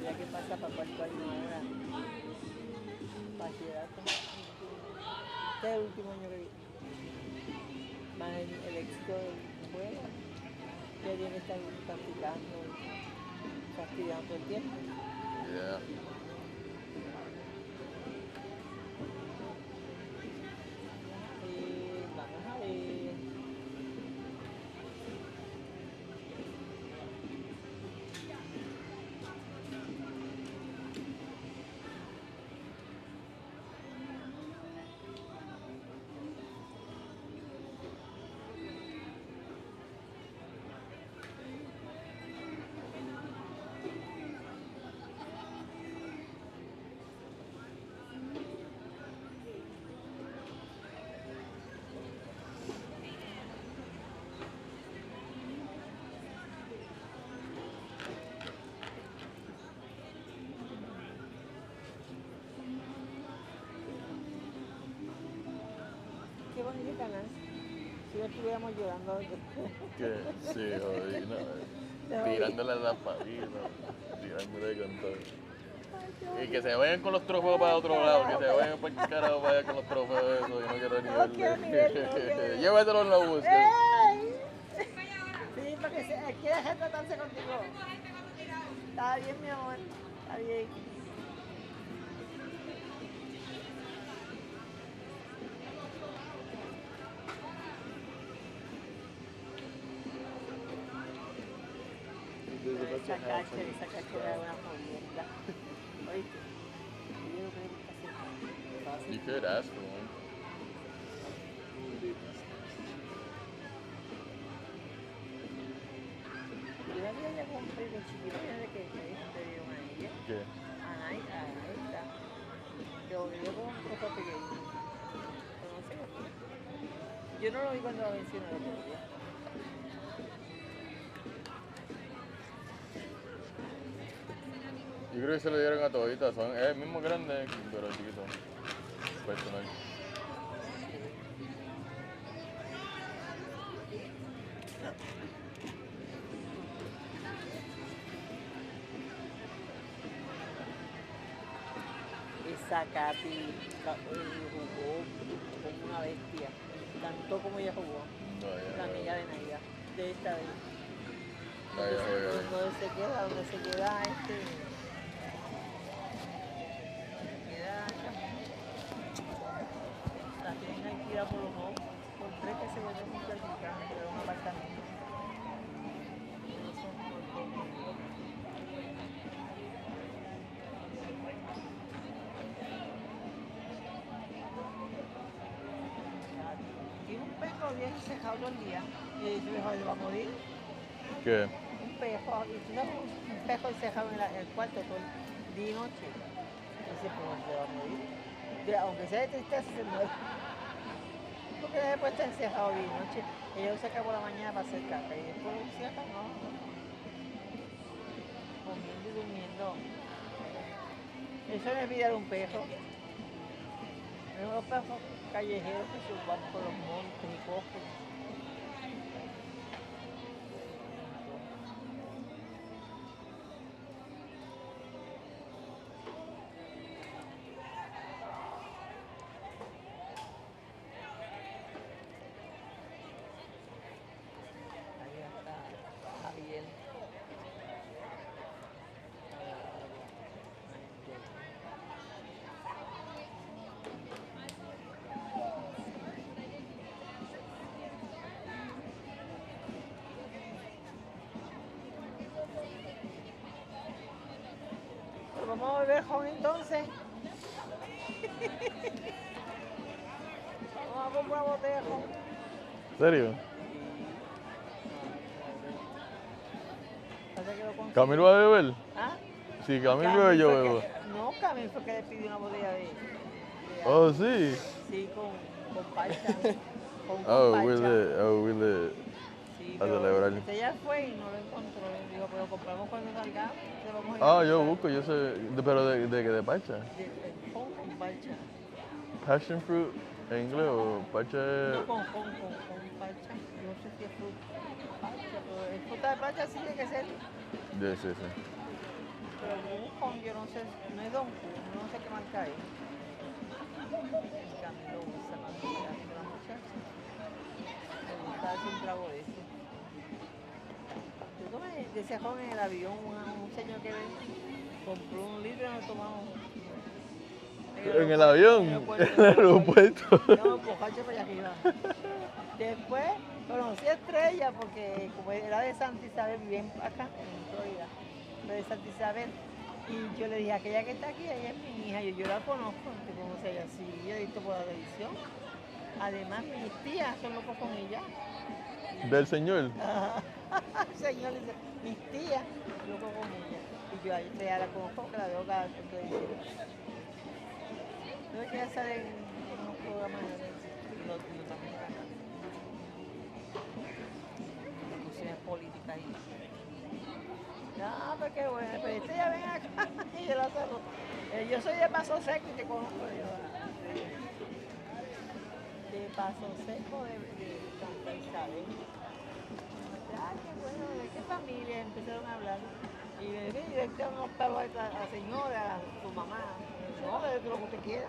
Ya que pasa para cuarto año ahora. Bachillerato. Este es el último año que vi. Más el éxito del juego. Ya viene estar practicando, fastidiando el tiempo. Yeah. Vamos a ver. Qué bonito canal. Si no estuviéramos llorando. Que sí, joder, no, tirándole a la pavita, tirándole con todo. Y que se vayan con los trofeos para otro lado, que se vayan para el carajo para allá con los trofeos de eso, yo no quiero ni verle. Llévatelo en la búsqueda. Sí, porque quiere retratarse contigo. Está bien, mi amor. Está bien. Esa cachera es una jodienda. ¿Oíste? Yo creo que está así. You could ask for one. Yo la vida ya compré de chiquita, de que te dieron a ella. ¿Qué? Ahí está. Yo con un trozo pequeño. Pero no sé qué. Yo no lo vi cuando lo mencioné el otro día. Yo creo que se lo dieron a toditas, son el mismo grande, pero chiquito. Personal. Esa Katy jugó como una bestia. Cantó como ella jugó. La amiga de Naida. De esta vez. Donde se queda, la tienen alquilada por los ojos, por 3 que se vuelven muchachitas, pero un apartamento. Tiene un perro bien cejado todo el día y su hijo le va a morir. ¿Qué? Un pejo, y tú sabes, un pejo encejado en el cuarto todo el día y noche. Dice, pues se va a morir. Aunque sea de tristeza, se muere. Porque después está encejado día y noche. Ella lo saca por la mañana para hacer caca y después lo saca, no. Comiendo y durmiendo. Eso no es vida de un perro. Es los perros callejeros que se van por los montes y bosques. Vamos a beber ron entonces. Vamos a comprar una botella de ron. ¿En serio? ¿Camilo va a beber? ¿Ah? Sí, Camilo bebe, yo bebo. No, Camilo fue que le pidió una botella de Oh, sí. Sí, con parcha. Will Sí, a celebrar. Usted ya fue y no lo encontró. Dijo, pero compramos cuando salgamos. Vamos a ir Yo busco, yo sé. ¿Pero de qué? ¿De parcha? Con parcha. ¿Passion fruit en inglés o parcha? No, con parcha. Yo no sé si es fruta. Parcha, pero el fruta de parcha sí tiene que ser. Sí. Pero con, yo no sé, no es Don Q, no sé qué marca es. Camilo usa más que la muchacha. Me gusta darse un trago de eso. Yo tomé de ese ron en el avión, un señor que compró un litro y nos tomamos. ¿En el avión? En el aeropuerto. Estamos borrachos para allá arriba. Después conocí a Estrella porque como era de Santa Isabel, bien acá en Florida, de Santa Isabel. Y yo le dije, aquella que está aquí, ella es mi hija, yo la conozco, ¿te conoce ella? Sí, yo he visto por la televisión. Además, mis tías son locos con ella. ¿Del señor? El señor dice, mis tías, locos con ella. Y yo a ella la conozco, que la veo cada vez que televisión. Creo que ella sale en unos programas norteamericanos. Discusiones políticas y... No, pero qué bueno, pero este ya ven acá y yo la saludo. Yo soy de Paso Seco y te conozco yo. De Paso Seco de Santa Isabel. Qué bueno, ¿de qué familia? Empezaron a hablar. Y me dieron unos perros a la señora, a su mamá. No, de lo que usted quiera.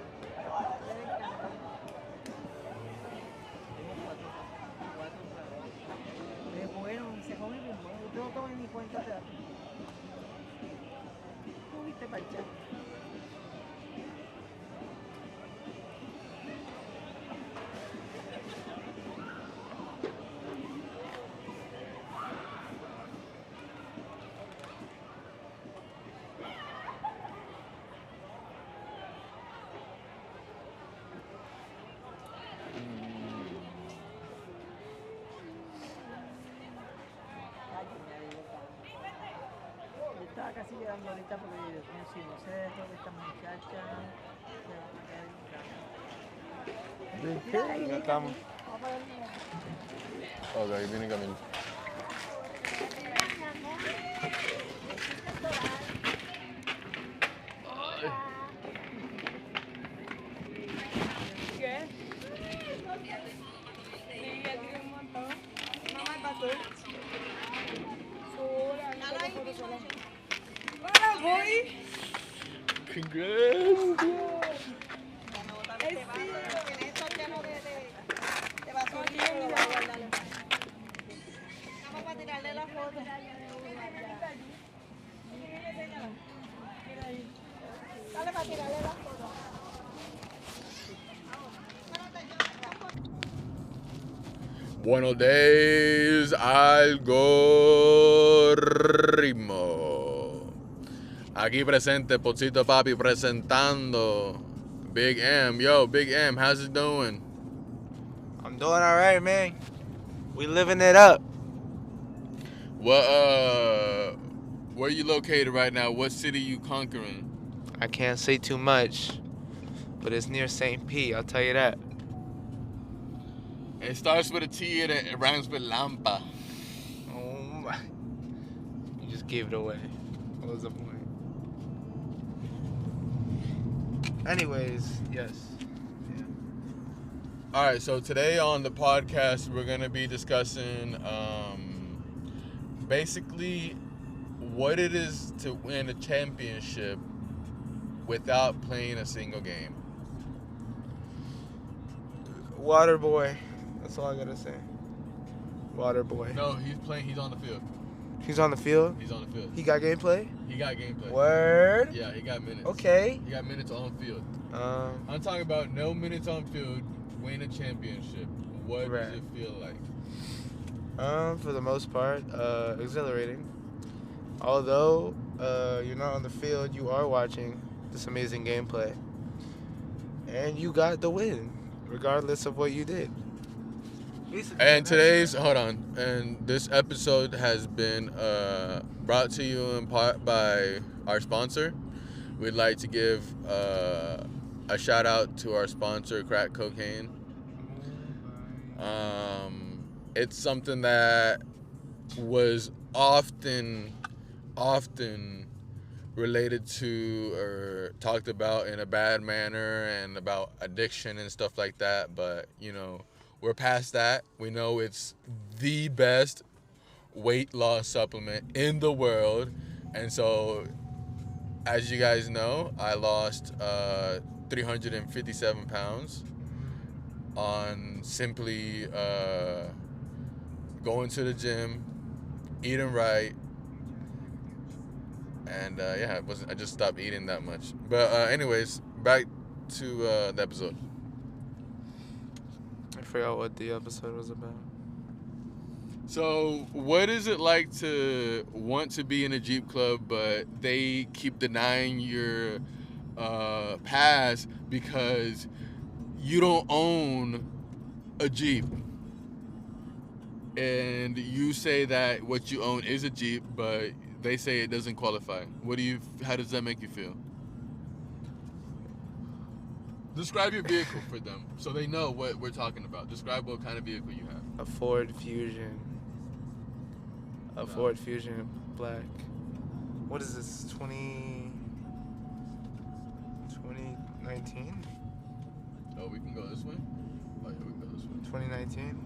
Es bueno, se come bien bueno. Usted no toma ni cuenta de la... ¿Tú viste parchar? Estaba casi llegando ahorita porque yo digo, si no sé de esta muchacha, se van a quedar en casa. ¿De qué? Mira, ahí estamos. vamos Okay, viene camino. ¿Qué? Sí, ya tiene un montón. Mamá, ¿y para tú? Hola, voy. Congrats. Vamos para tirarle la foto. Dale para tirarle la foto. Buenos days, algoritmo. Aquí presente, Pocito Papi presentando Big M. Yo, Big M, how's it doing? I'm doing all right, man. We living it up. What, where you located right now? What city you conquering? I can't say too much, but it's near St. Pete, I'll tell you that. It starts with a T and it rhymes with Lampa. Oh my. You just gave it away. What was the point? Anyways, yes. Yeah. All right, so today on the podcast, we're going to be discussing basically what it is to win a championship without playing a single game. Water boy. That's all I gotta say. Water boy. No, he's playing. He's on the field. He's on the field? He's on the field. He got gameplay? He got gameplay. Word? Yeah, he got minutes. Okay. He got minutes on field. I'm talking about no minutes on field, win a championship. What does it feel like? For the most part, exhilarating. Although you're not on the field, you are watching this amazing gameplay. And you got the win, regardless of what you did. And today's, hold on, and this episode has been brought to you in part by our sponsor. We'd like to give a shout out to our sponsor, Crack Cocaine. It's something that was often related to or talked about in a bad manner and about addiction and stuff like that, but you know, we're past that. We know it's the best weight loss supplement in the world. And so, as you guys know, I lost 357 pounds on simply going to the gym, eating right, and yeah, I just stopped eating that much. But anyways, back to the episode. I forgot what the episode was about. So, what is it like to want to be in a Jeep club, but they keep denying your pass because you don't own a Jeep? And you say that what you own is a Jeep, but they say it doesn't qualify. How does that make you feel? Describe your vehicle for them so they know what we're talking about. Describe what kind of vehicle you have. A Ford Fusion. Ford Fusion black. What is this? 2019? Oh, we can go this way? Oh, yeah, we can go this way. 2019?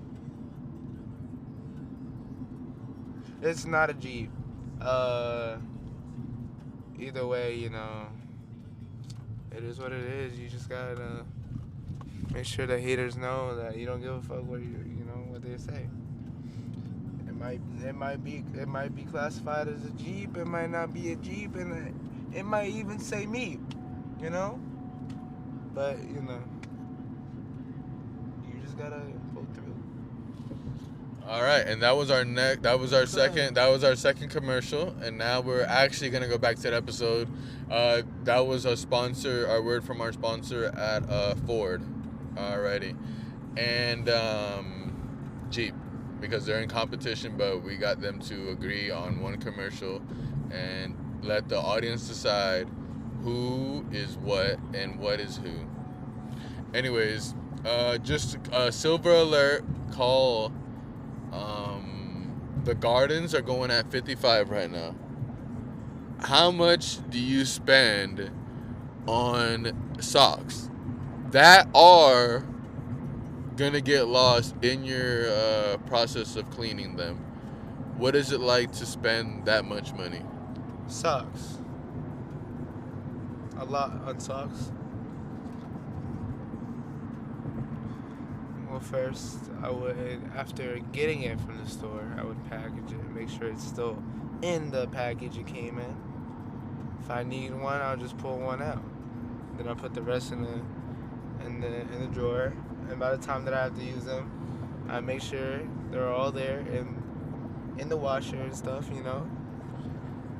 It's not a Jeep. Either way, you know, it is what it is. You just gotta make sure the haters know that you don't give a fuck what what they say. It might be classified as a Jeep. It might not be a Jeep, and it might even say me, you know. But you know, you just gotta go through. All right, and that was our second commercial, and now we're actually gonna go back to that episode. That was our word from our sponsor at Ford. Alrighty, and Jeep, because they're in competition, but we got them to agree on one commercial and let the audience decide who is what and what is who. Anyways, Just a silver alert. Call. The Gardens are going at 55 right now. How much do you spend on socks that are gonna get lost in your process of cleaning them? What is it like to spend that much money? Socks. A lot on socks. Well, first, I would, after getting it from the store, I would package it and make sure it's still in the package it came in. If I need one, I'll just pull one out. Then I'll put the rest in the drawer. And by the time that I have to use them, I make sure they're all there in the washer and stuff, you know.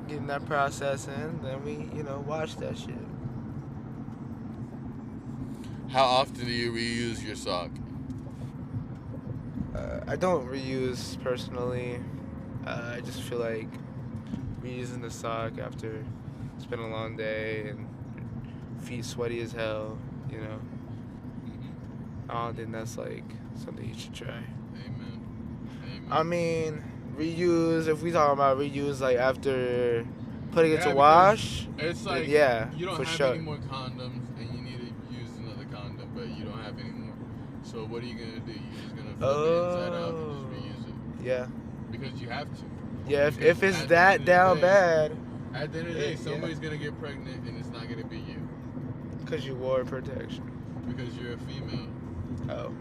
Getting that process in, then we, you know, wash that shit. How often do you reuse your sock? I don't reuse personally. I just feel like reusing the sock after it's been a long day and feet sweaty as hell, you know. I don't think that's like something you should try. Amen. I mean, reuse, if we talking about reuse like after putting it Yeah, to because wash, it's then like yeah, you don't for have sure. any more condoms and you need to use another condom, but you don't have any more. So what are you gonna do? You're just gonna flip it inside out and just reuse it. Yeah. Because you have to. Yeah, if Because it's at the that end of the down day- bad. At the end of the day, yeah. somebody's gonna get pregnant and it's not gonna be you. Because you wore protection. Because you're a female. Oh.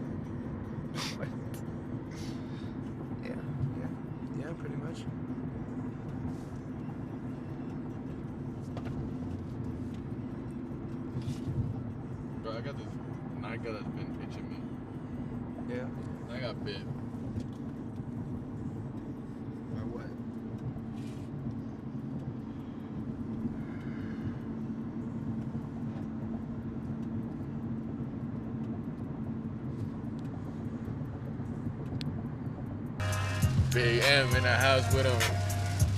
Yeah, pretty much. Bro, I got this Nike that's been itching me. Yeah. I got bit. By what? Big M in the house with him.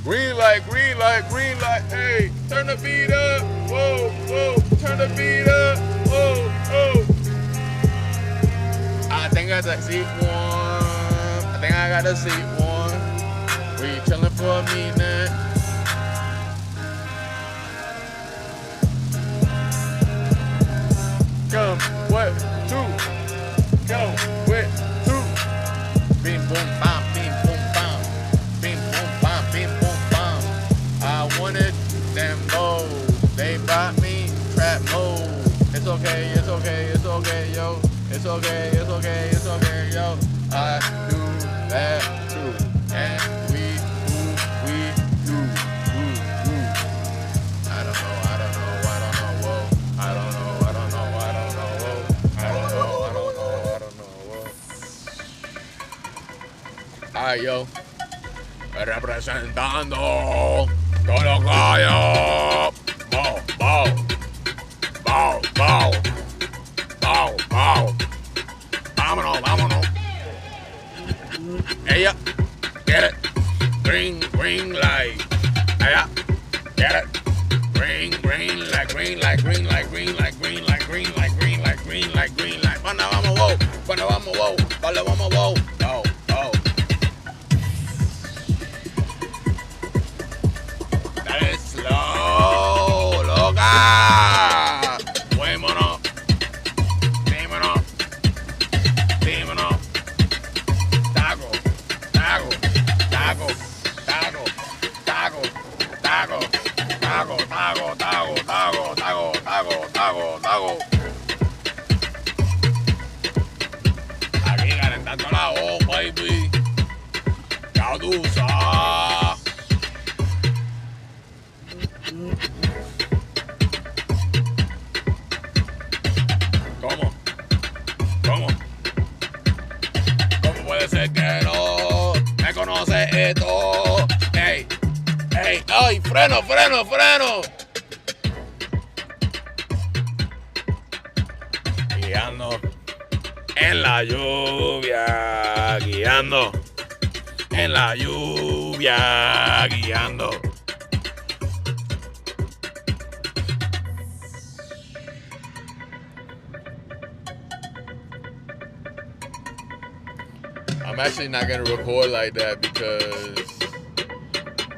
Green light, green light, green light. Hey, turn the beat up. Whoa, whoa, turn the beat up. Whoa, whoa. I think I got the seat one. I think I got the seat one. We chillin' for a minute. Come with two. Go with two. Bing boom bam, bing boom bam. Bing boom bam, bing boom bam. I wanted them lows. They brought me trap mode. It's okay, it's okay, it's okay, yo. It's okay, it's okay, it's okay, yo. I do that too. And we do. I don't know, whoa. I don't know, whoa. Alright, yo. Representando todo gallo. Bow, bow. Bow, bow. Bow, bow. Vámonos, vámonos. Ella, get it. Green, green light. Ella, get it. Green, green light, green light, green light, green light, green light, green light, green light, green light, green light. Cuando vamos, wow. Cuando vamos, wow. Cuando vamos, wow. Oh, oh. Dale slow, loca. Vámonos. Dímonos. Dímonos. Taco, taco, taco, taco, taco, taco, taco, taco, taco, taco, taco, taco, taco, taco. Aquí calentando la voz, baby. Ya tú sabes. ¿Cómo? ¿Cómo? ¿Cómo puede ser que no me conoce esto? ¡Ey! ¡Ey! ¡Ay! ¡Freno, freno, freno! Guiando en la lluvia, guiando en la lluvia, guiando. I'm actually not gonna record like that because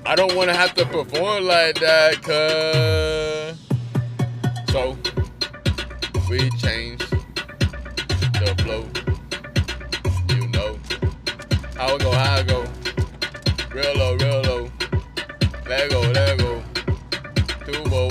I don't want to have to perform like that, cuz. So we changed the flow. You know how it go. Real low. Let go. Duo.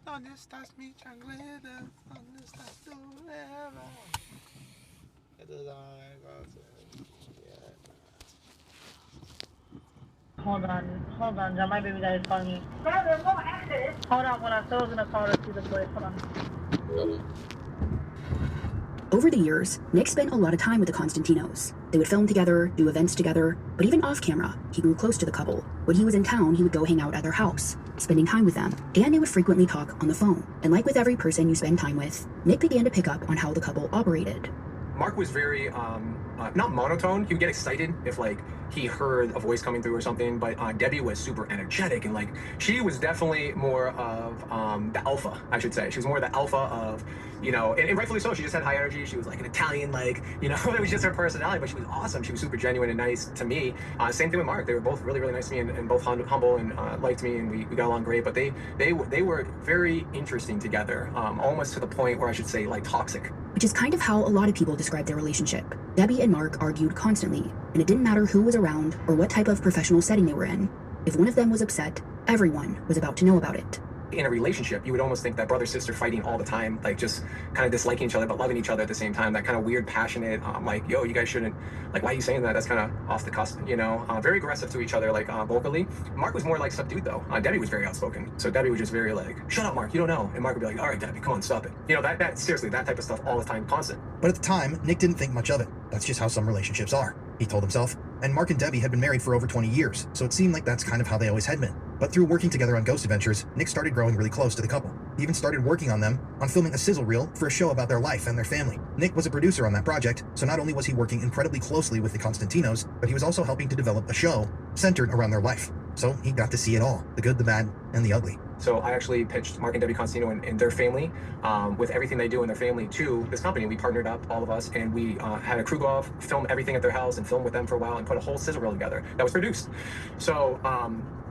¿Dónde estás mi chancleta? ¿Dónde estás tú? Hold on, John, my baby daddy is calling me. Hold on, I was gonna call her to the place. Hold on. Over the years, Nick spent a lot of time with the Constantinos. They would film together, do events together, but even off camera, he grew close to the couple. When he was in town, he would go hang out at their house, spending time with them, and they would frequently talk on the phone. And like with every person you spend time with, Nick began to pick up on how the couple operated. Mark was very, not monotone. He would get excited if, like, he heard a voice coming through or something, but Debbie was super energetic, and, like, she was definitely more of the alpha, I should say. She was more the alpha of, you know, and rightfully so. She just had high energy. She was, like, an Italian, like, you know, it was just her personality, but she was awesome. She was super genuine and nice to me. Same thing with Mark. They were both really, really nice to me and both humble and liked me, and we got along great, but they were very interesting together, almost to the point where I should say, like, toxic. Which is kind of how a lot of people describe their relationship. Debbie and Mark argued constantly, and it didn't matter who was around or what type of professional setting they were in. If one of them was upset, everyone was about to know about it. In a relationship, you would almost think that brother-sister fighting all the time, like just kind of disliking each other but loving each other at the same time, that kind of weird, passionate, like, yo, you guys shouldn't, like, why are you saying that? That's kind of off the cusp, you know? Very aggressive to each other, like, vocally. Mark was more, like, subdued, though. Debbie was very outspoken. So Debbie was just very, like, shut up, Mark, you don't know. And Mark would be like, all right, Debbie, come on, stop it. You know, that seriously, that type of stuff all the time, constant. But at the time, Nick didn't think much of it. That's just how some relationships are, he told himself. And Mark and Debbie had been married for over 20 years, so it seemed like that's kind of how they always had been. But through working together on Ghost Adventures, Nick started growing really close to the couple. He even started working on them on filming a sizzle reel for a show about their life and their family. Nick was a producer on that project, so not only was he working incredibly closely with the Constantinos, but he was also helping to develop a show centered around their life. So he got to see it all, the good, the bad, and the ugly. So I actually pitched Mark and Debbie Constantino and their family, with everything they do in their family, to this company. We partnered up, all of us, and we had a crew go off, film everything at their house, and film with them for a while, and put a whole sizzle reel together that was produced. So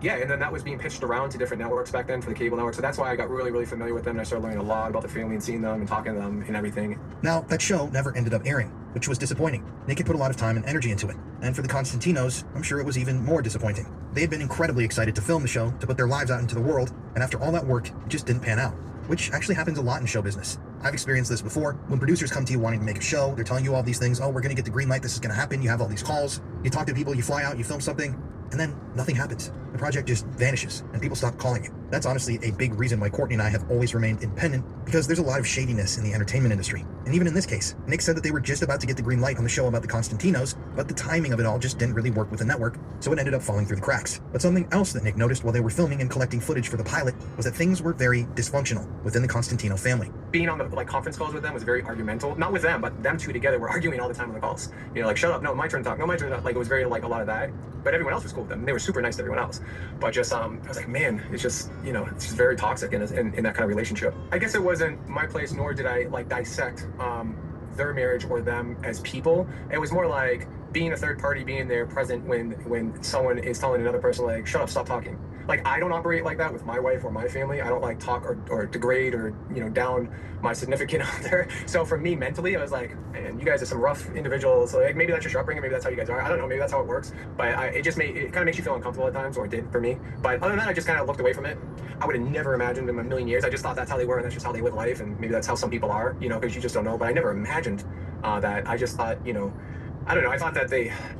yeah, and then that was being pitched around to different networks back then for the cable network. So that's why I got really, really familiar with them, and I started learning a lot about the family and seeing them and talking to them and everything. Now, that show never ended up airing, which was disappointing. Nick had put a lot of time and energy into it. And for the Constantinos, I'm sure it was even more disappointing. They had been incredibly excited to film the show, to put their lives out into the world, and after all that work, it just didn't pan out. Which actually happens a lot in show business. I've experienced this before. When producers come to you wanting to make a show, they're telling you all these things. Oh, we're going to get the green light. This is going to happen. You have all these calls. You talk to people. You fly out. You film something. And then nothing happens. The project just vanishes and people stop calling you. That's honestly a big reason why Courtney and I have always remained independent, because there's a lot of shadiness in the entertainment industry. And even in this case, Nick said that they were just about to get the green light on the show about the Constantinos, but the timing of it all just didn't really work with the network, so it ended up falling through the cracks. But something else that Nick noticed while they were filming and collecting footage for the pilot was that things were very dysfunctional within the Constantino family. Being on the conference calls with them was very argumental. Not with them, but them two together were arguing all the time on the calls. You know, like, shut up, no, my turn to talk, no, my turn to talk. Like, it was very, like, a lot of that. But everyone else was cool with them, and they were super nice to everyone else. But just, I was like, man, it's just, you know, it's just very toxic in that kind of relationship. I guess it wasn't my place, nor did I, like, dissect their marriage or them as people. It was more like, being a third party, being there present when someone is telling another person, like, shut up, stop talking. Like, I don't operate like that with my wife or my family. I don't like talk or degrade or, you know, down my significant other. So for me mentally, I was like, man, you guys are some rough individuals. So like, maybe that's your upbringing, maybe that's how you guys are. I don't know, maybe that's how it works. But it kind of makes you feel uncomfortable at times, or it did for me. But other than that, I just kind of looked away from it. I would have never imagined in a million years. I just thought that's how they were and that's just how they live life. And maybe that's how some people are, you know, because you just don't know. But I never imagined that. I just thought, you know, I don't know. I thought that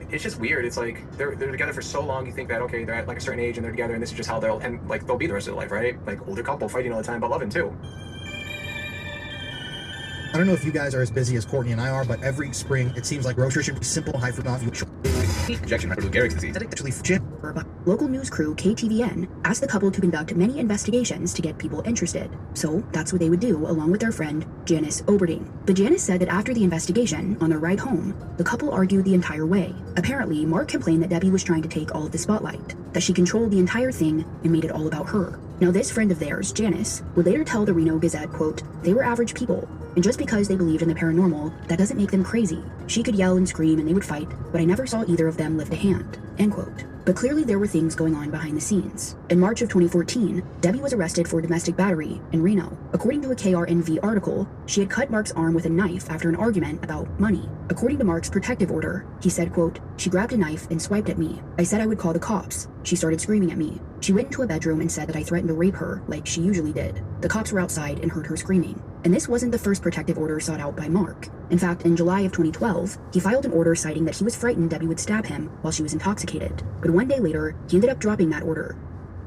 it's just weird. It's like they're together for so long. You think that, okay, they're at like a certain age and they're together and this is just how they'll be the rest of their life, right? Like older couple fighting all the time, but loving too. I don't know if you guys are as busy as Courtney and I are, but every spring it seems like groceries should be simple, high fruit off. Injection Lou Gehrig's disease. Local news crew KTVN asked the couple to conduct many investigations to get people interested. So that's what they would do along with their friend Janice Oberding. But Janice said that after the investigation, on their ride home, the couple argued the entire way. Apparently, Mark complained that Debbie was trying to take all of the spotlight, that she controlled the entire thing and made it all about her. Now this friend of theirs, Janice, would later tell the Reno Gazette, quote, they were average people, and just because they believed in the paranormal, that doesn't make them crazy. She could yell and scream and they would fight, but I never saw either of them lift a hand, end quote. But clearly there were things going on behind the scenes. In March of 2014, Debbie was arrested for domestic battery in Reno. According to a KRNV article, she had cut Mark's arm with a knife after an argument about money. According to Mark's protective order, he said, quote, she grabbed a knife and swiped at me. I said I would call the cops. She started screaming at me. She went into a bedroom and said that I threatened to rape her like she usually did. The cops were outside and heard her screaming. And this wasn't the first protective order sought out by Mark. In fact, in July of 2012, he filed an order citing that he was frightened Debbie would stab him while she was intoxicated. But one day later, he ended up dropping that order.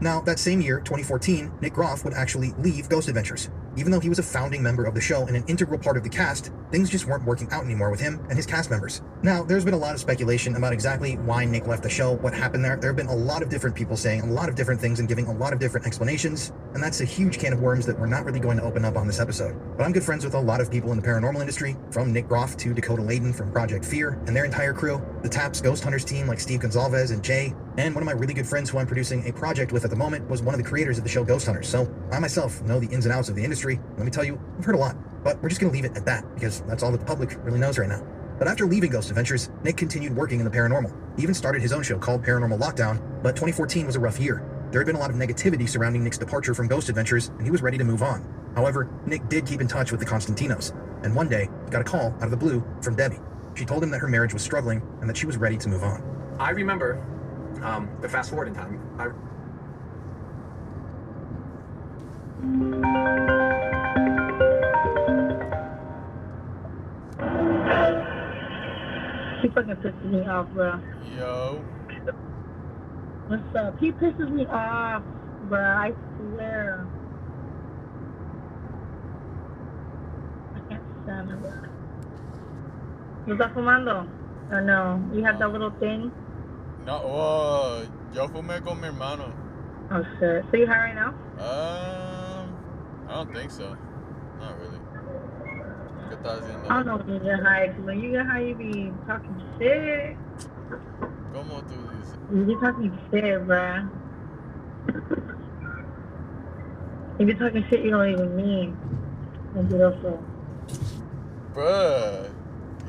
Now, that same year, 2014, Nick Groff would actually leave Ghost Adventures. Even though he was a founding member of the show and an integral part of the cast, things just weren't working out anymore with him and his cast members. Now, there's been a lot of speculation about exactly why Nick left the show, what happened there. There have been a lot of different people saying a lot of different things and giving a lot of different explanations, and that's a huge can of worms that we're not really going to open up on this episode. But I'm good friends with a lot of people in the paranormal industry, from Nick Groff to Dakota Layden from Project Fear and their entire crew, the TAPS Ghost Hunters team like Steve Gonzalez and Jay, and one of my really good friends who I'm producing a project with at the moment was one of the creators of the show Ghost Hunters. So I myself know the ins and outs of the industry. Let me tell you, I've heard a lot, but we're just going to leave it at that because that's all that the public really knows right now. But after leaving Ghost Adventures, Nick continued working in the paranormal. He even started his own show called Paranormal Lockdown, but 2014 was a rough year. There had been a lot of negativity surrounding Nick's departure from Ghost Adventures, and he was ready to move on. However, Nick did keep in touch with the Constantinos, and one day, he got a call out of the blue from Debbie. She told him that her marriage was struggling and that she was ready to move on. I remember the fast forward in time. He fucking pisses me off, bro. Yo. What's up? He pisses me off, bro. I swear. I can't stand it, bro. ¿Lo estás fumando? Or no? You have that little thing? No, yo fumé con mi hermano. Oh shit. So you high right now? I don't think so. Not really. ¿Qué estás haciendo? I don't know when you get high, 'cause when you get high, you be talking shit. ¿Cómo tú dices? You be talking shit, bruh. You be talking shit you don't even mean. Mentiroso. Bruh,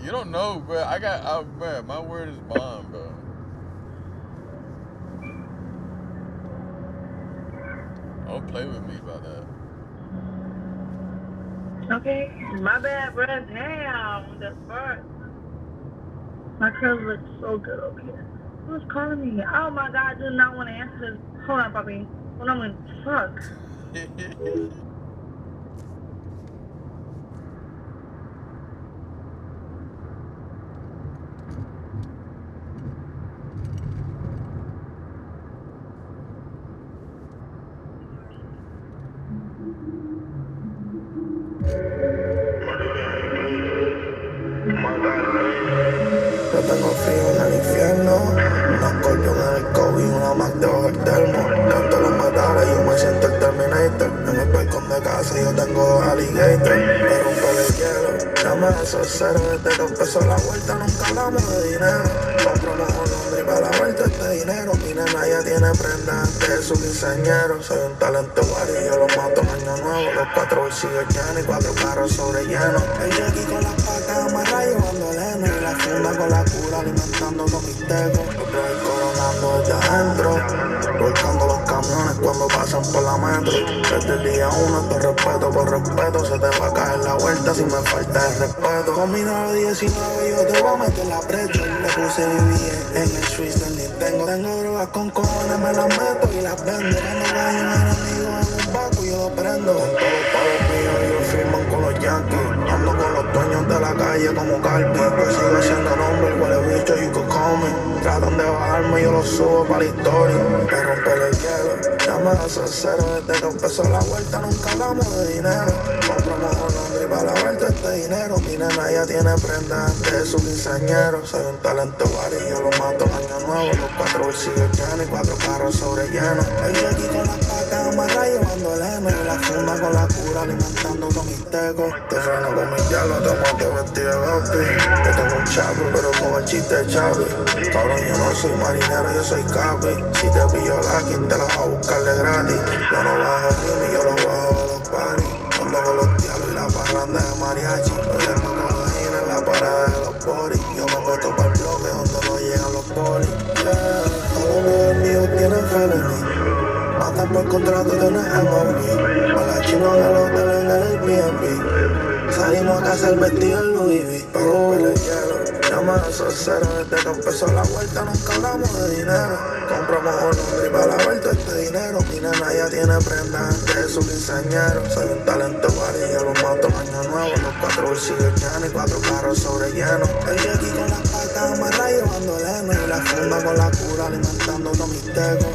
you don't know, bruh. Bruh, my word is bond, bro. Don't play with me about that. Okay, my bad, bruh. Damn, what the fuck? My curls look so good over here. Who's calling me? Oh my god, I do not want to answer this. Hold on, puppy. Hold on, fuck. Yo tengo frío en el infierno, una escorpión en el COVID, una Mac debajo del termo. Canto los metales, yo me siento el Terminator. En el balcón de casa yo tengo dos alligators. Me rompe el hielo, llame a esos ceros. Desde que empezó la vuelta nunca hablamos de dinero. Compramos un Londres para la vuelta este dinero. Mi nena ya tiene prenda antes de su quinceañero. Soy un talento guari, yo lo mato en año nuevo. Los 4 bolsillos llenos y 4 carros sobre llenos. Ella aquí con las patas amarradas llevando leno y la funda con la cura alimentando con mis tecos. Otro vez coronando desde adentro, volcando los camiones cuando pasan por la metro. Desde el día 1 esto es respeto por respeto. Se te va a caer la vuelta si me falta el respeto. Con mi 919 yo te voy a meter la presión. Le puse BBA en el switch del Nintendo. Tengo drogas con cojones, me las meto y las vendo. Cuando vaya un enemigo en un banco yo lo prendo. Con todos los palos míos ellos firman con los yankees. Ando con los dueños de la calle como Carpi. Yo sigo siendo nombre, el huele bicho you could call me. Tratan de bajarme, yo lo subo para la historia. De romper el hielo, ya me hace cero. Desde que empezó la vuelta nunca hablamos de dinero. Compramos un nombre y para la vuelta este dinero. Mi nena ya tiene prenda de su quinceañero. Soy un talento vari, yo lo mato año nuevo. Los 4 bolsillos llenos y 4 carros sobre llenos. El aquí con las patas amarradas llevando el heno. Y la funda con la cura alimentando con mis tecos. Te freno con mis yalos, te mato vestido de Gopi. Yo tengo un chapo, pero con el chiste de Chapi. Cabrón, yo no soy marinero, yo soy capi. Si te pillo la quien te la va a buscarle gratis. Yo no bajo rime, yo lo bajo de los paris. Ando con los diablos y la parranda de mariachi. Oyendo cocaína en la parada de los poris. Yo me meto para el bloque donde no llegan los polis. Yeah, todos los míos tienen felony. Matan por contrato de una MOB. Con la chino en el hotel en el Airbnb. Salimos a casa el vestido en Louis V. Pa' romper el hielo. Llama a esos ceros desde que empezó la vuelta. Nunca hablamos de dinero. Compramos un nombre y para la vuelta este dinero. Mi nena ya tiene prenda de su quinceañero. Soy un talento vari, yo lo mato año nuevo. Los 4 bolsillos llenos y 4 carros sobre llenos. El aquí con las patas amarradas llevando el heno. Y la funda con la cura alimentando con mis tecos.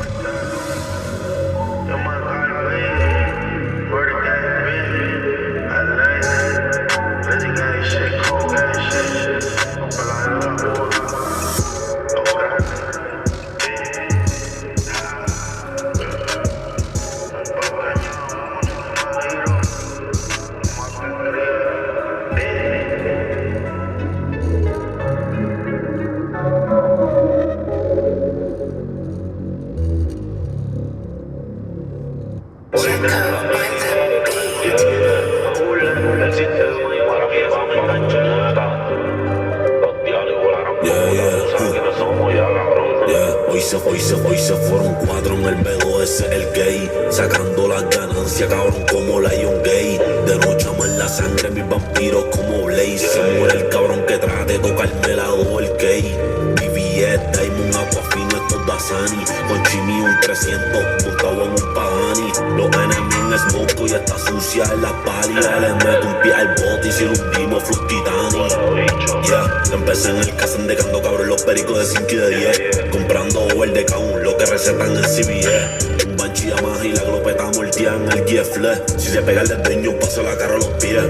Hoy se fueron 4 en el B2, ese es el gay. Sacando las ganancias, cabrón, como Lion Gay. De noche ama en la sangre, mis vampiros como Blaze. Se muere el cabrón que trate de tocarme la el gay. BBS, Diamond, Aquafino, estos Dasani. Con Chimmy un 300, montado en un Pagani. Los enemigos en smoke y está sucia en la palia. Le meto un pie al bote y si lo hundimos, Flux Titani. Yeah, empecé en el casa endecando cabrón los pericos de 5 y de 10. Comprando over de K1, lo que recetan en CBS. Un banchilla más y la glopeta mortía en el Giefle. Si se pega el desdeño, paso la cara a los pies.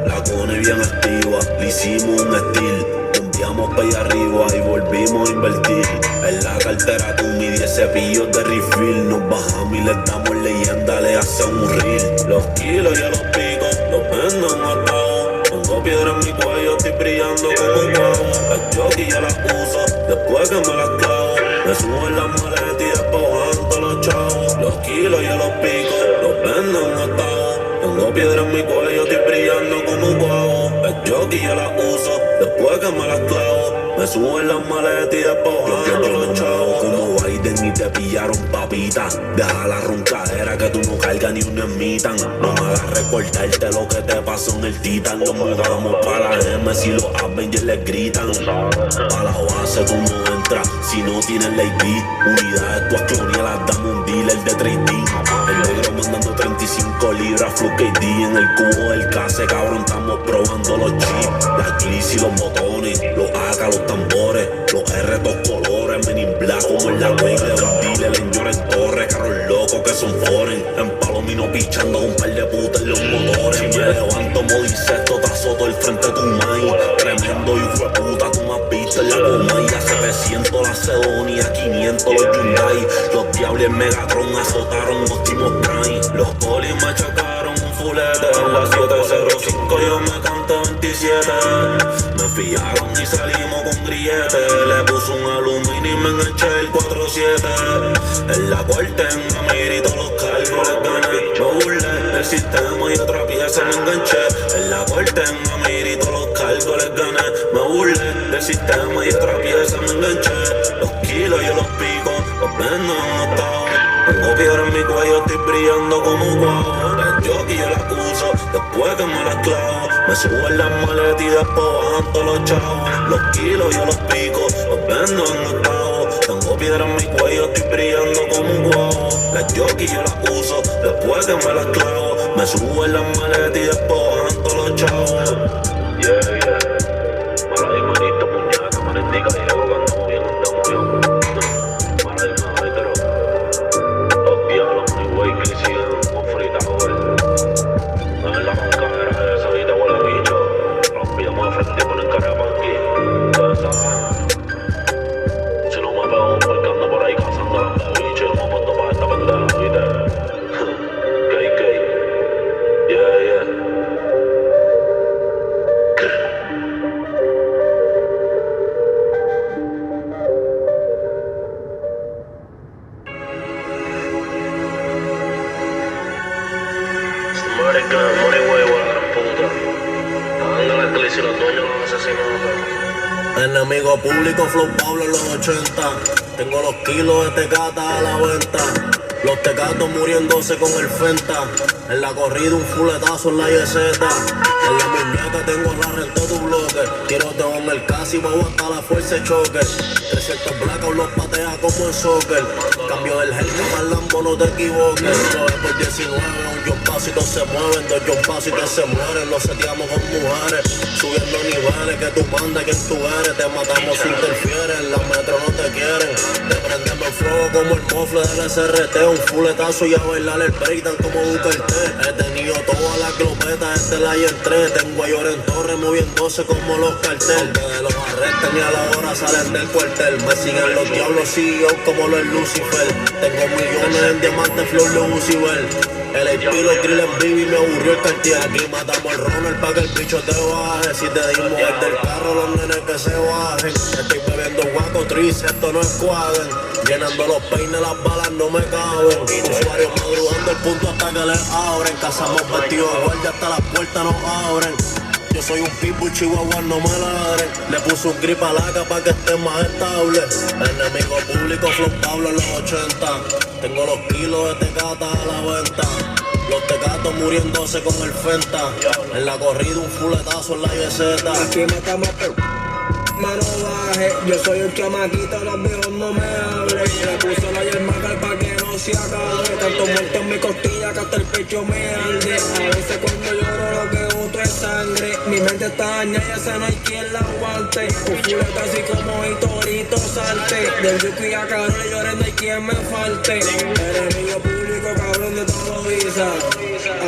La cone bien activa, le hicimos un estilo. Cambiamos pa' allá arriba y volvimos a invertir. En la cartera tú mi 10 cepillos de refill. Nos bajamos y les damos leyenda, le hacen un reel. Los kilos y a los picos, los venden atados. Tengo piedra en mi cuello, estoy brillando como un guau. El jockey ya las uso, después que me las clavo. Me subo en las maletas y después bajan los chavos. Los kilos y a los picos, los venden atados. Tengo piedra en mi cuello, estoy brillando como un guau. El jockey ya las uso, después que me las clavo. Me subo en las maletas y después bajan los chavos. Como Biden y te pillaron papita. Deja la roncadera que tú no cargas ni una ermitan. No me hagas recordarte lo que te pasó en el Titan. Nos mudamos para la M si los Avengers les gritan. Pa' la base tú no entras si no tienes la ID. Unidades tu clonia las damos un dealer de trading. El negro mandando 35 libras Flux KD. En el cubo del case cabrón estamos probando los chips. Las gliss y los botones, los AK, los tambores, los R dos colores, Men in Black como en la wing de un dealer en Lloren Torre, carros locos que son foreign, en Palomino pichando un par de putas en los motores. Si me levanto modo insecto, te azoto el frente de tu maíz, tremendo hijo de puta, tú me has visto en la Comaya, 700 la Sedonia, 500 los Hyundai, los diablos en Megatron azotaron Optimus Prime, los polis me chocaron un fulete, en la 705 yo me canté 27, me fiaron y salimos con grillete. Le puso un aluminio y me enganché el 4-7. En la cuarten me mirito los cálculos gané. Me burlé del sistema y otra pieza me enganché. En la cuarten me mirito los cálculos gané. Me burlé del el sistema y otra pieza me enganché. Los kilos yo los pico, los vendo en octavo. Tengo piedra en mi cuello, estoy brillando como guau. La jockey yo la uso, después que me la clavo. Me subo en las maletas y después bajan todos los chavos. Los kilos yo los pico, los vendo en octavo. Tengo piedra en mi cuello, estoy brillando como un guau. La jockey yo la uso, después que me la clavo. Me subo en las maletas y después bajan todos los chavos. Yeah, yeah. Mala y manito, puñata, manetica, llego cuando bien, andamos bien. Mala y manito, los diablos, mi güey, que siguen con fritadores. No es la mancadera esa y te huele bicho. Los pillamos de frente y ponen cara pa' aquí. Ustedes saben. Si no me pego, porque ando por ahí cazando las bichos y no me mando pa' esta pendeja, ¿viste? KK. Yeah, yeah. Enemigo público, Flow Pablo en los 80. Tengo los kilos de tecata a la venta. Los tecatos muriéndose con el Fenta. En la corrida un fuletazo en la yeseta. En la muñeca tengo la renta de tu bloque. Tiroteo en el casi, bajo hasta la fuerza de choque. 300 blackouts los patea como en soccer. Cambio del Hellcat al Lambo, no te equivoques. 9 por 19, un jumpacito se mueven. 2 jumpacitos se mueren, los seteamos con mujeres. Subiendo niveles, que tú mandas, que tú eres. Te matamos si interfieres, la metro no te quieren. Te prendemos el fuego como el mofle del SRT. Un fuletazo y a bailar el breakdown como Booker T. He tenido todas las glopetas, la y el 3. Tengo a Lloren Torres moviéndose como los carteles. Aunque de los arrestan y a la hora salen del cuartel. Me siguen los diablos CEO como los Lucifer. Tengo millones en diamantes, flow, Lucifer. El estilo grill en vivo y me aburrió el cartier. Aquí matamos al runner pa' que el bicho te baje. Si te dimos el del carro, los nenes que se bajen. Estoy bebiendo guaco tris, esto no es cuadren. Llenando los peines, las balas no me caben. Usuarios madrugando el punto hasta que les abren. Cazamos vestidos de guardia hasta las puertas nos abren. Yo soy un pitbull, chihuahua, no me ladren. Le puse un grip a la capa pa' que esté más estable. Enemigo público, Flow Pablo en los 80. Tengo los kilos de tecata a la venta. Los tecatos muriéndose con el Fenta. En la corrida un fuletazo en la yeseta. Aquí matamos mano baje. Yo soy un chamaquito, los viejos no me hablen. Le puse la yerma pa' que no se acabe. Tanto muerto en mi costilla que hasta el pecho me arde. A veces cuando lloro lo que boto es sangre. Mi mente está dañada y esa no hay quien la aguante. Un fuleta así como y torito salte. Del Yuki a Carol y lloré no hay quien me falte. Enemigo público, cabrón de todo visa.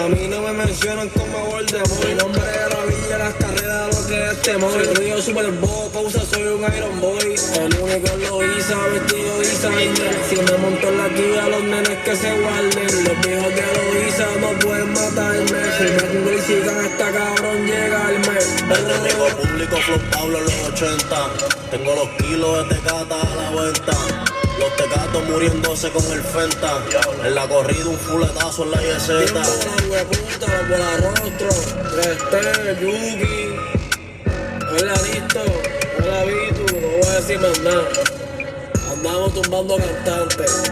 A mí no me mencionan como Voldemort. Mi nombre es la villa, las carreras, lo que es temor. Soy río super bowl, pausa, soy un Iron Boy. El único lo hizo, vestido designer. Si me monto en la guía, los nenes que se guarden. Los viejos de Loiza no pueden matarme. Si me tengo y sigan hasta cabrón llegarme. Enemigo público, Flow Pablo en los 80. Tengo los kilos de tecata a la venta. Los tecatos muriéndose con el Fenta. En la corrida un fuletazo en la yeseta. Hueputa, por la rostro. 3T, Yuki. Hola, listo. Hola, Vitu. No voy a decir más nada. Andamos tumbando cantantes.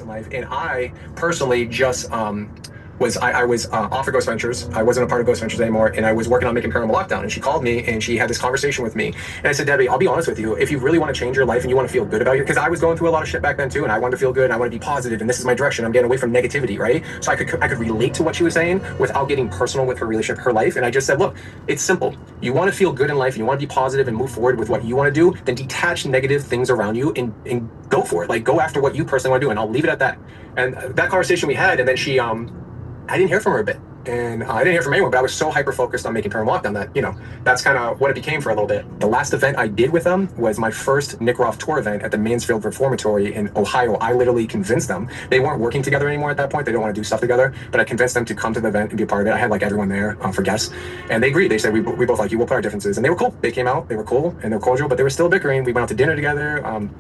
In life, and I personally just I was off of Ghost Ventures. I wasn't a part of Ghost Ventures anymore, and I was working on making Paranormal Lockdown. And she called me, and she had this conversation with me. And I said, Debbie, I'll be honest with you. If you really want to change your life and you want to feel good about it, because I was going through a lot of shit back then too, and I wanted to feel good, and I want to be positive, and this is my direction. I'm getting away from negativity, right? So I could relate to what she was saying without getting personal with her relationship, her life. And I just said, look, it's simple. You want to feel good in life, and you want to be positive and move forward with what you want to do, then detach negative things around you and go for it. Like, go after what you personally want to do, and I'll leave it at that. And that conversation we had, and then she I didn't hear from her a bit. and I didn't hear from anyone, but I was so hyper-focused on making Paranormal Lockdown that, you know, that's kind of what it became for a little bit. The last event I did with them was my first Nick Roth tour event at the Mansfield Reformatory in Ohio. I literally convinced them. They weren't working together anymore at that point. They didn't want to do stuff together, but I convinced them to come to the event and be a part of it. I had like everyone there for guests, and they agreed. They said, we both like you, we'll put our differences. And they were cool. They came out, they were cool, and they were cordial, but they were still bickering. We went out to dinner together.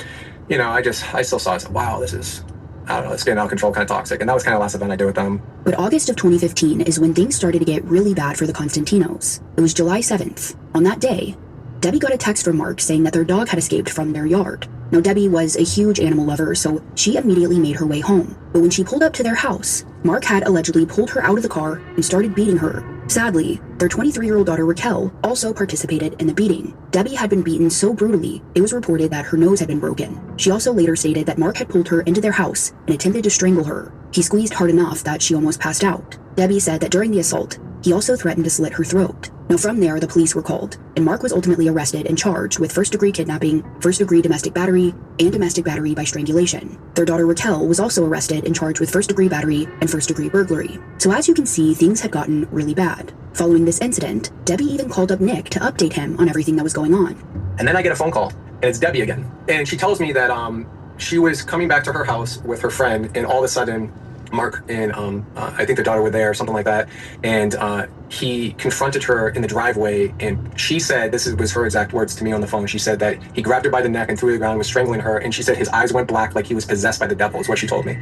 You know, I still saw it. Wow, this is, I don't know, it's getting out of control, kind of toxic. And that was kind of the last event I did with them. But August of 2015 is when things started to get really bad for the Constantinos. It was July 7th. On that day, Debbie got a text from Mark saying that their dog had escaped from their yard. Now, Debbie was a huge animal lover, so she immediately made her way home. But when she pulled up to their house, Mark had allegedly pulled her out of the car and started beating her. Sadly, their 23-year-old daughter Raquel also participated in the beating. Debbie had been beaten so brutally, it was reported that her nose had been broken. She also later stated that Mark had pulled her into their house and attempted to strangle her. He squeezed hard enough that she almost passed out. Debbie said that during the assault, he also threatened to slit her throat. Now from there, the police were called, and Mark was ultimately arrested and charged with first-degree kidnapping, first-degree domestic battery, and domestic battery by strangulation. Their daughter Raquel was also arrested and charged with first-degree battery and first-degree burglary. So as you can see, things had gotten really bad. Following this incident, Debbie even called up Nick to update him on everything that was going on. And then I get a phone call, and it's Debbie again. And she tells me that she was coming back to her house with her friend, and all of a sudden, Mark and I think their daughter were there or something like that, and he confronted her in the driveway, and she said, was her exact words to me on the phone, she said that he grabbed her by the neck and threw her to the ground, was strangling her, and she said his eyes went black like he was possessed by the devil, is what she told me.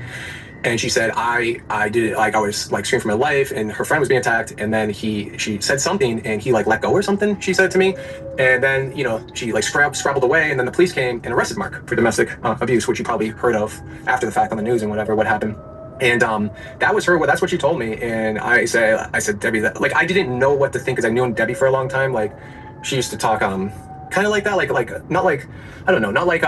And she said, I did it, like I was like screaming for my life, and her friend was being attacked, and then she said something, and he like let go or something, she said to me, and then, you know, she like scrabbled away, and then the police came and arrested Mark for domestic abuse, which you probably heard of after the fact on the news and whatever, what happened. And that was her. That's what she told me. And I said, Debbie, that, like, I didn't know what to think because I knew Debbie for a long time. Like, she used to talk kind of like that, like not like, I don't know, not like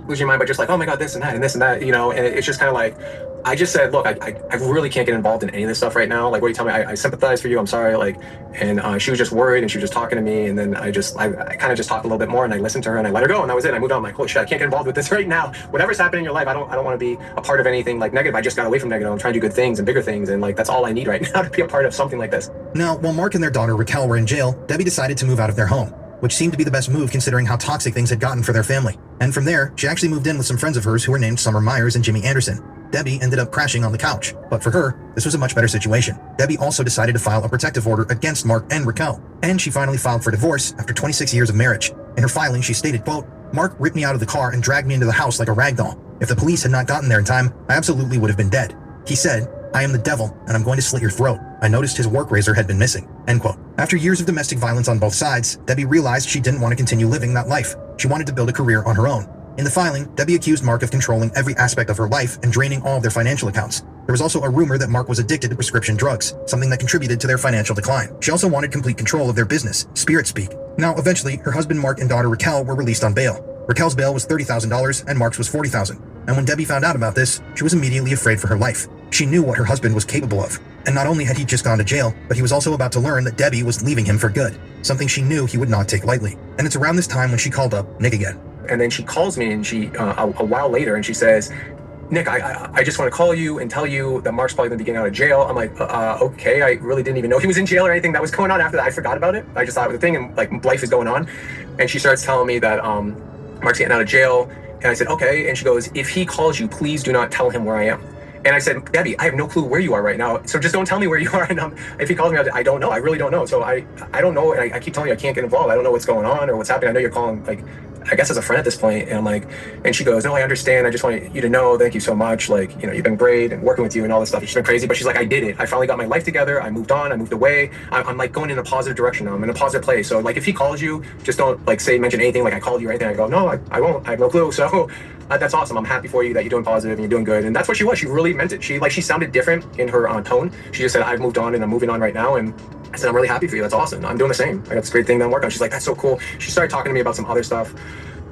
lose your mind, but just like, oh my God, this and that and this and that, you know. And it's just kind of like, I just said, look, I really can't get involved in any of this stuff right now. Like, what do you tell me? I sympathize for you. I'm sorry. Like, and she was just worried, and she was just talking to me. And then I kind of just talked a little bit more, and I listened to her, and I let her go, and that was it. I moved on. I'm like, holy shit, I can't get involved with this right now. Whatever's happening in your life, I don't want to be a part of anything like negative. I just got away from negative. I'm trying to do good things and bigger things, and like that's all I need right now to be a part of something like this. Now, while Mark and their daughter Raquel were in jail, Debbie decided to move out of their home, which seemed to be the best move considering how toxic things had gotten for their family. And from there, she actually moved in with some friends of hers who were named Summer Myers and Jimmy Anderson. Debbie ended up crashing on the couch, but for her, this was a much better situation. Debbie also decided to file a protective order against Mark and Raquel, and she finally filed for divorce after 26 years of marriage. In her filing, she stated, quote, Mark ripped me out of the car and dragged me into the house like a rag doll. If the police had not gotten there in time, I absolutely would have been dead. He said, I am the devil, and I'm going to slit your throat. I noticed his work razor had been missing, end quote. After years of domestic violence on both sides, Debbie realized she didn't want to continue living that life. She wanted to build a career on her own. In the filing, Debbie accused Mark of controlling every aspect of her life and draining all of their financial accounts. There was also a rumor that Mark was addicted to prescription drugs, something that contributed to their financial decline. She also wanted complete control of their business, Spirit Speak. Now, eventually, her husband Mark and daughter Raquel were released on bail. Raquel's bail was $30,000 and Mark's was $40,000. And when Debbie found out about this, she was immediately afraid for her life. She knew what her husband was capable of. And not only had he just gone to jail, but he was also about to learn that Debbie was leaving him for good, something she knew he would not take lightly. And it's around this time when she called up Nick again. And then she calls me, and she a while later, and she says, Nick, I just want to call you and tell you that Mark's probably going to be getting out of jail. I'm like, okay, I really didn't even know he was in jail or anything that was going on after that. I forgot about it. I just thought it was a thing, and like life is going on. And she starts telling me that Mark's getting out of jail. And I said, okay. And she goes, if he calls you, please do not tell him where I am. And I said, Debbie, I have no clue where you are right now. So just don't tell me where you are. And if he calls me, I don't know. I really don't know. So I don't know. And I keep telling you I can't get involved. I don't know what's going on or what's happening. I know you're calling, like, I guess as a friend at this point. And I'm like, and she goes, no, I understand. I just want you to know, thank you so much. Like, you know, you've been great and working with you and all this stuff. It's been crazy. But she's like, I did it. I finally got my life together. I moved on. I moved away. I'm like going in a positive direction now. I'm in a positive place. So like, if he calls you, just don't like mention anything like I called you or anything. I go, no, I won't. I have no clue. So that's awesome. I'm happy for you that you're doing positive and you're doing good. And that's what she was. She really meant it. She sounded different in her tone. She just said, I've moved on and I'm moving on right now. And I said, I'm really happy for you. That's awesome. I'm doing the same. I got this great thing that I'm working on. She's like, that's so cool. She started talking to me about some other stuff,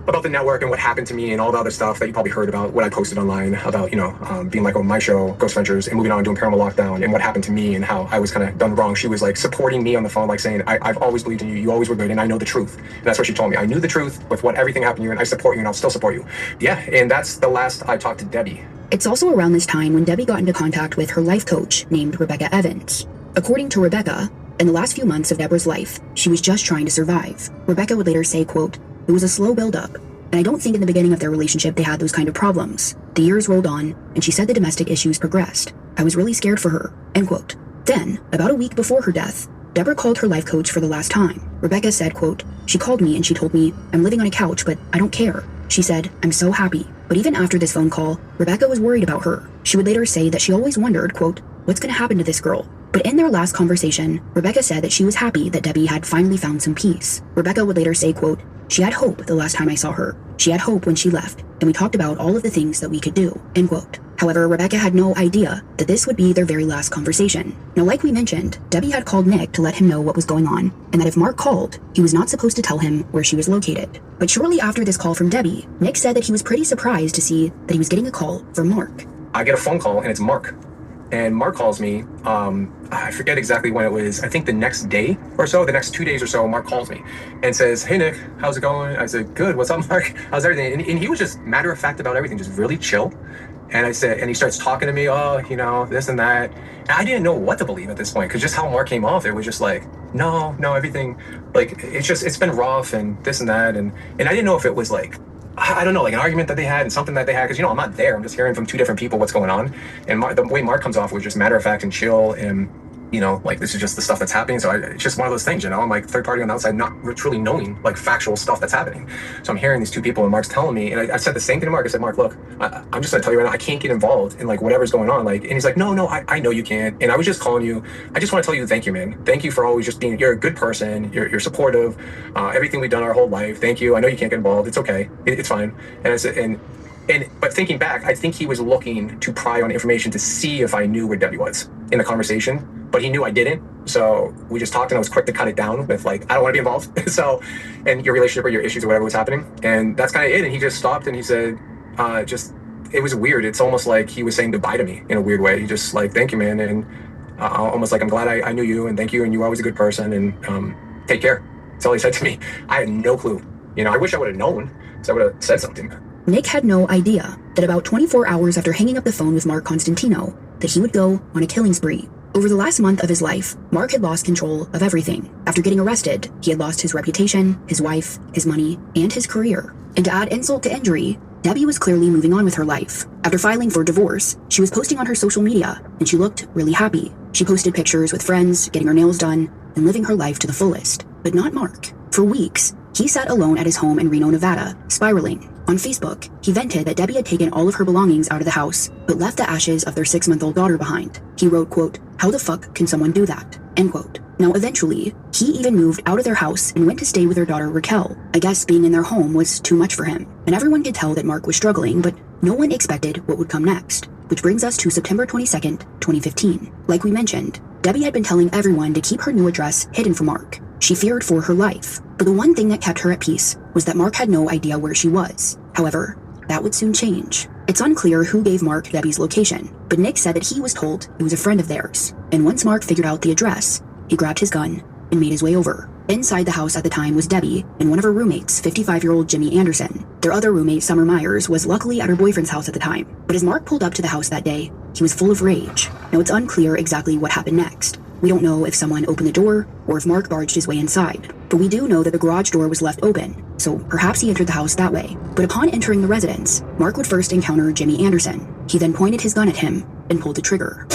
about the network and what happened to me and all the other stuff that you probably heard about, what I posted online about, you know, being like on my show, Ghost Ventures, and moving on and doing Paranormal Lockdown and what happened to me and how I was kind of done wrong. She was like supporting me on the phone, like saying, I've always believed in you. You always were good. And I know the truth. And that's what she told me. I knew the truth with what everything happened to you, and I support you and I'll still support you. Yeah. And that's the last I talked to Debbie. It's also around this time when Debbie got into contact with her life coach named Rebecca Evans. According to Rebecca, in the last few months of Deborah's life, she was just trying to survive. Rebecca would later say, quote, "It was a slow build-up, and I don't think in the beginning of their relationship they had those kind of problems. The years rolled on, and she said the domestic issues progressed. I was really scared for her," end quote. Then, about a week before her death, Deborah called her life coach for the last time. Rebecca said, quote, "She called me and she told me, 'I'm living on a couch, but I don't care.' She said, 'I'm so happy.'" But even after this phone call, Rebecca was worried about her. She would later say that she always wondered, quote, "What's going to happen to this girl?" But in their last conversation, Rebecca said that she was happy that Debbie had finally found some peace. Rebecca would later say, quote, "She had hope the last time I saw her. She had hope when she left, and we talked about all of the things that we could do," end quote. However, Rebecca had no idea that this would be their very last conversation. Now, like we mentioned, Debbie had called Nick to let him know what was going on, and that if Mark called, he was not supposed to tell him where she was located. But shortly after this call from Debbie, Nick said that he was pretty surprised to see that he was getting a call from Mark. I get a phone call, and it's Mark. And Mark calls me, I forget exactly when it was, I think the next day or so, the next 2 days or so, Mark calls me and says, "Hey Nick, how's it going?" I said, "Good, what's up Mark? How's everything?" And he was just matter of fact about everything, just really chill. And I said, and he starts talking to me, "Oh, you know, this and that." And I didn't know what to believe at this point, because just how Mark came off, it was just like, no, everything, like, it's been rough and this and that. And I didn't know if it was like, I don't know, like an argument that they had and something that they had, because, I'm not there. I'm just hearing from two different people what's going on. And the way Mark comes off was just matter of fact and chill, and, like, this is just the stuff that's happening. So it's just one of those things, I'm like third party on the outside, not truly knowing, like, factual stuff that's happening. So I'm hearing these two people, and Mark's telling me, and I said the same thing to Mark. I said, "Mark, look, I'm just going to tell you right now, I can't get involved in, like, whatever's going on." Like, and he's like, no, I know you can't. And I was just calling you. I just want to tell you thank you, man. Thank you for always just being, you're a good person. You're supportive. Everything we've done our whole life. Thank you. I know you can't get involved. It's okay. It's fine. And I said, but thinking back, I think he was looking to pry on information to see if I knew where Debbie was in the conversation, but he knew I didn't. So we just talked, and I was quick to cut it down with, like, I don't want to be involved. So, and your relationship or your issues or whatever was happening. And that's kind of it. And he just stopped and he said, it was weird. It's almost like he was saying goodbye to me in a weird way. He just like, "Thank you, man." And almost like, "I'm glad I knew you, and thank you. And you were always a good person, and take care." That's all he said to me. I had no clue. I wish I would have known, so I would have said something. Nick had no idea that about 24 hours after hanging up the phone with Mark Constantino, that he would go on a killing spree. Over the last month of his life, Mark had lost control of everything. After getting arrested, he had lost his reputation, his wife, his money, and his career. And to add insult to injury, Debbie was clearly moving on with her life. After filing for divorce, she was posting on her social media, and she looked really happy. She posted pictures with friends, getting her nails done, and living her life to the fullest. But not Mark. For weeks, he sat alone at his home in Reno, Nevada, spiraling. On Facebook, he vented that Debbie had taken all of her belongings out of the house, but left the ashes of their 6-month-old daughter behind. He wrote, quote, "How the fuck can someone do that?" End quote. Now, eventually, he even moved out of their house and went to stay with their daughter Raquel. I guess being in their home was too much for him. And everyone could tell that Mark was struggling, but no one expected what would come next. Which brings us to September 22nd, 2015. Like we mentioned, Debbie had been telling everyone to keep her new address hidden from Mark. She feared for her life. But the one thing that kept her at peace was that Mark had no idea where she was. However, that would soon change. It's unclear who gave Mark Debbie's location, but Nick said that he was told it was a friend of theirs. And once Mark figured out the address, he grabbed his gun and made his way over. Inside the house at the time was Debbie and one of her roommates, 55-year-old Jimmy Anderson. Their other roommate, Summer Myers, was luckily at her boyfriend's house at the time. But as Mark pulled up to the house that day, he was full of rage. Now, it's unclear exactly what happened next. We don't know if someone opened the door or if Mark barged his way inside. But we do know that the garage door was left open, so perhaps he entered the house that way. But upon entering the residence, Mark would first encounter Jimmy Anderson. He then pointed his gun at him and pulled the trigger.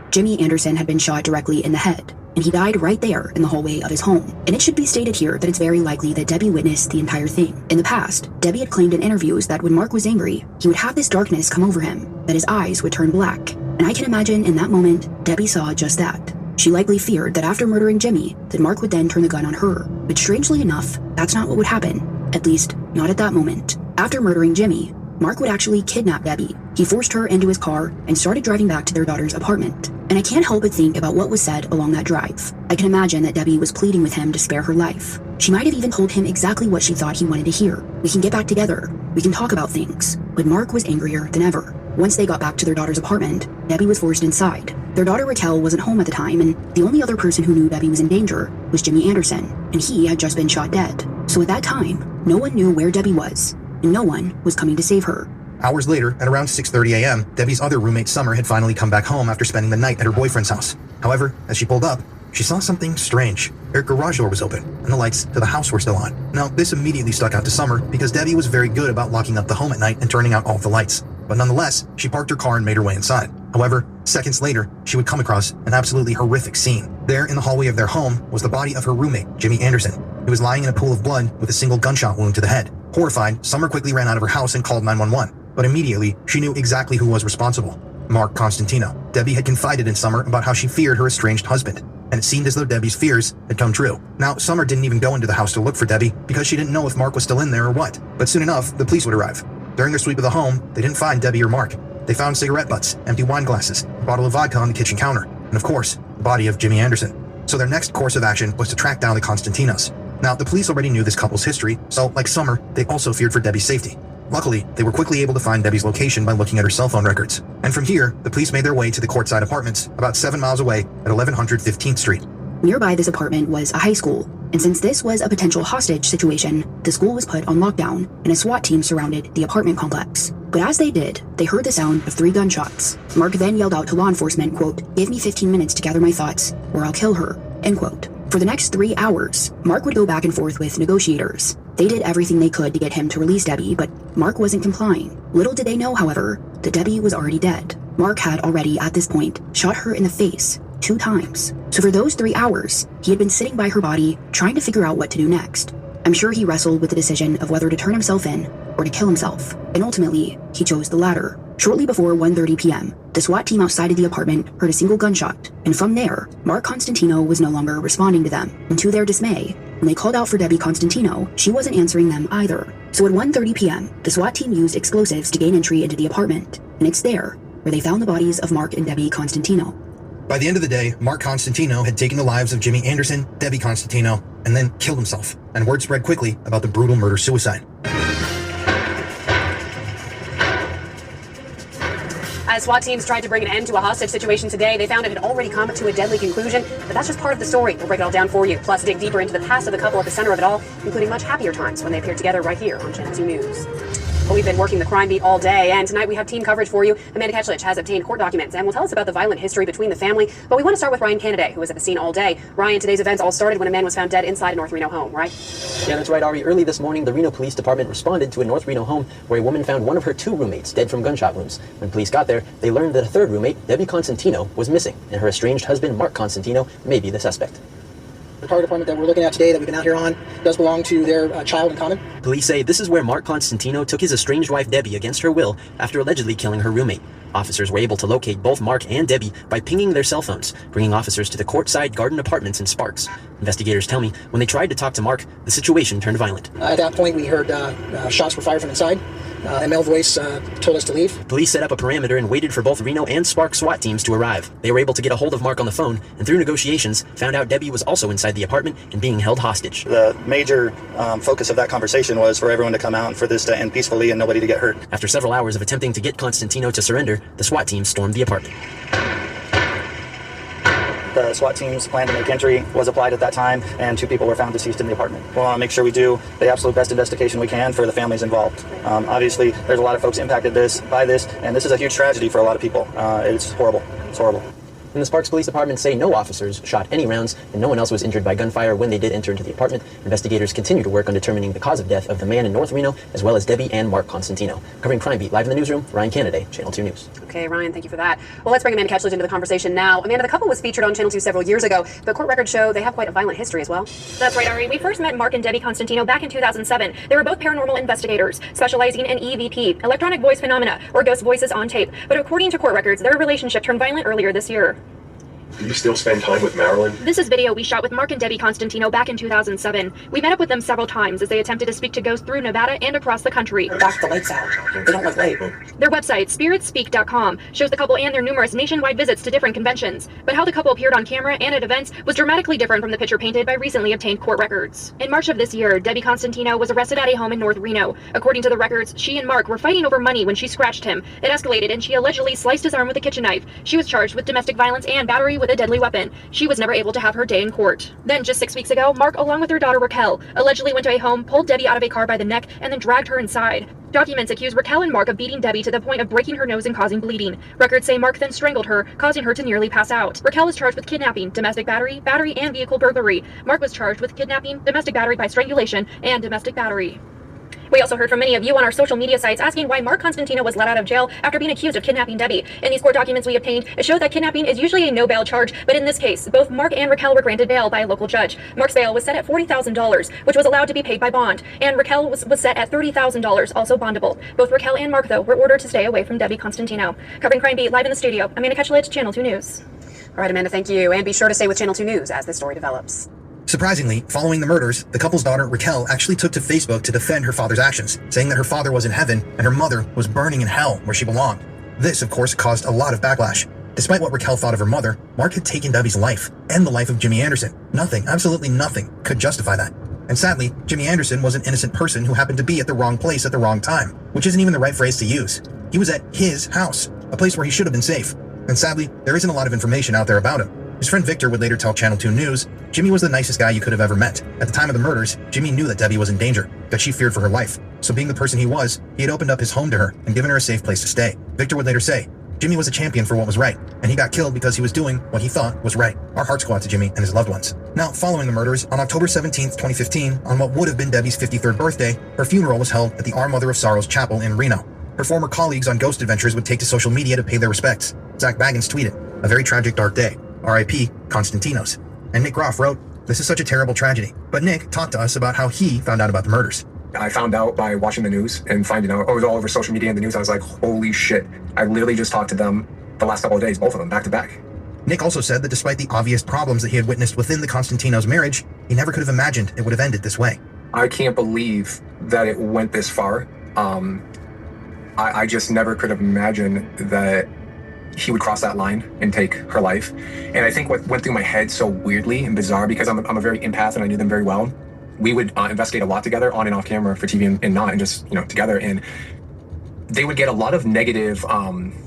Jimmy Anderson had been shot directly in the head, and he died right there in the hallway of his home. And it should be stated here that it's very likely that Debbie witnessed the entire thing. In the past, Debbie had claimed in interviews that when Mark was angry, he would have this darkness come over him, that his eyes would turn black. And I can imagine in that moment, Debbie saw just that. She likely feared that after murdering Jimmy, that Mark would then turn the gun on her. But strangely enough, that's not what would happen. At least, not at that moment. After murdering Jimmy, Mark would actually kidnap Debbie. He forced her into his car and started driving back to their daughter's apartment. And I can't help but think about what was said along that drive. I can imagine that Debbie was pleading with him to spare her life. She might have even told him exactly what she thought he wanted to hear. "We can get back together. We can talk about things." But Mark was angrier than ever. Once they got back to their daughter's apartment, Debbie was forced inside. Their daughter Raquel wasn't home at the time, and the only other person who knew Debbie was in danger was Jimmy Anderson, and he had just been shot dead. So at that time, no one knew where Debbie was, and no one was coming to save her. Hours later, at around 6:30 a.m., Debbie's other roommate Summer had finally come back home after spending the night at her boyfriend's house. However, as she pulled up, she saw something strange. Her garage door was open, and the lights to the house were still on. Now, this immediately stuck out to Summer because Debbie was very good about locking up the home at night and turning out all the lights. But nonetheless, she parked her car and made her way inside. However, seconds later, she would come across an absolutely horrific scene. There in the hallway of their home was the body of her roommate, Jimmy Anderson. He was lying in a pool of blood with a single gunshot wound to the head. Horrified, Summer quickly ran out of her house and called 911. But immediately, she knew exactly who was responsible: Mark Constantino. Debbie had confided in Summer about how she feared her estranged husband, and it seemed as though Debbie's fears had come true. Now, Summer didn't even go into the house to look for Debbie because she didn't know if Mark was still in there or what. But soon enough, the police would arrive. During their sweep of the home, they didn't find Debbie or Mark. They found cigarette butts, empty wine glasses, a bottle of vodka on the kitchen counter, and of course, the body of Jimmy Anderson. So their next course of action was to track down the Constantinos. Now, the police already knew this couple's history, so like Summer, they also feared for Debbie's safety. Luckily, they were quickly able to find Debbie's location by looking at her cell phone records. And from here, the police made their way to the Courtside Apartments, about 7 miles away at 1100 15th Street. Nearby this apartment was a high school, and since this was a potential hostage situation, the school was put on lockdown and a SWAT team surrounded the apartment complex. But as they did, they heard the sound of 3 gunshots. Mark then yelled out to law enforcement, quote, "Give me 15 minutes to gather my thoughts, or I'll kill her," end quote. For the next 3 hours, Mark would go back and forth with negotiators. They did everything they could to get him to release Debbie, but Mark wasn't complying. Little did they know, however, that Debbie was already dead. Mark had already, at this point, shot her in the face 2 times. So for those 3 hours, he had been sitting by her body, trying to figure out what to do next. I'm sure he wrestled with the decision of whether to turn himself in or to kill himself, and ultimately, he chose the latter. Shortly before 1:30 p.m., the SWAT team outside of the apartment heard a single gunshot, and from there, Mark Constantino was no longer responding to them. And to their dismay, when they called out for Debbie Constantino, she wasn't answering them either. So at 1:30 p.m., the SWAT team used explosives to gain entry into the apartment, and it's there where they found the bodies of Mark and Debbie Constantino. By the end of the day, Mark Constantino had taken the lives of Jimmy Anderson, Debbie Constantino, and then killed himself, and word spread quickly about the brutal murder-suicide. As SWAT teams tried to bring an end to a hostage situation today, they found it had already come to a deadly conclusion, but that's just part of the story. We'll break it all down for you, plus dig deeper into the past of the couple at the center of it all, including much happier times when they appeared together right here on Channel 2 News. Well, we've been working the crime beat all day, and tonight we have team coverage for you. Amanda Ketchlich has obtained court documents and will tell us about the violent history between the family. But we want to start with Ryan Canaday, who was at the scene all day. Ryan, today's events all started when a man was found dead inside a North Reno home, right? Yeah, that's right, Ari. Early this morning, the Reno Police Department responded to a North Reno home where a woman found one of her 2 roommates dead from gunshot wounds. When police got there, they learned that a 3rd roommate, Debbie Constantino, was missing, and her estranged husband, Mark Constantino, may be the suspect. The car department that we're looking at today, that we've been out here on, does belong to their child in common. Police say this is where Mark Constantino took his estranged wife Debbie against her will after allegedly killing her roommate. Officers were able to locate both Mark and Debbie by pinging their cell phones, bringing officers to the Courtside Garden Apartments in Sparks. Investigators tell me when they tried to talk to Mark, the situation turned violent. At that point, we heard shots were fired from inside. A male voice told us to leave. Police set up a perimeter and waited for both Reno and Sparks SWAT teams to arrive. They were able to get a hold of Mark on the phone, and through negotiations, found out Debbie was also inside the apartment and being held hostage. The major focus of that conversation was for everyone to come out and for this to end peacefully and nobody to get hurt. After several hours of attempting to get Constantino to surrender, the SWAT team stormed the apartment. The SWAT team's plan to make entry was applied at that time, and 2 people were found deceased in the apartment. We'll want to make sure we do the absolute best investigation we can for the families involved. Obviously, there's a lot of folks impacted by this, and this is a huge tragedy for a lot of people. It's horrible. It's horrible. And the Sparks Police Department say no officers shot any rounds, and no one else was injured by gunfire when they did enter into the apartment. Investigators continue to work on determining the cause of death of the man in North Reno, as well as Debbie and Mark Constantino. Covering Crime Beat live in the newsroom, Ryan Canaday, Channel 2 News. Okay, Ryan, thank you for that. Well, let's bring Amanda Ketchlich into the conversation now. Amanda, the couple was featured on Channel 2 several years ago, but court records show they have quite a violent history as well. That's right, Ari. We first met Mark and Debbie Constantino back in 2007. They were both paranormal investigators, specializing in EVP, electronic voice phenomena, or ghost voices on tape. But according to court records, their relationship turned violent earlier this year. Do you still spend time with Marilyn? This is video we shot with Mark and Debbie Constantino back in 2007. We met up with them several times as they attempted to speak to ghosts through Nevada and across the country. Back the lights out. They don't look late. Their website, spiritspeak.com, shows the couple and their numerous nationwide visits to different conventions. But how the couple appeared on camera and at events was dramatically different from the picture painted by recently obtained court records. In March of this year, Debbie Constantino was arrested at a home in North Reno. According to the records, she and Mark were fighting over money when she scratched him. It escalated and she allegedly sliced his arm with a kitchen knife. She was charged with domestic violence and battery with with a deadly weapon. She was never able to have her day in court. Then, just 6 weeks ago, Mark, along with their daughter Raquel, allegedly went to a home, pulled Debbie out of a car by the neck, and then dragged her inside. Documents accuse Raquel and Mark of beating Debbie to the point of breaking her nose and causing bleeding. Records say Mark then strangled her, causing her to nearly pass out. Raquel was charged with kidnapping, domestic battery, and vehicle burglary. Mark was charged with kidnapping, domestic battery by strangulation, and domestic battery. We also heard from many of you on our social media sites asking why Mark Constantino was let out of jail after being accused of kidnapping Debbie. In these court documents we obtained, it showed that kidnapping is usually a no-bail charge, but in this case, both Mark and Raquel were granted bail by a local judge. Mark's bail was set at $40,000, which was allowed to be paid by bond, and Raquel was set at $30,000, also bondable. Both Raquel and Mark, though, were ordered to stay away from Debbie Constantino. Covering Crime Beat live in the studio, Amanda Ketchlet, Channel 2 News. All right, Amanda, thank you. And be sure to stay with Channel 2 News as this story develops. Surprisingly, following the murders, the couple's daughter Raquel actually took to Facebook to defend her father's actions, saying that her father was in heaven and her mother was burning in hell where she belonged. This, of course, caused a lot of backlash. Despite what Raquel thought of her mother, Mark had taken Debbie's life and the life of Jimmy Anderson. Nothing, absolutely nothing, could justify that. And sadly, Jimmy Anderson was an innocent person who happened to be at the wrong place at the wrong time, which isn't even the right phrase to use. He was at his house, a place where he should have been safe. And sadly, there isn't a lot of information out there about him. His friend Victor would later tell Channel 2 News, Jimmy was the nicest guy you could have ever met. At the time of the murders, Jimmy knew that Debbie was in danger, that she feared for her life. So being the person he was, he had opened up his home to her and given her a safe place to stay. Victor would later say, Jimmy was a champion for what was right, and he got killed because he was doing what he thought was right. Our hearts go out to Jimmy and his loved ones. Now, following the murders, on October 17th, 2015, on what would have been Debbie's 53rd birthday, her funeral was held at the Our Mother of Sorrows Chapel in Reno. Her former colleagues on Ghost Adventures would take to social media to pay their respects. Zach Baggins tweeted, "A very tragic dark day. R.I.P. Constantinos." And Nick Groff wrote, "This is such a terrible tragedy." But Nick talked to us about how he found out about the murders. I found out by watching the news and finding out, it was all over social media and the news. I was like, holy shit. I literally just talked to them the last couple of days, both of them, back to back. Nick also said that despite the obvious problems that he had witnessed within the Constantinos' marriage, he never could have imagined it would have ended this way. I can't believe that it went this far. I just never could have imagined that he would cross that line and take her life. And I think what went through my head so weirdly and bizarre, because I'm a very empath and I knew them very well, we would investigate a lot together on and off camera for TV and not, and just, together. And they would get a lot of negative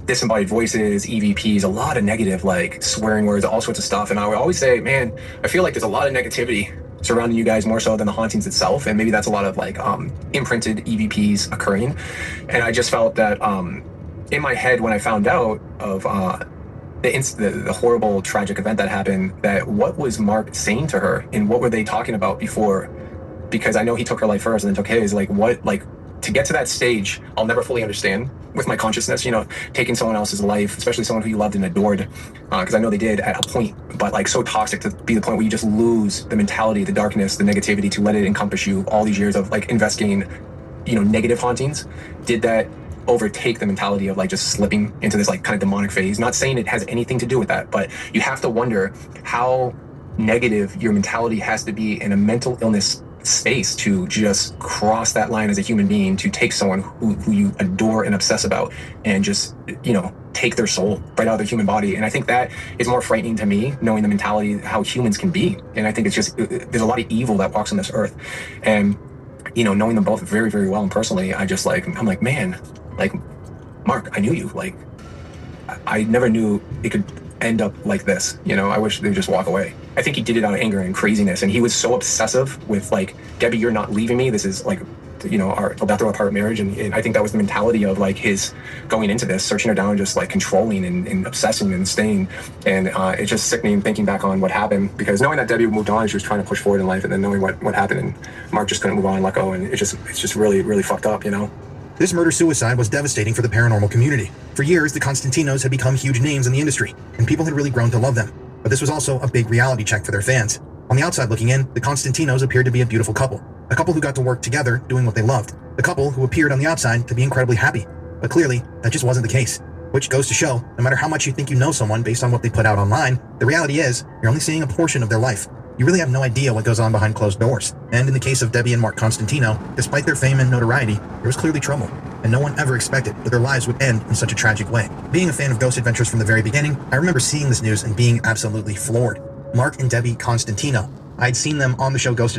disembodied voices, EVPs, a lot of negative, like swearing words, all sorts of stuff. And I would always say, man, I feel like there's a lot of negativity surrounding you guys more so than the hauntings itself. And maybe that's a lot of like imprinted EVPs occurring. And I just felt that in my head when I found out of the horrible, tragic event that happened, that what was Mark saying to her and what were they talking about before? Because I know he took her life first and then took his. Like, what, like, to get to that stage, I'll never fully understand with my consciousness, taking someone else's life, especially someone who you loved and adored, because I know they did at a point, but like so toxic to be the point where you just lose the mentality, the darkness, the negativity to let it encompass you all these years of like investigating, negative hauntings. Did that overtake the mentality of like just slipping into this like kind of demonic phase? Not saying it has anything to do with that, but you have to wonder how negative your mentality has to be in a mental illness space to just cross that line as a human being, to take someone who you adore and obsess about and just, take their soul right out of their human body. And I think that is more frightening to me, knowing the mentality, how humans can be. And I think it's just, there's a lot of evil that walks on this earth. And, knowing them both very, very well and personally, I'm like, man, like, Mark, I knew you. Like, I never knew it could end up like this. I wish they would just walk away. I think he did it out of anger and craziness. And he was so obsessive with like, Debbie, you're not leaving me. This is like, our death row apart marriage. And I think that was the mentality of like his going into this, searching her down, just like controlling and obsessing and staying. And it's just sickening thinking back on what happened, because knowing that Debbie moved on, she was trying to push forward in life, and then knowing what happened and Mark just couldn't move on and let go. And it's just really, really fucked up, This murder-suicide was devastating for the paranormal community. For years, the Constantinos had become huge names in the industry, and people had really grown to love them. But this was also a big reality check for their fans. On the outside looking in, the Constantinos appeared to be a beautiful couple. A couple who got to work together doing what they loved. A couple who appeared on the outside to be incredibly happy. But clearly, that just wasn't the case. Which goes to show, no matter how much you think you know someone based on what they put out online, the reality is, you're only seeing a portion of their life. You really have no idea what goes on behind closed doors. And in the case of Debbie and Mark Constantino, despite their fame and notoriety, there was clearly trouble. And no one ever expected that their lives would end in such a tragic way. Being a fan of Ghost Adventures from the very beginning, I remember seeing this news and being absolutely floored. Mark and Debbie Constantino. I'd seen them on the show Ghost Adventures